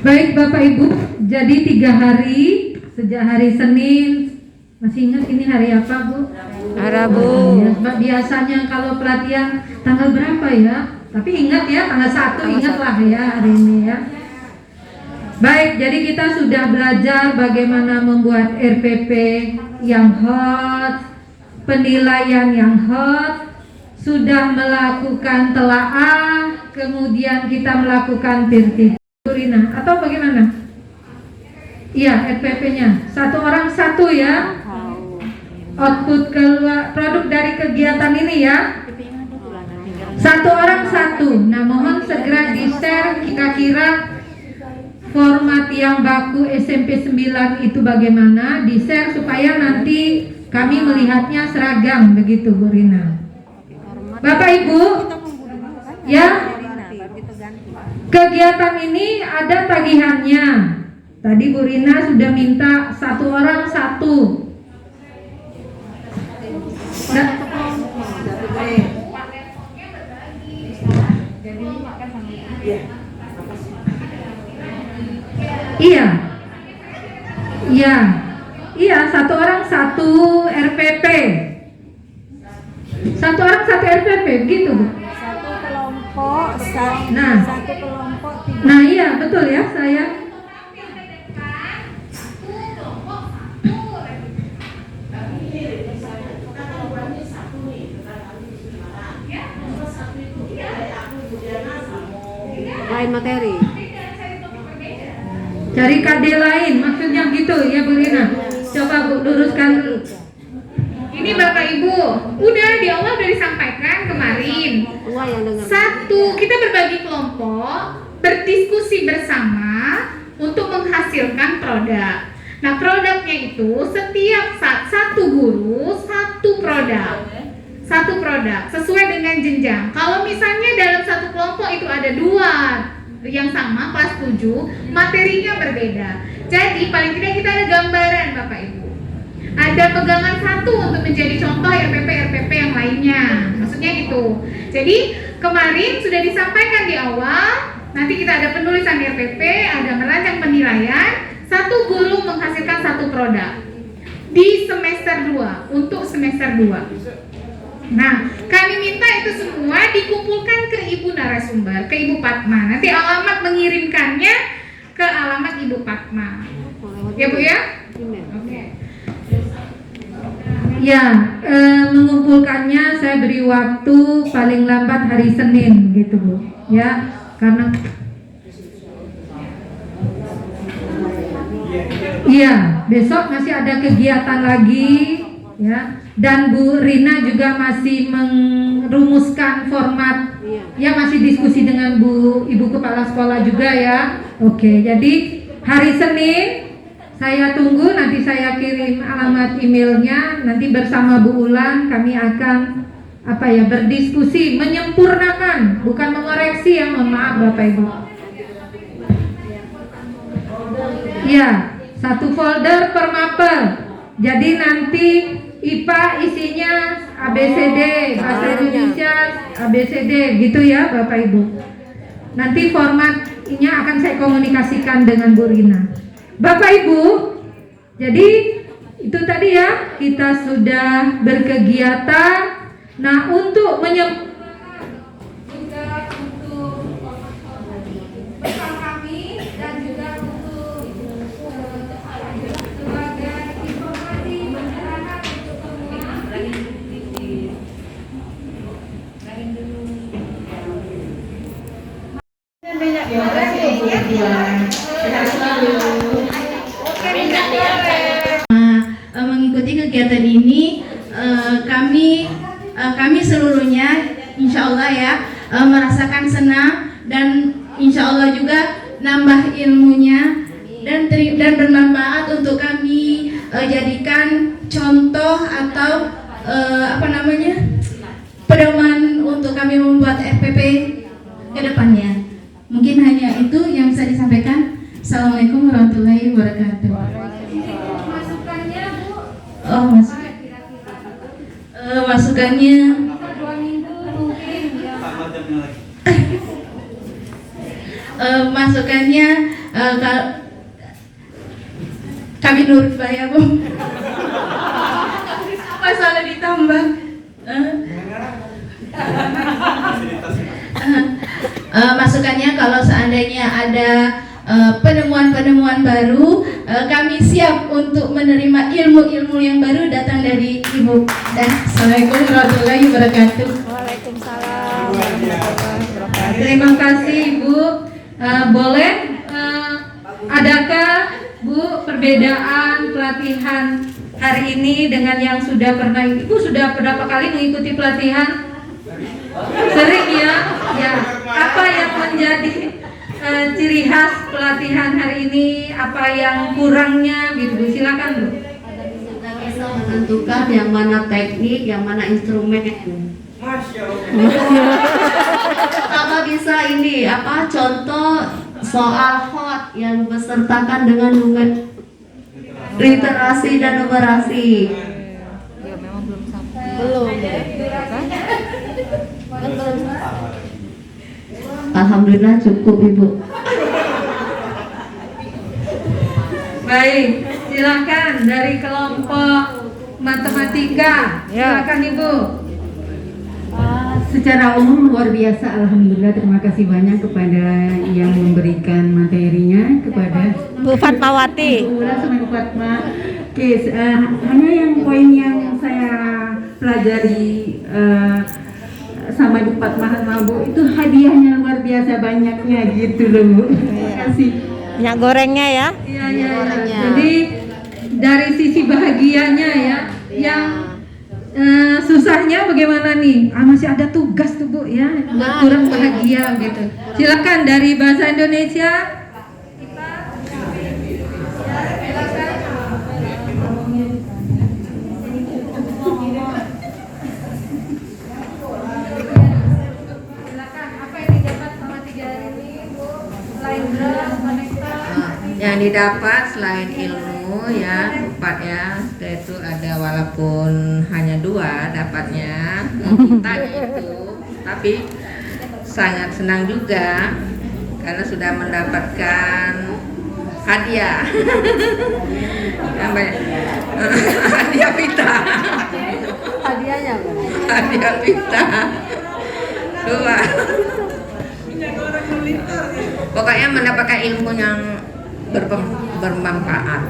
Baik Bapak Ibu, jadi 3 hari sejak hari Senin, masih ingat ini hari apa Bu? Rabu. Ya, biasanya kalau pelatihan tanggal berapa ya? Tapi ingat ya, tanggal 1 ingatlah ya hari ini ya. Baik, jadi kita sudah belajar bagaimana membuat RPP yang hot, penilaian yang hot, sudah melakukan telaah, kemudian kita melakukan peer teaching. Rina, atau bagaimana? Iya, RPP-nya satu orang satu ya. Output keluar produk dari kegiatan ini ya. Satu orang satu. Nah, mohon segera di-share kira-kira format yang baku SMP 9 itu bagaimana, di-share supaya nanti kami melihatnya seragam begitu Bu Rina. Bapak Ibu, ya, kegiatan ini ada tagihannya. Tadi Bu Rina sudah minta satu orang satu. Nah, iya, satu orang satu RPP. Satu orang satu RPP, begitu Bu. Satu kelompok, satu kelompok. Nah iya betul ya saya. Lain materi. Cari KD lain, maksudnya gitu ya Bu Rina. Coba Bu luruskan dulu. Ini Bapak Ibu, udah di awal udah disampaikan kemarin. Satu, kita berbagi kelompok, berdiskusi bersama untuk menghasilkan produk. Nah, produknya itu setiap saat satu guru, satu produk. Satu produk, sesuai dengan jenjang. Kalau misalnya dalam satu kelompok itu ada 2 yang sama, kelas 7, materinya berbeda. Jadi paling tidak kita ada gambaran Bapak Ibu. ada pegangan satu untuk menjadi contoh RPP yang lainnya. Maksudnya gitu. Jadi kemarin sudah disampaikan di awal, nanti kita ada penulisan RPP, ada merancang penilaian, satu guru menghasilkan satu produk di semester 2 untuk semester 2. Nah, kami minta itu semua dikumpulkan ke Ibu narasumber, ke Ibu Padma. Nanti alamat mengirimkannya ke alamat Ibu Padma. Ya Bu ya? Oke. Ya, mengumpulkannya saya beri waktu paling lambat hari Senin gitu Bu. Ya, karena iya, besok masih ada kegiatan lagi ya. Dan Bu Rina juga masih merumuskan format. Ya, masih diskusi dengan Ibu Kepala Sekolah juga ya. Oke, jadi hari Senin saya tunggu, nanti saya kirim alamat emailnya. Nanti bersama Bu Ulan kami akan berdiskusi, menyempurnakan, bukan mengoreksi ya, mohon maaf Bapak Ibu. Ya, satu folder per mapel. Jadi nanti IPA isinya ABCD, bahasa Indonesia ABCD gitu ya Bapak Ibu. Nanti formatnya akan saya komunikasikan dengan Bu Rina. Bapak Ibu, jadi itu tadi ya, kita sudah berkegiatan. Nah, untuk menyempurnakan juga untuk bekal kami dan juga untuk sebagai informasi masyarakat untuk semua. Terima kasih Bu Dian. Sehat selalu. Mengikuti kegiatan ini kami seluruhnya insya Allah ya merasakan senang dan insya Allah juga nambah ilmunya dan bermanfaat untuk kami jadikan contoh atau pedoman untuk kami membuat RPP ke depannya. Mungkin hanya itu yang bisa disampaikan. Assalamualaikum warahmatullahi wabarakatuh. Masukannya Bu. Oh, masukannya 2 minggu mungkin ya. Masukannya kami nurut Pak ya Bu. Masalah ditambah. Masukannya kalau seandainya ada penemuan-penemuan baru, kami siap untuk menerima ilmu-ilmu yang baru datang dari Ibu. Dan Assalamualaikum warahmatullahi wabarakatuh. Waalaikumsalam warahmatullahi wabarakatuh. Terima kasih Ibu. Boleh adakah Bu perbedaan pelatihan hari ini dengan yang sudah pernah? Ibu sudah berapa kali mengikuti pelatihan? Sering ya? Ya. Apa yang menjadi ciri khas pelatihan hari ini? Apa yang kurangnya gitu Bu? Silakan Bu. Kita bisa menentukan yang mana teknik, yang mana instrumen. Sama bisa ini contoh soal hot yang besertakan dengan literasi dan numerasi. Ya memang belum sampai. Belum ya. Alhamdulillah cukup Ibu. Baik, silakan dari kelompok matematika. Silakan Ibu. Secara umum luar biasa, alhamdulillah, terima kasih banyak kepada yang memberikan materinya, kepada Bu Fatmawati. Bu Fatma. Oke, hanya yang poin yang saya pelajari sama Bu Fatma sama Bu itu hadiahnya luar biasa banyaknya gitu loh Bu. Terima kasih. Minyak gorengnya ya. Iya. Jadi dari sisi bahagianya ya, yang susahnya bagaimana nih? Masih ada tugas tuh Bu ya, buat kurang bahagia gitu. Silakan dari bahasa Indonesia. Yang didapat selain ilmu ya, 4 ya, yaitu ada walaupun hanya 2 dapatnya tadi itu, tapi sangat senang juga karena sudah mendapatkan hadiah. Hadiah pita. Hadiahnya apa? Hadiah pita 2. Pokoknya mendapatkan ilmu yang bermanfaat.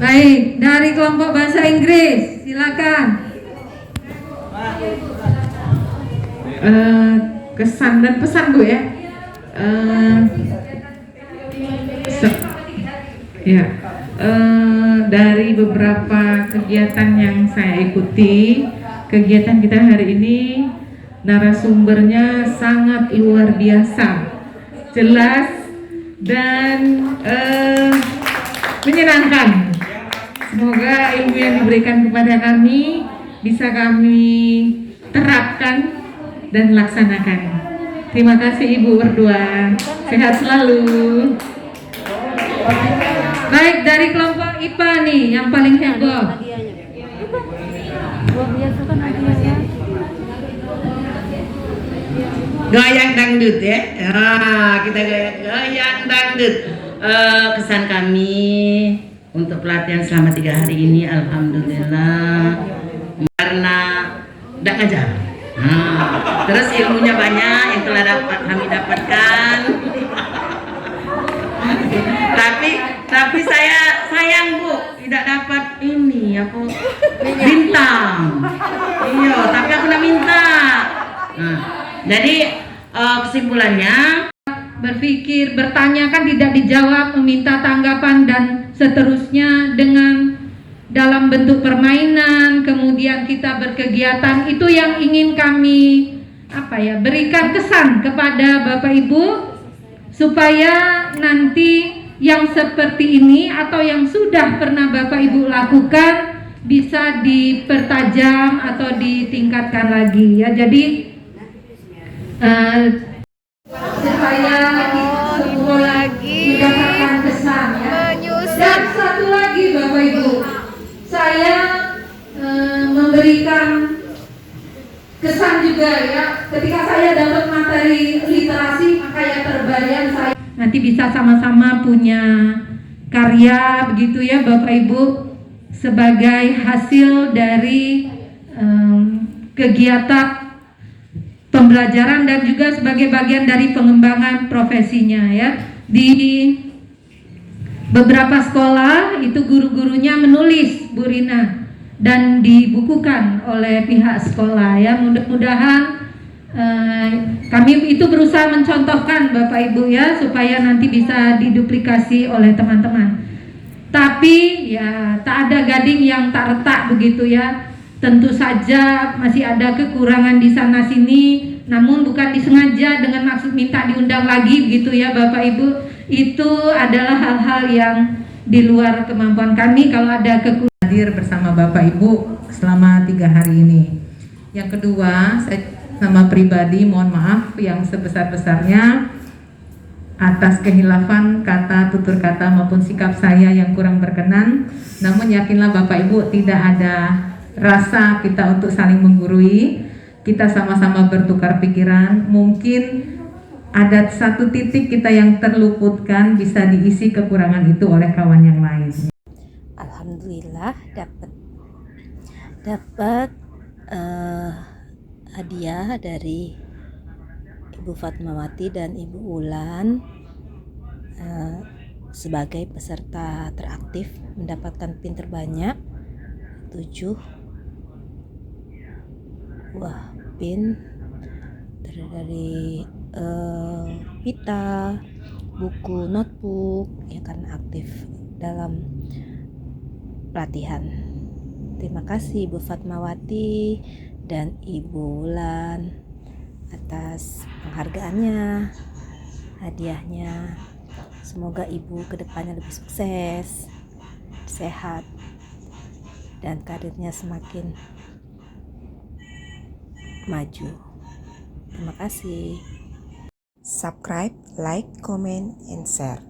Baik, dari kelompok bahasa Inggris, silakan. Kesan dan pesan Bu ya. Dari beberapa kegiatan yang saya ikuti, kegiatan kita hari ini narasumbernya sangat luar biasa, jelas dan menyenangkan. Semoga ilmu yang diberikan kepada kami bisa kami terapkan dan laksanakan. Terima kasih Ibu berdua, sehat selalu. Baik, dari kelompok IPA nih yang paling heboh. Goyang dangdut ya. Kita goyang dangdut. Kesan kami untuk pelatihan selama 3 hari ini, alhamdulillah, karena tidak ngajar. Terus ilmunya banyak yang telah kami dapatkan. Tapi saya sayang Bu, tidak dapat ini apa bintang. Iya, tapi aku nak minta. Jadi kesimpulannya, Berpikir, bertanya kan tidak dijawab, meminta tanggapan dan seterusnya dengan dalam bentuk permainan, kemudian kita berkegiatan, itu yang ingin kami berikan kesan kepada Bapak Ibu supaya nanti yang seperti ini atau yang sudah pernah Bapak Ibu lakukan bisa dipertajam atau ditingkatkan lagi ya. Jadi supaya semua lagi mendapatkan kesan ya. Dan satu lagi Bapak Ibu, saya memberikan kesan juga ya, ketika saya dapat materi literasi maka ya terbayang saya nanti bisa sama-sama punya karya begitu ya Bapak Ibu, sebagai hasil dari kegiatan pembelajaran dan juga sebagai bagian dari pengembangan profesinya ya. Di beberapa sekolah itu guru-gurunya menulis Bu Rina dan dibukukan oleh pihak sekolah ya. Mudah-mudahan kami itu berusaha mencontohkan Bapak Ibu ya, supaya nanti bisa diduplikasi oleh teman-teman. Tapi ya tak ada gading yang tak retak begitu ya. Tentu saja masih ada kekurangan di sana sini, namun bukan disengaja dengan maksud minta diundang lagi begitu ya Bapak Ibu. Itu adalah hal-hal yang di luar kemampuan kami. Kalau ada kekurangan, Hadir bersama Bapak Ibu selama 3 hari ini. Yang kedua, saya sama pribadi mohon maaf yang sebesar-besarnya atas kehilafan kata, tutur kata maupun sikap saya yang kurang berkenan. Namun yakinlah Bapak Ibu, tidak ada rasa kita untuk saling menggurui. Kita sama-sama bertukar pikiran. Mungkin ada satu titik kita yang terluputkan, bisa diisi kekurangan itu oleh kawan yang lain. Alhamdulillah dapat hadiah dari Ibu Fatmawati dan Ibu Ulan sebagai peserta teraktif, mendapatkan pin terbanyak 7 buah pin dari pita, buku, notebook ya, karena aktif dalam pelatihan. Terima kasih Ibu Fatmawati dan Ibu Ulan atas penghargaannya, hadiahnya. Semoga Ibu kedepannya lebih sukses, sehat, dan karirnya semakin maju. Terima kasih. Subscribe, like, comment, and share.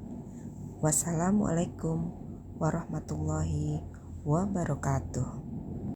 Wassalamualaikum warahmatullahi wabarakatuh.